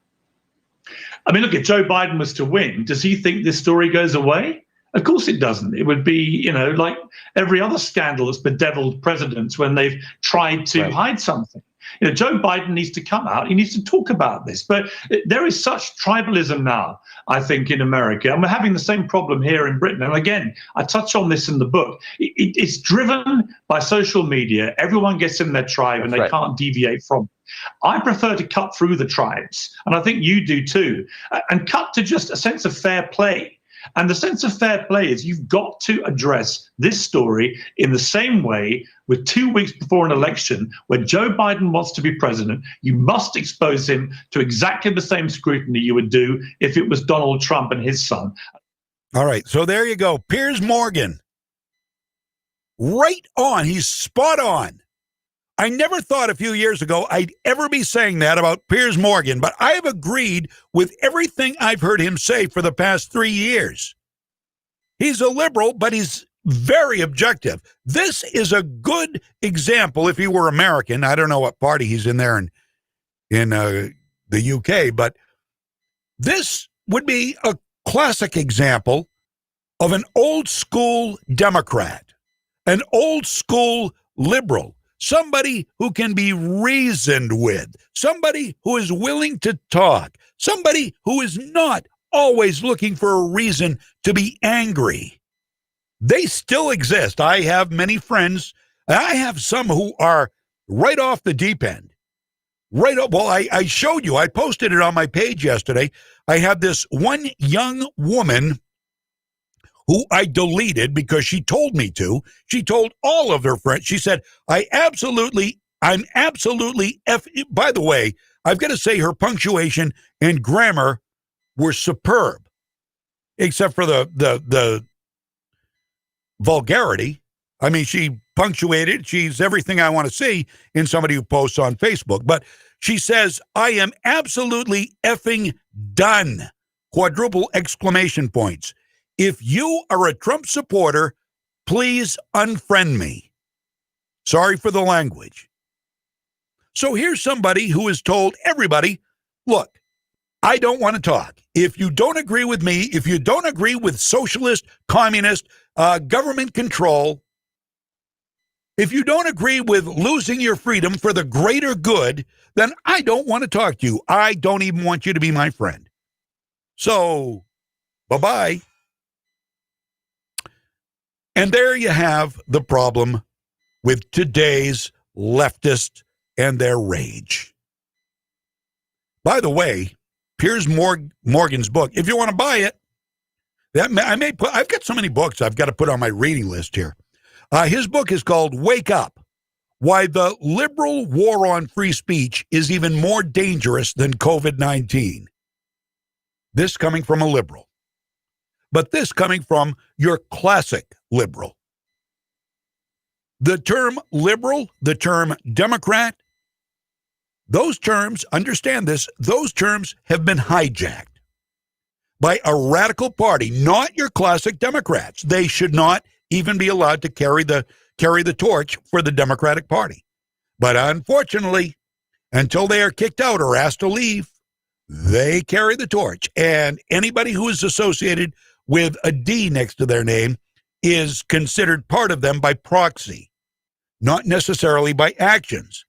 I mean, look, if Joe Biden was to win, does he think this story goes away? Of course it doesn't. It would be, like every other scandal that's bedeviled presidents when they've tried to hide something. Joe Biden needs to come out. He needs to talk about this. But there is such tribalism now, I think, in America. And we're having the same problem here in Britain. And again, I touch on this in the book. It's driven by social media. Everyone gets in their tribe and they can't deviate from it. I prefer to cut through the tribes, and I think you do too, and cut to just a sense of fair play. And the sense of fair play is you've got to address this story in the same way with 2 weeks before an election when Joe Biden wants to be president. You must expose him to exactly the same scrutiny you would do if it was Donald Trump and his son. All right. So there you go. Piers Morgan. Right on. He's spot on. I never thought a few years ago I'd ever be saying that about Piers Morgan, but I have agreed with everything I've heard him say for the past 3 years. He's a liberal, but he's very objective. This is a good example. If he were American, I don't know what party he's in there in the UK, but this would be a classic example of an old school Democrat, an old school liberal. Somebody who can be reasoned with, somebody who is willing to talk, somebody who is not always looking for a reason to be angry. They still exist. I have many friends. I have some who are right off the deep end. Right up. Well, I showed you. I posted it on my page yesterday. I had this one young woman who I deleted because she told me to. She told all of her friends. She said, I'm absolutely by the way, I've got to say her punctuation and grammar were superb, except for the vulgarity. I mean, she punctuated. She's everything I want to see in somebody who posts on Facebook. But she says, I am absolutely effing done. Quadruple exclamation points. If you are a Trump supporter, please unfriend me. Sorry for the language. So here's somebody who has told everybody, look, I don't want to talk. If you don't agree with me, if you don't agree with socialist, communist, government control, if you don't agree with losing your freedom for the greater good, then I don't want to talk to you. I don't even want you to be my friend. So, bye-bye. And there you have the problem with today's leftists and their rage. By the way, Piers Morgan's book, if you want to buy it, I've got so many books I've got to put on my reading list here. His book is called Wake Up, Why the Liberal War on Free Speech is Even More Dangerous Than COVID-19. This coming from a liberal. But this coming from your classic liberal. The term liberal, the term Democrat, those terms, understand this, those terms have been hijacked by a radical party, not your classic Democrats. They should not even be allowed to carry the torch for the Democratic Party. But unfortunately, until they are kicked out or asked to leave, they carry the torch. And anybody who is associated with a D next to their name is considered part of them by proxy, not necessarily by actions.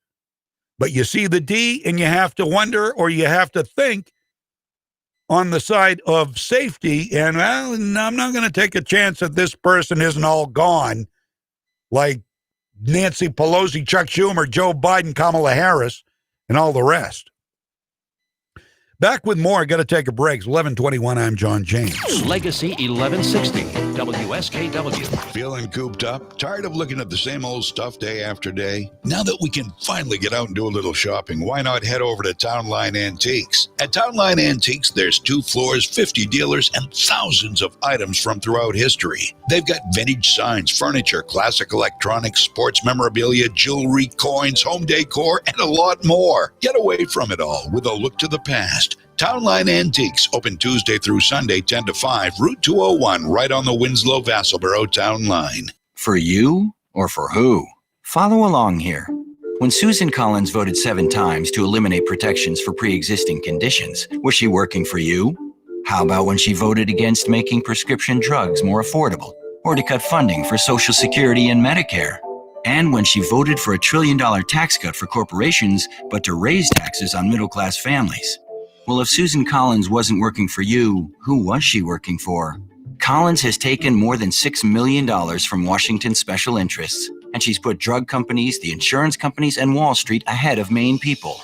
But you see the D and you have to wonder, or you have to think on the side of safety. And well, I'm not going to take a chance that this person isn't all gone like Nancy Pelosi, Chuck Schumer, Joe Biden, Kamala Harris, and all the rest. Back with more. I got to take a break. It's 11:21. I'm John James. Legacy 1160, WSKW. Feeling cooped up? Tired of looking at the same old stuff day after day? Now that we can finally get out and do a little shopping, why not head over to Townline Antiques? At Townline Antiques, there's 2 floors, 50 dealers, and thousands of items from throughout history. They've got vintage signs, furniture, classic electronics, sports memorabilia, jewelry, coins, home decor, and a lot more. Get away from it all with a look to the past. Townline Antiques, open Tuesday through Sunday, 10 to 5, Route 201, right on the Winslow-Vassalboro Town Line. For you or for who? Follow along here. When Susan Collins voted 7 times to eliminate protections for pre-existing conditions, was she working for you? How about when she voted against making prescription drugs more affordable, or to cut funding for Social Security and Medicare? And when she voted for a $1 trillion tax cut for corporations, but to raise taxes on middle-class families? Well, if Susan Collins wasn't working for you, who was she working for? Collins has taken more than $6 million from Washington's special interests, and she's put drug companies, the insurance companies, and Wall Street ahead of Maine people.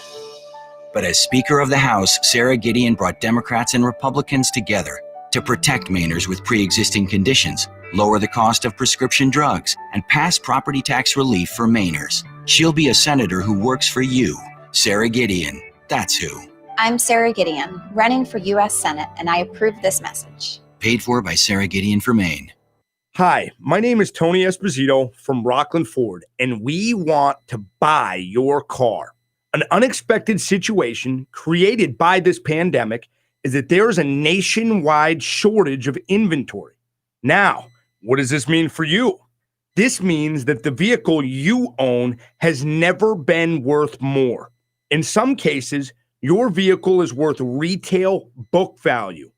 But as Speaker of the House, Sarah Gideon brought Democrats and Republicans together to protect Mainers with pre-existing conditions, lower the cost of prescription drugs, and pass property tax relief for Mainers. She'll be a senator who works for you, Sarah Gideon. That's who. I'm Sarah Gideon, running for U.S. Senate, and I approve this message. Paid for by Sarah Gideon for Maine. Hi, my name is Tony Esposito from Rockland Ford, and we want to buy your car. An unexpected situation created by this pandemic is that there is a nationwide shortage of inventory. Now, what does this mean for you? This means that the vehicle you own has never been worth more. In some cases, your vehicle is worth retail book value.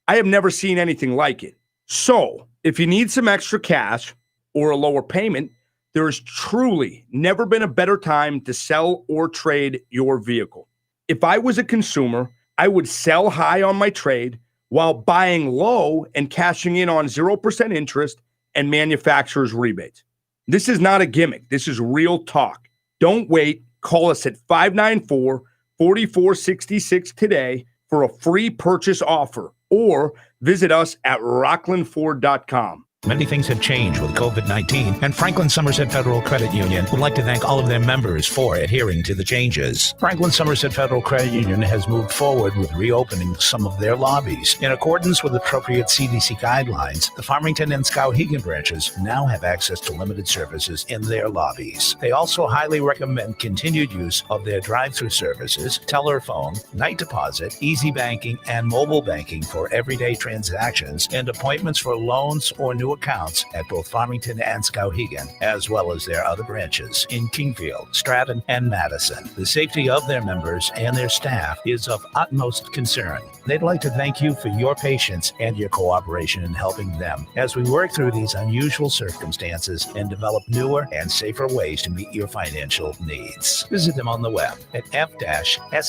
I have never seen anything like it. So, if you need some extra cash or a lower payment, there has truly never been a better time to sell or trade your vehicle. If I was a consumer, I would sell high on my trade while buying low and cashing in on 0% interest and manufacturer's rebates. This is not a gimmick. This is real talk. Don't wait. Call us at 594-4466 today for a free purchase offer, or visit us at rocklandford.com. Many things have changed with COVID-19, and Franklin Somerset Federal Credit Union would like to thank all of their members for adhering to the changes. Franklin Somerset Federal Credit Union has moved forward with reopening some of their lobbies. In accordance with appropriate CDC guidelines, the Farmington and Skowhegan branches now have access to limited services in their lobbies. They also highly recommend continued use of their drive-through services, teller phone, night deposit, easy banking, and mobile banking for everyday transactions, and appointments for loans or new accounts at both Farmington and Skowhegan, as well as their other branches in Kingfield, Stratton, and Madison. The safety of their members and their staff is of utmost concern. They'd like to thank you for your patience and your cooperation in helping them as we work through these unusual circumstances and develop newer and safer ways to meet your financial needs. Visit them on the web at f-sfcu.com.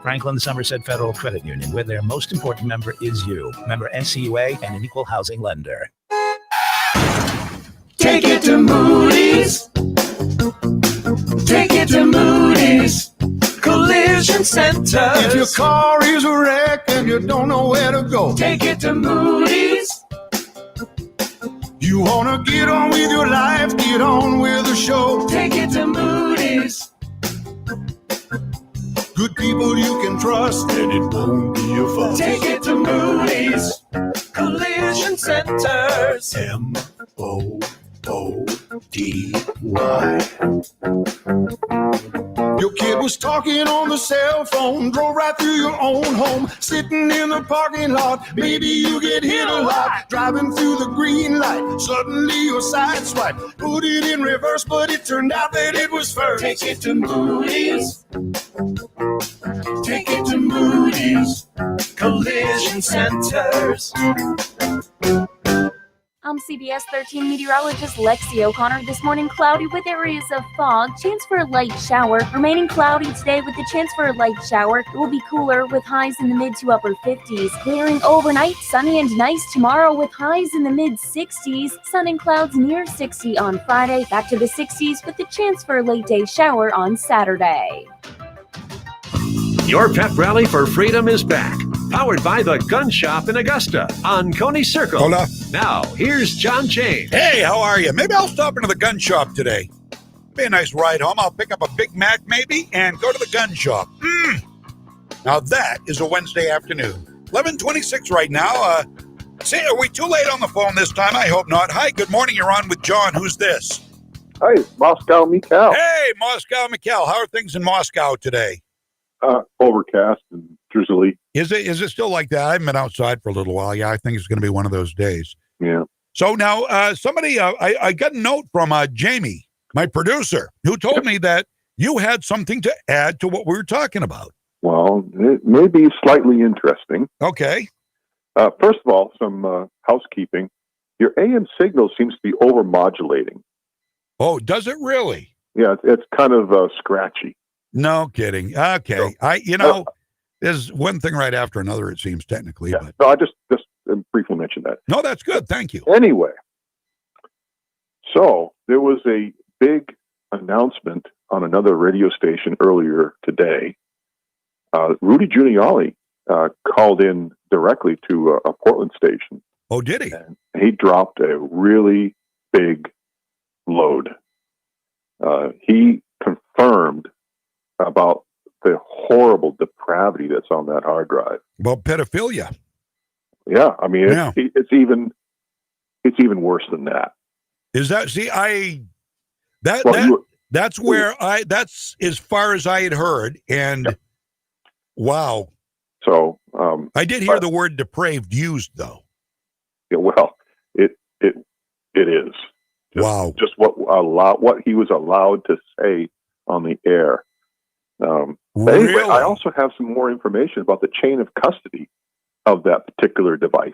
Franklin Somerset Federal Credit Union, where their most important member is you. Member NCUA and an equal housing lender. Take it to Moody's. Take it to Moody's Collision Center. If your car is a wreck and you don't know where to go, take it to Moody's. You wanna get on with your life, get on with the show, take it to Moody's. Good people you can trust, and it won't be a fuss. Take it to Moody's Collision Centers. M-O-O-D-Y. Your kid was talking on the cell phone, drove right through your own home, sitting in the parking lot. Maybe you get hit a lot, driving through the green light. Suddenly your side swipe, put it in reverse, but it turned out that it was first. Take it to Moody's. Take it to Moody's Collision Centers. I'm CBS 13 meteorologist Lexi O'Connor. This morning, cloudy with areas of fog. Chance for a light shower. Remaining cloudy today with the chance for a light shower. It will be cooler with highs in the mid to upper 50s. Clearing overnight, sunny and nice tomorrow with highs in the mid 60s. Sun and clouds near 60 on Friday. Back to the 60s with the chance for a late day shower on Saturday. Your pep rally for freedom is back. Powered by the Gun Shop in Augusta on Coney Circle. Hold up. Now, here's John James. Hey, how are you? Maybe I'll stop into the gun shop today. Be a nice ride home. I'll pick up a Big Mac maybe and go to the gun shop. Now that is a Wednesday afternoon. 11:26 right now. Say, are we too late on the phone this time? I hope not. Hi, good morning. You're on with John. Who's this? Hi, Moscow Mikhail. Hey, Moscow Mikhail. How are things in Moscow today? Overcast and drizzly. Is it still like that? I haven't been outside for a little while. Yeah, I think it's going to be one of those days. Yeah. So now, I got a note from Jamie, my producer, who told me that you had something to add to what we were talking about. Well, it may be slightly interesting. Okay. First of all, some housekeeping. Your AM signal seems to be overmodulating. Oh, does it really? Yeah, it's kind of scratchy. No kidding. Okay. There's one thing right after another, it seems, technically. Yeah. But No, I just briefly mentioned that. no, that's good. Thank you. Anyway, so there was a big announcement on another radio station earlier today. Rudy Giuliani called in directly to a Portland station. Oh, did he? And he dropped a really big load. He confirmed about the horrible depravity that's on that hard drive. Well, pedophilia. Yeah, I mean, Yeah. it's even worse than that. Is that, that's as far as I had heard. And wow. So, I did hear the word depraved used though. Yeah, well, it is. Wow. Just what he was allowed to say on the air. Anyway, Really? I also have some more information about the chain of custody of that particular device.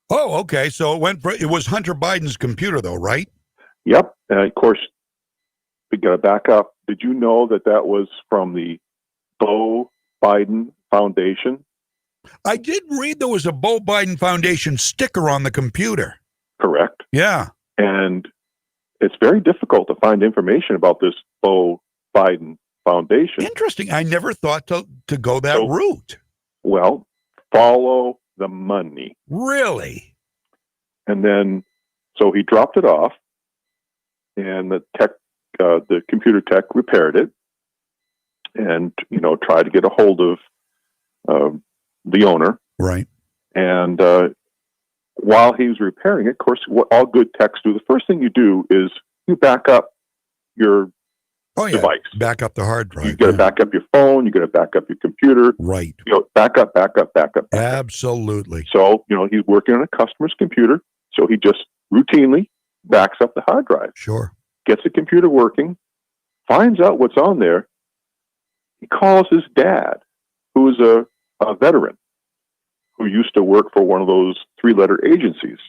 Oh, okay. So it was Hunter Biden's computer though, right? Yep. And of course, we got to back up. Did you know that was from the Beau Biden Foundation? I did read there was a Beau Biden Foundation sticker on the computer. Correct. Yeah. And it's very difficult to find information about this Beau Biden Foundation. Interesting. I never thought to go that route. Well, follow the money. Really? And then, so he dropped it off, and the computer tech repaired it, and tried to get a hold of the owner. Right. And while he was repairing it, of course, what all good techs do, the first thing you do is you back up your device. Back up the hard drive. You got to back up your phone. You got to back up your computer. Right. Back up. Absolutely. So, he's working on a customer's computer. So he just routinely backs up the hard drive. Sure. Gets the computer working, finds out what's on there. He calls his dad, who is a veteran who used to work for one of those 3-letter agencies.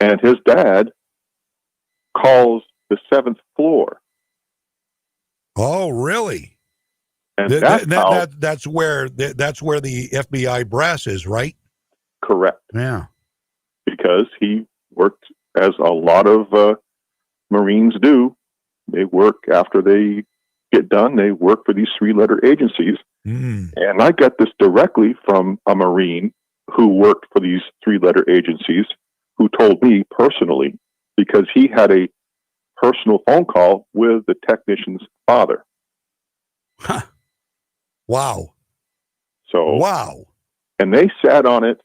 And his dad calls the 7th floor. Oh, really? And that's where the FBI brass is, right? Correct. Yeah. Because he worked, as a lot of Marines do. They work after they get done. They work for these 3-letter agencies. And I got this directly from a Marine who worked for these 3-letter agencies, who told me personally, because he had a personal phone call with the technician's father. Huh. Wow. So wow. And they sat on it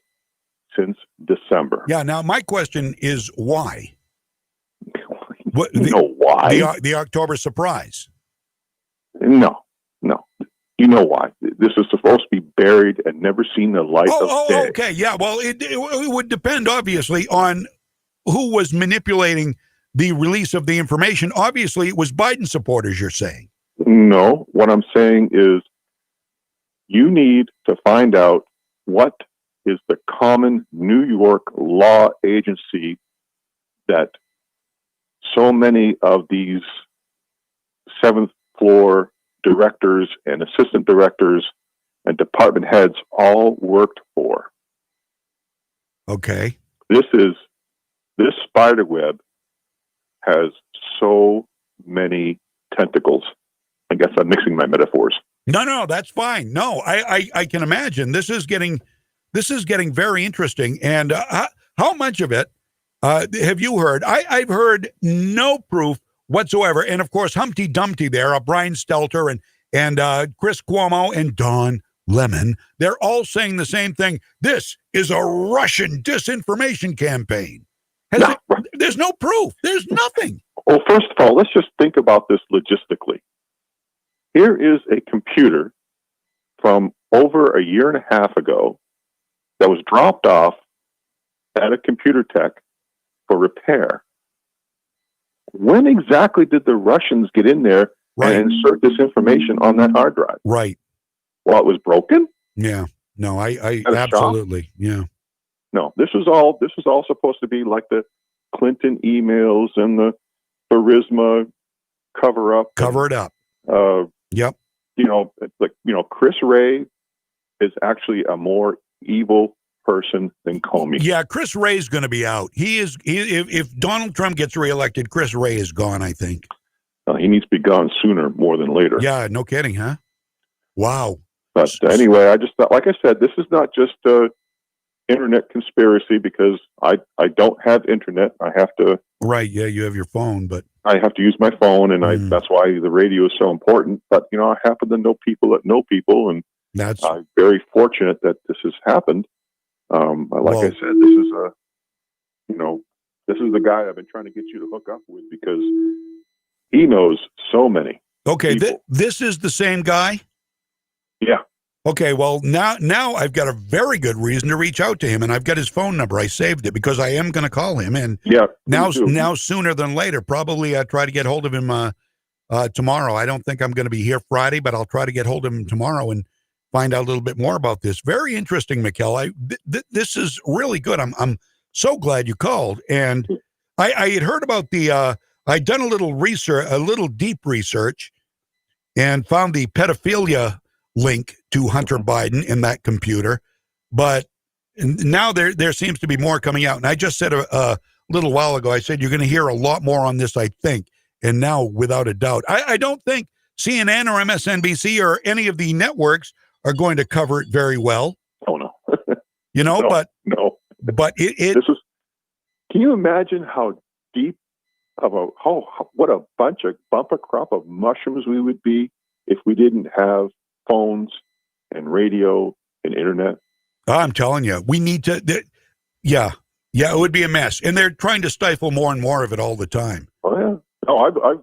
since December. Yeah. Now my question is why? Why? The October surprise. No. You know why? This is supposed to be buried and never seen the light of day. Okay. Yeah. Well, it would depend, obviously, on who was manipulating the release of the information. Obviously, it was Biden supporters, you're saying. No. What I'm saying is you need to find out what is the common New York law agency that so many of these seventh floor directors and assistant directors and department heads all worked for. Okay. This spider web has so many tentacles. I guess I'm mixing my metaphors. No, that's fine. No, I can imagine this is getting very interesting. And how much of it have you heard? I've heard no proof whatsoever. And of course, Humpty Dumpty there, Brian Stelter and Chris Cuomo and Don Lemon, they're all saying the same thing. This is a Russian disinformation campaign. There's no proof. There's nothing. Well, first of all, let's just think about this logistically. Here is a computer from over a year and a half ago that was dropped off at a computer tech for repair. When exactly did the Russians get in there and insert this information on that hard drive? Right. Well, it was broken? Yeah. No, I At a absolutely. shop? Yeah. No, this was all supposed to be like the Clinton emails and the Burisma cover up. Cover it up. Yep. Chris Wray is actually a more evil person than Comey. Yeah, Chris Wray's going to be out. If Donald Trump gets reelected, Chris Wray is gone, I think. He needs to be gone sooner more than later. Yeah, no kidding, huh? Wow. But anyway, I just thought, like I said, this is not just a internet conspiracy because I don't have internet. I have to. Right. Yeah, you have your phone, but I have to use my phone, and that's why the radio is so important. But I happen to know people that know people, and I'm very fortunate that this has happened. Like I said, this is the guy I've been trying to get you to hook up with because he knows so many. Okay, this is the same guy? Yeah. Okay, well, now I've got a very good reason to reach out to him, and I've got his phone number. I saved it because I am going to call him, and now sooner than later, probably try to get hold of him tomorrow. I don't think I'm going to be here Friday, but I'll try to get hold of him tomorrow and find out a little bit more about this. Very interesting, Mikkel. This is really good. I'm so glad you called, and I had heard about I'd done a little research, a little deep research, and found the pedophilia link to Hunter Biden in that computer. But now there seems to be more coming out. And I just said a little while ago, I said, you're going to hear a lot more on this, I think. And now, without a doubt, I don't think CNN or MSNBC or any of the networks are going to cover it very well. Oh, no. But it this is, can you imagine how deep what a bumper crop of mushrooms we would be if we didn't have phones and radio and internet? I'm telling you, we need to. Yeah, it would be a mess, and they're trying to stifle more and more of it all the time. Oh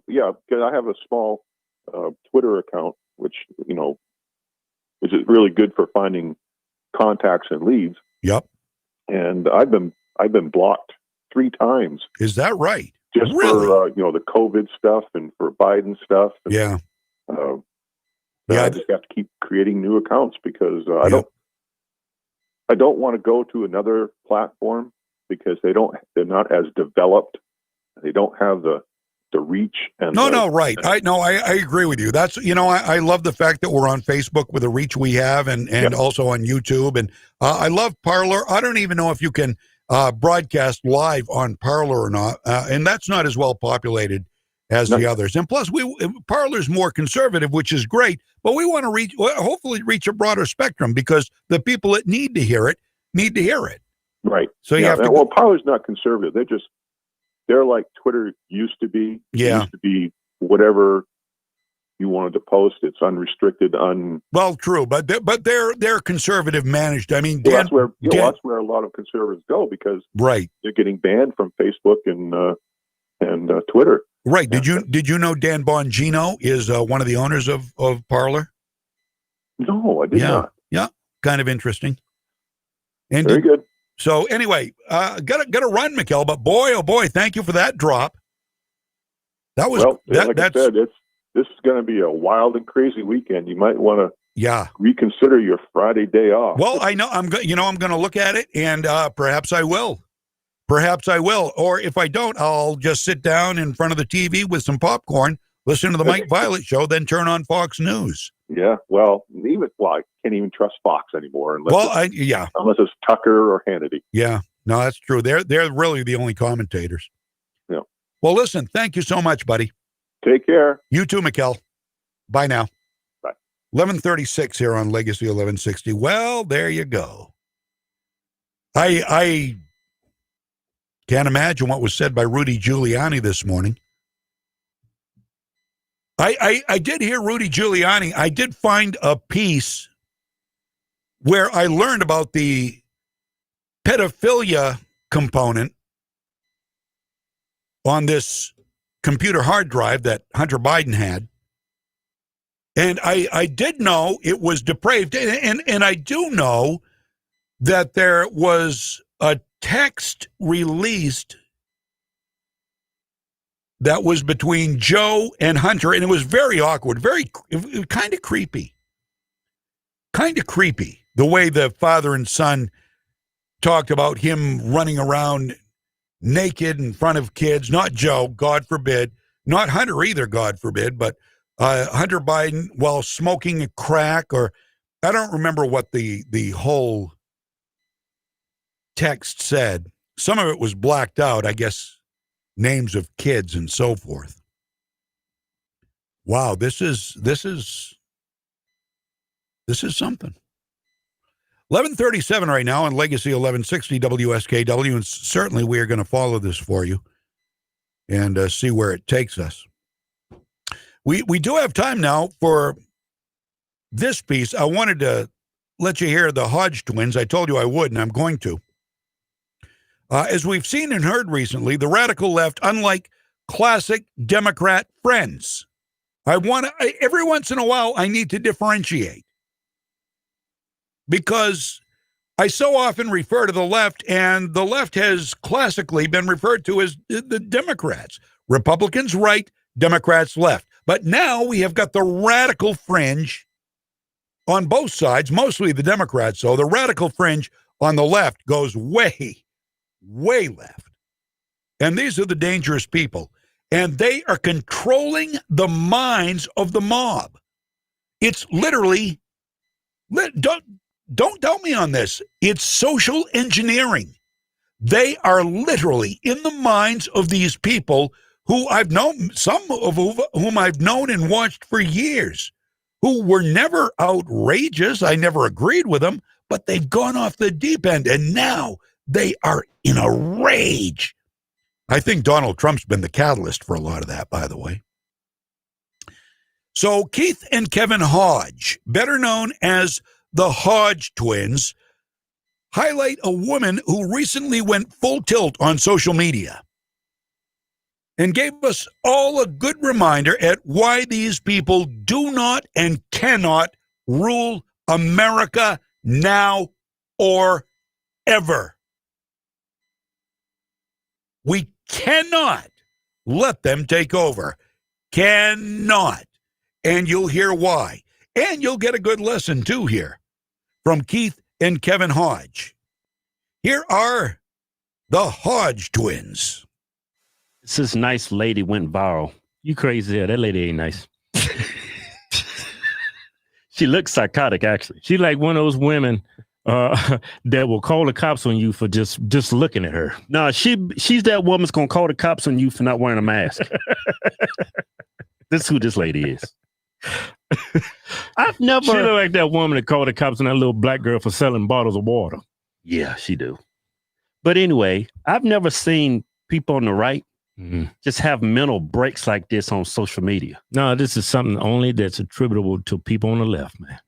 yeah, because I have a small Twitter account, which is really good for finding contacts and leads. Yep. And I've been blocked 3 times. Is that right? Just really? For the COVID stuff and for Biden stuff. And, yeah. I just have to keep creating new accounts because I don't want to go to another platform because they're not as developed. They don't have the reach and right. I agree with you. That's I love the fact that we're on Facebook with the reach we have and also on YouTube, and I love Parler. I don't even know if you can broadcast live on Parler or not, and that's not as well populated as the others. And plus, Parler's more conservative, which is great, but we want to hopefully reach a broader spectrum because the people that need to hear it. Right. So you have to. Well, Parler's not conservative. They're like Twitter used to be. Yeah. It used to be whatever you wanted to post. It's unrestricted. Well, true, but they're conservative managed. I mean, that's where a lot of conservatives go because they're getting banned from Facebook and Twitter. Right. Did you know Dan Bongino is one of the owners of Parler? No, I did not. Yeah, kind of interesting. And very good. So anyway, gotta run, Mikkel. But boy, oh boy, thank you for that drop. That was like I said, this is going to be a wild and crazy weekend. You might want to Yeah. reconsider your Friday day off. Well, I know I'm going to look at it, and perhaps I will. Perhaps I will. Or if I don't, I'll just sit down in front of the TV with some popcorn, listen to the Mike Violet Show, then turn on Fox News. Yeah, well, I can't even trust Fox anymore unless it's Tucker or Hannity. Yeah, no, that's true. They're really the only commentators. Yeah. Well, listen, thank you so much, buddy. Take care. You too, Mikkel. Bye now. Bye. 11:36 here on Legacy 1160. Well, there you go. I can't imagine what was said by Rudy Giuliani this morning. I did hear Rudy Giuliani. I did find a piece where I learned about the pedophilia component on this computer hard drive that Hunter Biden had. And I did know it was depraved. And I do know that there was a text released that was between Joe and Hunter, and it was very awkward, kind of creepy. Kind of creepy, the way the father and son talked about him running around naked in front of kids. Not Joe, God forbid. Not Hunter either, God forbid, but Hunter Biden while smoking a crack, or I don't remember what the whole text said. Some of it was blacked out, I guess, names of kids and so forth. Wow, this is something. 11:37 right now on Legacy 1160 WSKW, and certainly we are going to follow this for you and see where it takes us. We do have time now for this piece. I wanted to let you hear the Hodge twins. I told you I would, and I'm going to. As we've seen and heard recently, the radical left, unlike classic Democrat friends, every once in a while, I need to differentiate. Because I so often refer to the left, and the left has classically been referred to as the Democrats. Republicans right, Democrats left. But now we have got the radical fringe on both sides, mostly the Democrats. So the radical fringe on the left goes way left. And these are the dangerous people. And they are controlling the minds of the mob. It's literally, don't doubt me on this. It's social engineering. They are literally in the minds of these people who I've known, some of whom I've known and watched for years, who were never outrageous. I never agreed with them, but they've gone off the deep end, and now they are in a rage. I think Donald Trump's been the catalyst for a lot of that, by the way. So Keith and Kevin Hodge, better known as the Hodge twins, highlight a woman who recently went full tilt on social media and gave us all a good reminder at why these people do not and cannot rule America now or ever. We cannot let them take over. Cannot. And you'll hear why. And you'll get a good lesson, too, here from Keith and Kevin Hodge. Here are the Hodge twins. This nice lady went viral. You crazy? Yeah, that lady ain't nice. She looks psychotic, actually. She's like one of those women that will call the cops on you for just looking at her. No, she's that woman that's going to call the cops on you for not wearing a mask. This is who this lady is. I've never. She look like that woman that called the cops on that little black girl for selling bottles of water. Yeah, she do. But anyway, I've never seen people on the right just have mental breaks like this on social media. No, this is something only that's attributable to people on the left, man.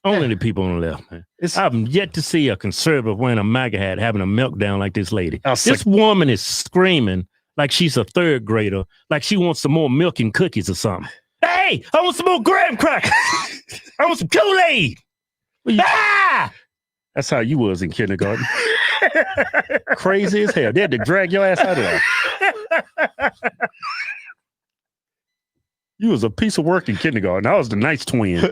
Only the people on the left, man. I've yet to see a conservative wearing a MAGA hat having a meltdown like this lady. This woman is screaming like she's a third grader, like she wants some more milk and cookies or something. Hey, I want some more graham crackers. I want some Kool-Aid. That's how you was in kindergarten. Crazy as hell. They had to drag your ass out of there. You was a piece of work in kindergarten. I was the nice twin.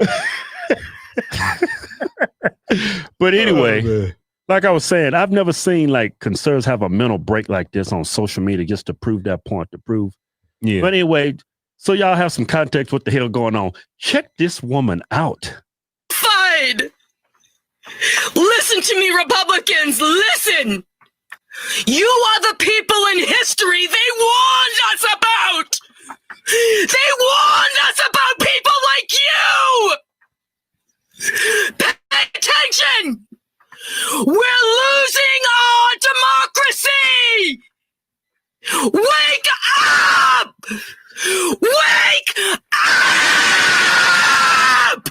But anyway, man. like I was saying, I've never seen like conservatives have a mental break like this on social media just to prove that point, Yeah. But anyway, so y'all have some context what the hell going on. Check this woman out. Fine. Listen to me, Republicans. Listen. You are the people in history they warned us about. They warned us about people like you. Pay attention. We're losing our democracy. Wake up. Wake up.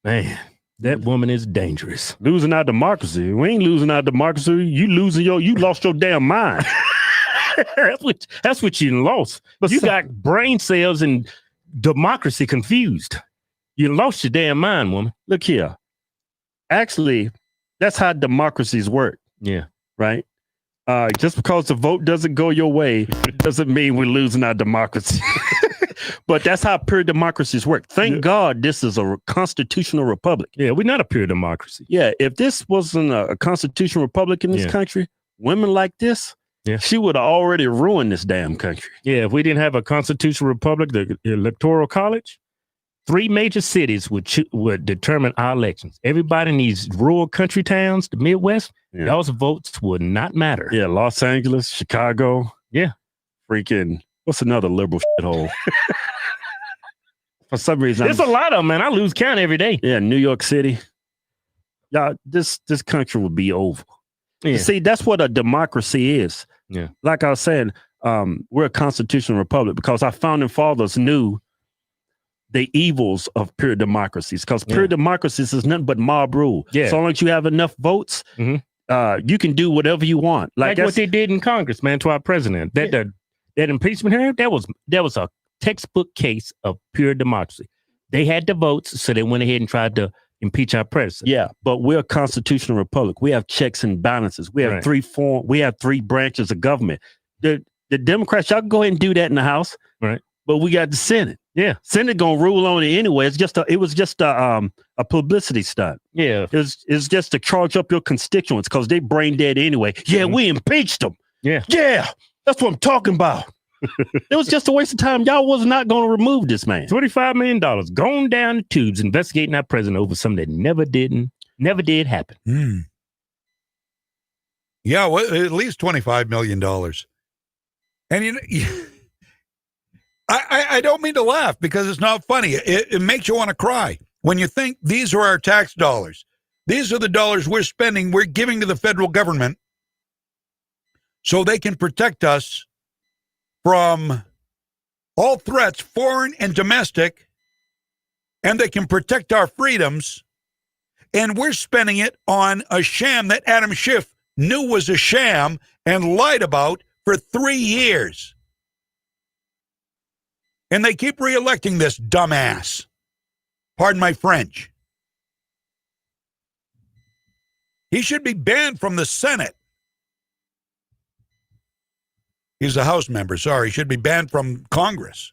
Man, that woman is dangerous. Losing our democracy. We ain't losing our democracy. You lost your damn mind. That's what you lost. But you got brain cells and democracy confused. You lost your damn mind, woman. Look here. Actually, that's how democracies work. Yeah. Right? Just because the vote doesn't go your way doesn't mean we're losing our democracy. But that's how pure democracies work. Thank God this is a constitutional republic. Yeah, we're not a pure democracy. Yeah, if this wasn't a constitutional republic in this country, women like this, she would have already ruined this damn country. Yeah, if we didn't have a constitutional republic, the Electoral College, 3 major cities would determine our elections. Everybody in these rural country towns, the Midwest, those votes would not matter. Yeah, Los Angeles, Chicago. Yeah. Freaking, what's another liberal shithole? For some reason, There's a lot of them, man. I lose count every day. Yeah, New York City. Y'all, this country would be over. Yeah. See, that's what a democracy is. Yeah. Like I was saying, we're a constitutional republic because our founding fathers knew the evils of pure democracies. Because pure democracies is nothing but mob rule. Yeah. So long as you have enough votes, you can do whatever you want. Like what they did in Congress, man, to our president. That impeachment hearing, that was a textbook case of pure democracy. They had the votes, so they went ahead and tried to impeach our president. Yeah, but we're a constitutional republic. We have checks and balances. We have Right. three branches of government. The Democrats, y'all can go ahead and do that in the House, right? But we got the Senate. Yeah, Senate gonna rule on it anyway. It was just a publicity stunt. Yeah, it's just to charge up your constituents because they brain dead anyway. Yeah, we impeached them. Yeah, that's what I'm talking about. It was just a waste of time. Y'all was not going to remove this man. $25 million going down the tubes investigating our president over something that never did happen. Yeah, well, at least $25 million. And I don't mean to laugh because it's not funny. It makes you want to cry when you think these are our tax dollars. These are the dollars we're spending, we're giving to the federal government so they can protect us from all threats, foreign and domestic, and they can protect our freedoms. And we're spending it on a sham that Adam Schiff knew was a sham and lied about for 3 years. And they keep reelecting this dumbass. Pardon my French. He should be banned from the Senate. He's a House member. Sorry, he should be banned from Congress.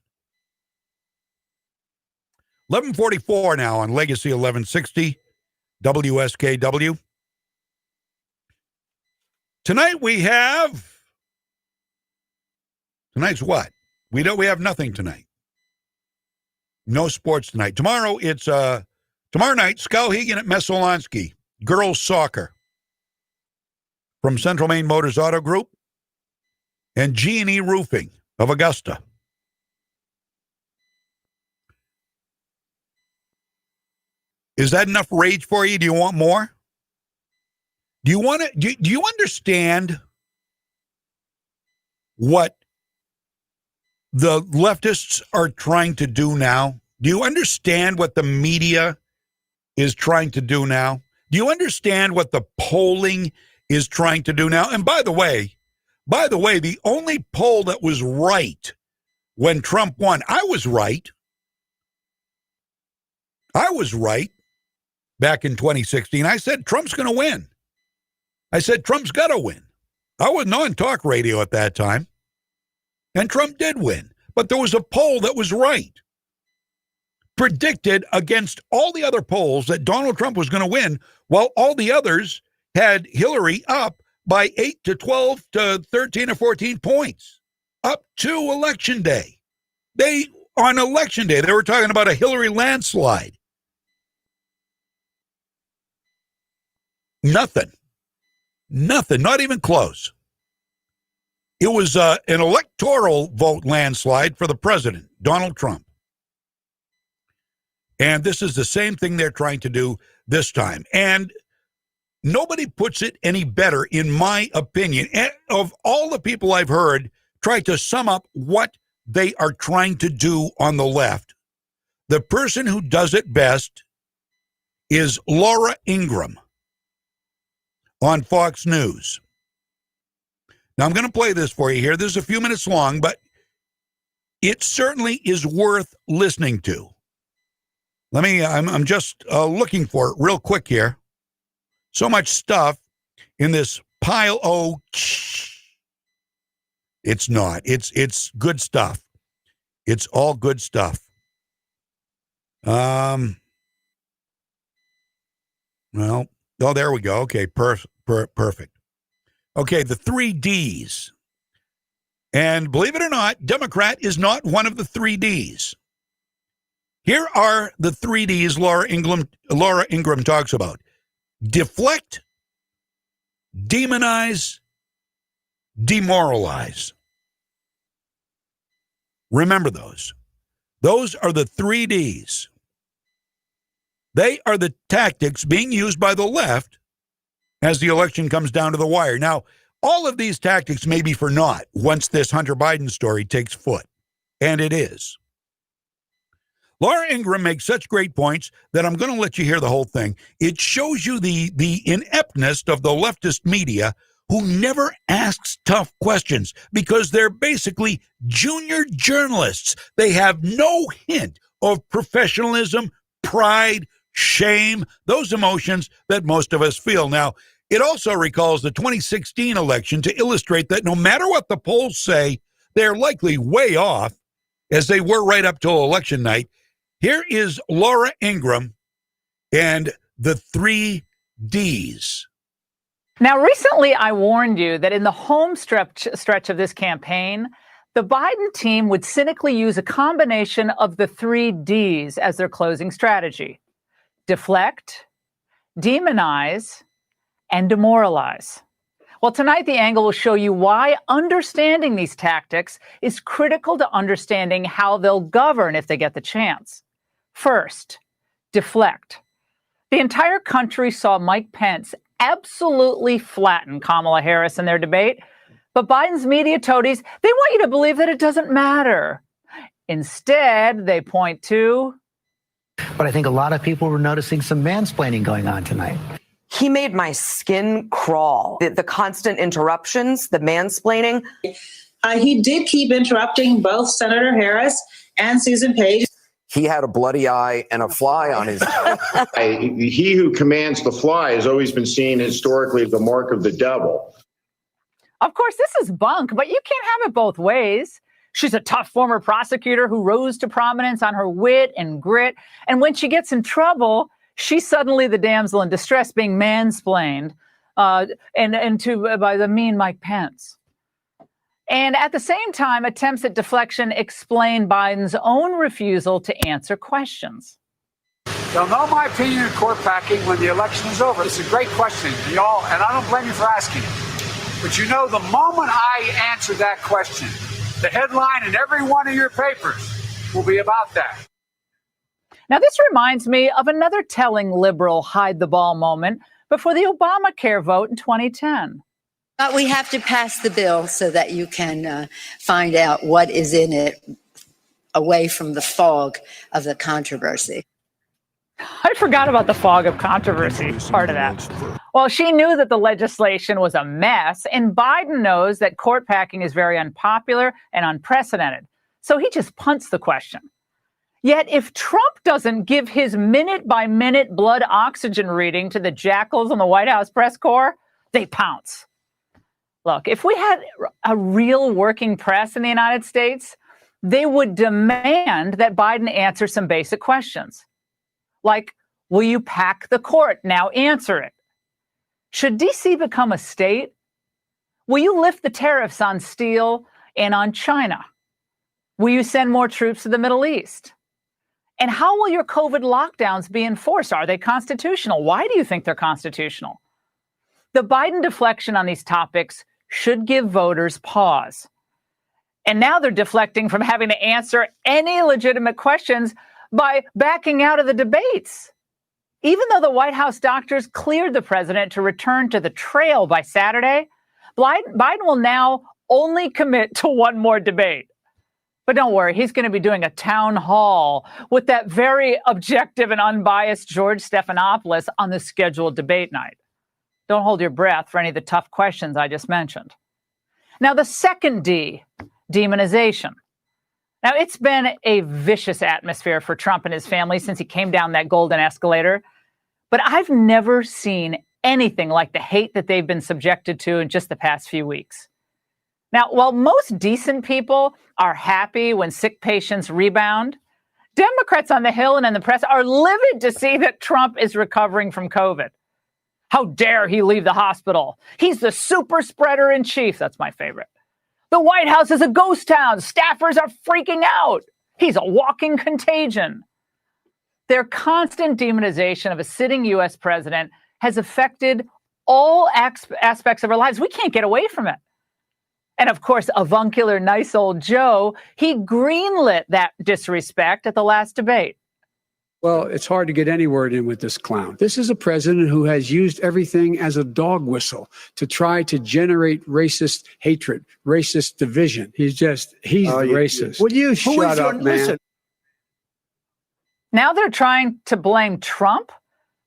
11:44 now on Legacy 1160 WSKW. Tonight we have. Tonight's what? We have nothing tonight. No sports tonight. Tomorrow it's tomorrow night, Skowhegan at Messolonsky. Girls soccer. From Central Maine Motors Auto Group. And G&E Roofing of Augusta. Is that enough rage for you? Do you want more? Do you want to? Do you understand what the leftists are trying to do now? Do you understand what the media is trying to do now? Do you understand what the polling is trying to do now? And by the way, the only poll that was right when Trump won, I was right. I was right back in 2016. I said Trump's going to win. I said Trump's got to win. I wasn't on talk radio at that time. And Trump did win. But there was a poll that was right. predicted against all the other polls that Donald Trump was going to win, while all the others had Hillary up by 8 to 12 to 13 or 14 points up to Election Day. On Election Day, they were talking about a Hillary landslide. Nothing, not even close. It was an electoral vote landslide for the president, Donald Trump. And this is the same thing they're trying to do this time. And nobody puts it any better, in my opinion. Of all the people I've heard try to sum up what they are trying to do on the left, the person who does it best is Laura Ingraham on Fox News. Now, I'm going to play this for you here. This is a few minutes long, but it certainly is worth listening to. I'm just looking for it real quick here. So much stuff in this pile. Oh, it's not. It's good stuff. It's all good stuff. Well, there we go. Okay, perfect. Okay, the 3 Ds. And believe it or not, Democrat is not one of the 3 Ds. Here are the 3 Ds Laura Ingraham talks about. Deflect, demonize, demoralize. Remember those. Those are the 3 Ds. They are the tactics being used by the left as the election comes down to the wire. Now, all of these tactics may be for naught once this Hunter Biden story takes foot, and it is. Laura Ingraham makes such great points that I'm going to let you hear the whole thing. It shows you the ineptness of the leftist media, who never asks tough questions because they're basically junior journalists. They have no hint of professionalism, pride, shame, those emotions that most of us feel. Now, it also recalls the 2016 election to illustrate that no matter what the polls say, they're likely way off, as they were right up till election night. Here is Laura Ingraham and the 3 Ds. Now, recently I warned you that in the home stretch of this campaign, the Biden team would cynically use a combination of the 3 Ds as their closing strategy: deflect, demonize, and demoralize. Well, tonight the Angle will show you why understanding these tactics is critical to understanding how they'll govern if they get the chance. First, deflect. The entire country saw Mike Pence absolutely flatten Kamala Harris in their debate, but Biden's media toadies, they want you to believe that it doesn't matter. Instead, they point to... But I think a lot of people were noticing some mansplaining going on tonight. He made my skin crawl. The constant interruptions, the mansplaining. He did keep interrupting both Senator Harris and Susan Page. He had a bloody eye and a fly on his eye. He who commands the fly has always been seen historically as the mark of the devil. Of course, this is bunk, but you can't have it both ways. She's a tough former prosecutor who rose to prominence on her wit and grit. And when she gets in trouble, she's suddenly the damsel in distress being mansplained by the mean Mike Pence. And at the same time, attempts at deflection explain Biden's own refusal to answer questions. You'll know my opinion in court packing when the election is over. It's a great question, y'all, and I don't blame you for asking it. But you know, the moment I answer that question, the headline in every one of your papers will be about that. Now, this reminds me of another telling liberal hide-the-ball moment before the Obamacare vote in 2010. But we have to pass the bill so that you can find out what is in it away from the fog of the controversy. I forgot about the fog of controversy part of that. Well, she knew that the legislation was a mess, and Biden knows that court packing is very unpopular and unprecedented. So he just punts the question. Yet if Trump doesn't give his minute-by-minute blood oxygen reading to the jackals on the White House press corps, they pounce. Look, if we had a real working press in the United States, they would demand that Biden answer some basic questions. Like, will you pack the court? Now answer it. Should D.C. become a state? Will you lift the tariffs on steel and on China? Will you send more troops to the Middle East? And how will your COVID lockdowns be enforced? Are they constitutional? Why do you think they're constitutional? The Biden deflection on these topics should give voters pause. And now they're deflecting from having to answer any legitimate questions by backing out of the debates. Even though the White House doctors cleared the president to return to the trail by Saturday, Biden will now only commit to one more debate. But don't worry, he's going to be doing a town hall with that very objective and unbiased George Stephanopoulos on the scheduled debate night. Don't hold your breath for any of the tough questions I just mentioned. Now, the second D, demonization. Now, it's been a vicious atmosphere for Trump and his family since he came down that golden escalator. But I've never seen anything like the hate that they've been subjected to in just the past few weeks. Now, while most decent people are happy when sick patients rebound, Democrats on the Hill and in the press are livid to see that Trump is recovering from COVID. How dare he leave the hospital? He's the super spreader in chief. That's my favorite. The White House is a ghost town. Staffers are freaking out. He's a walking contagion. Their constant demonization of a sitting U.S. president has affected all aspects of our lives. We can't get away from it. And of course, avuncular, nice old Joe, he greenlit that disrespect at the last debate. Well, it's hard to get any word in with this clown. This is a president who has used everything as a dog whistle to try to generate racist hatred, racist division. He's racist. Would you shut up, man? Listen. Now they're trying to blame Trump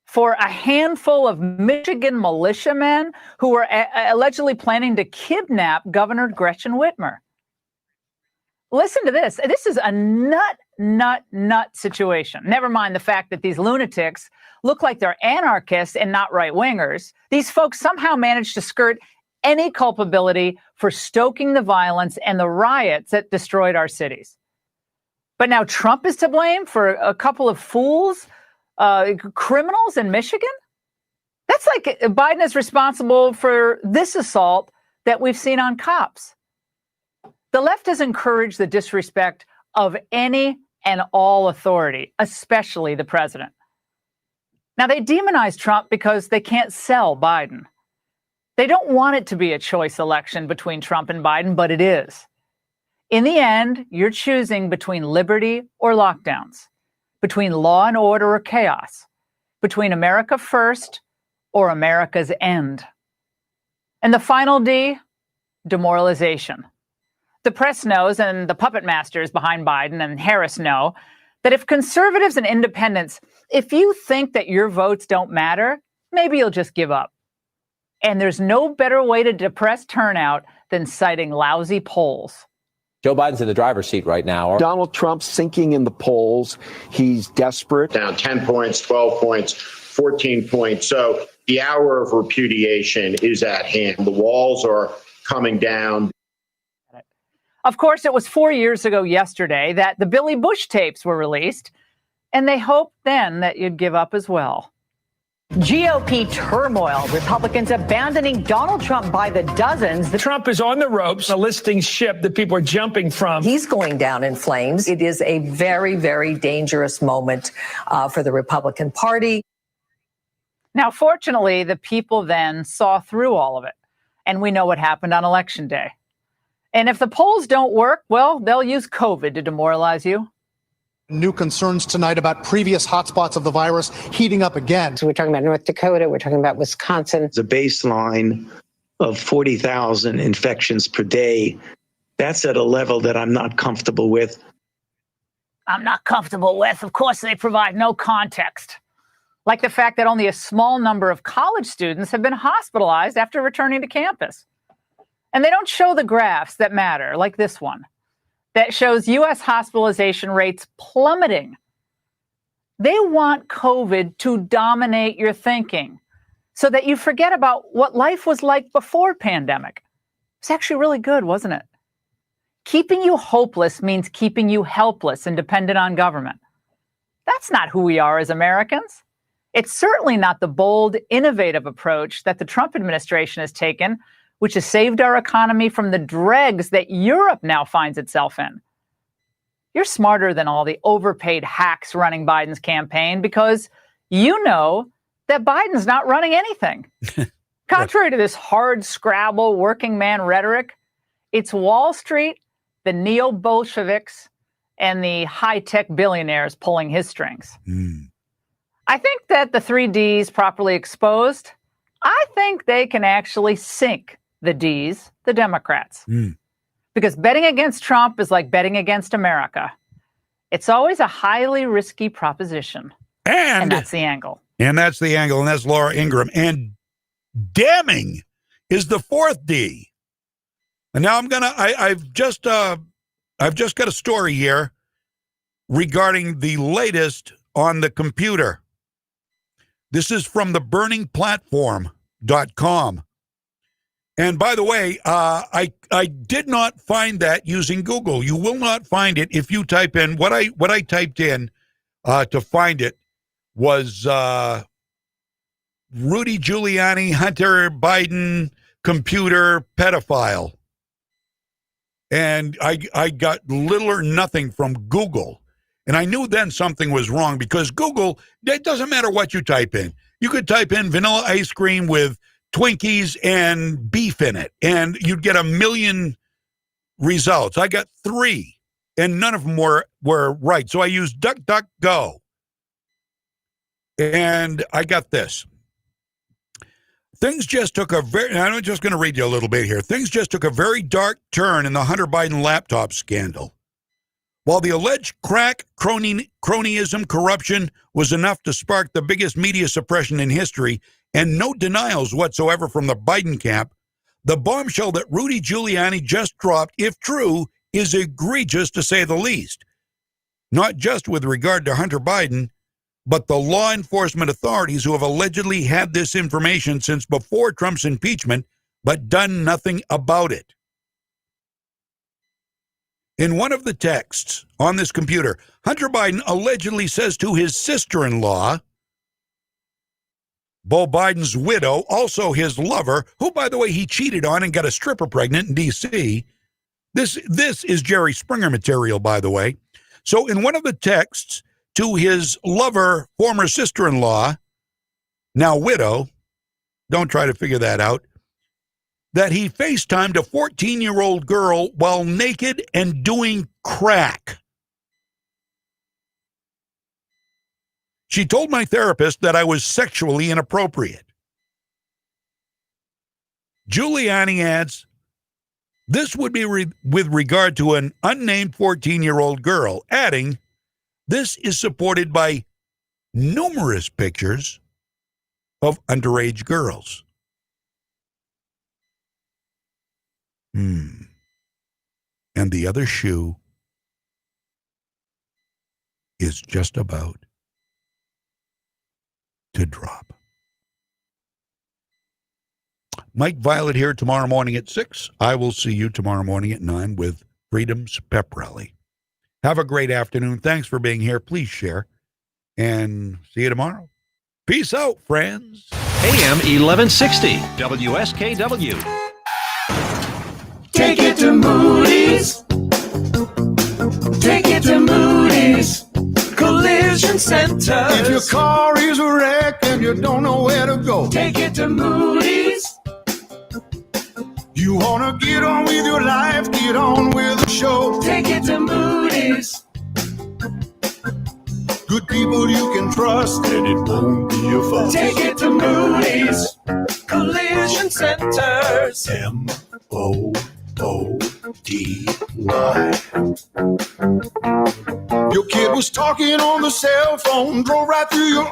for a handful of Michigan militiamen who were allegedly planning to kidnap Governor Gretchen Whitmer. Listen to this. This is a nut situation. Never mind the fact that these lunatics look like they're anarchists and not right-wingers. These folks somehow managed to skirt any culpability for stoking the violence and the riots that destroyed our cities. But now Trump is to blame for a couple of fools, criminals in Michigan? That's like Biden is responsible for this assault that we've seen on cops. The left has encouraged the disrespect of any and all authority, especially the president. Now, they demonize Trump because they can't sell Biden. They don't want it to be a choice election between Trump and Biden, but it is. In the end, you're choosing between liberty or lockdowns, between law and order or chaos, between America first or America's end. And the final D, demoralization. The press knows, and the puppet masters behind Biden and Harris know, that if conservatives and independents, if you think that your votes don't matter, maybe you'll just give up. And there's no better way to depress turnout than citing lousy polls. Joe Biden's in the driver's seat right now. Donald Trump's sinking in the polls. He's desperate. Down 10 points, 12 points, 14 points. So the hour of repudiation is at hand. The walls are coming down. Of course, it was 4 years ago yesterday that the Billy Bush tapes were released, and they hoped then that you'd give up as well. GOP turmoil, Republicans abandoning Donald Trump by the dozens. Trump is on the ropes, a listing ship that people are jumping from. He's going down in flames. It is a very, very dangerous moment for the Republican Party. Now, fortunately, the people then saw through all of it, and we know what happened on Election Day. And if the polls don't work, well, they'll use COVID to demoralize you. New concerns tonight about previous hotspots of the virus heating up again. So we're talking about North Dakota, we're talking about Wisconsin. The baseline of 40,000 infections per day, that's at a level that I'm not comfortable with. I'm not comfortable with. Of course, they provide no context. Like the fact that only a small number of college students have been hospitalized after returning to campus. And they don't show the graphs that matter, like this one, that shows U.S. hospitalization rates plummeting. They want COVID to dominate your thinking so that you forget about what life was like before pandemic. It's actually really good, wasn't it? Keeping you hopeless means keeping you helpless and dependent on government. That's not who we are as Americans. It's certainly not the bold, innovative approach that the Trump administration has taken, which has saved our economy from the dregs that Europe now finds itself in. You're smarter than all the overpaid hacks running Biden's campaign because you know that Biden's not running anything. Contrary to this hard scrabble working man rhetoric, it's Wall Street, the neo-Bolsheviks, and the high-tech billionaires pulling his strings. I think that the 3 Ds properly exposed, I think they can actually sink the Ds, the Democrats. Because betting against Trump is like betting against America. It's always a highly risky proposition. And that's the angle. And that's the angle, and that's Laura Ingraham. And damning is the 4th D. And now I've just got a story here regarding the latest on the computer. This is from the burningplatform.com. And by the way, I did not find that using Google. You will not find it if you type in what I typed in to find it was Rudy Giuliani, Hunter Biden, computer pedophile. And I got little or nothing from Google. And I knew then something was wrong because Google, it doesn't matter what you type in. You could type in vanilla ice cream with Twinkies and beef in it, and you'd get 1 million results. I got 3, and none of them were right. So I used DuckDuckGo, and I got this. Things just took I'm just going to read you a little bit here. Things just took a very dark turn in the Hunter Biden laptop scandal. While the alleged crack, cronyism, corruption was enough to spark the biggest media suppression in history, and no denials whatsoever from the Biden camp, the bombshell that Rudy Giuliani just dropped, if true, is egregious to say the least. Not just with regard to Hunter Biden, but the law enforcement authorities who have allegedly had this information since before Trump's impeachment, but done nothing about it. In one of the texts on this computer, Hunter Biden allegedly says to his sister-in-law, Beau Biden's widow, also his lover, who, by the way, he cheated on and got a stripper pregnant in D.C. This is Jerry Springer material, by the way. So in one of the texts to his lover, former sister-in-law, now widow, don't try to figure that out, that he FaceTimed a 14-year-old girl while naked and doing crack. She told my therapist that I was sexually inappropriate. Giuliani adds, this would be with regard to an unnamed 14-year-old girl, adding, this is supported by numerous pictures of underage girls. And the other shoe is just about to drop. Mike Violet here tomorrow morning at 6. I will see you tomorrow morning at 9 with Freedom's Pep Rally. Have a great afternoon. Thanks for being here. Please share. And see you tomorrow. Peace out, friends. AM 1160, WSKW. Take it to Moody's. Take it to Moody's Collision Center. If your car is a wreck and you don't know where to go, take it to Moody's. You want to get on with your life, get on with the show. Take it to Moody's. Good people you can trust and it won't be a fuss. Take it to Moody's Collision Centers. MOODY. Your kid was talking on the cell phone, drove right through your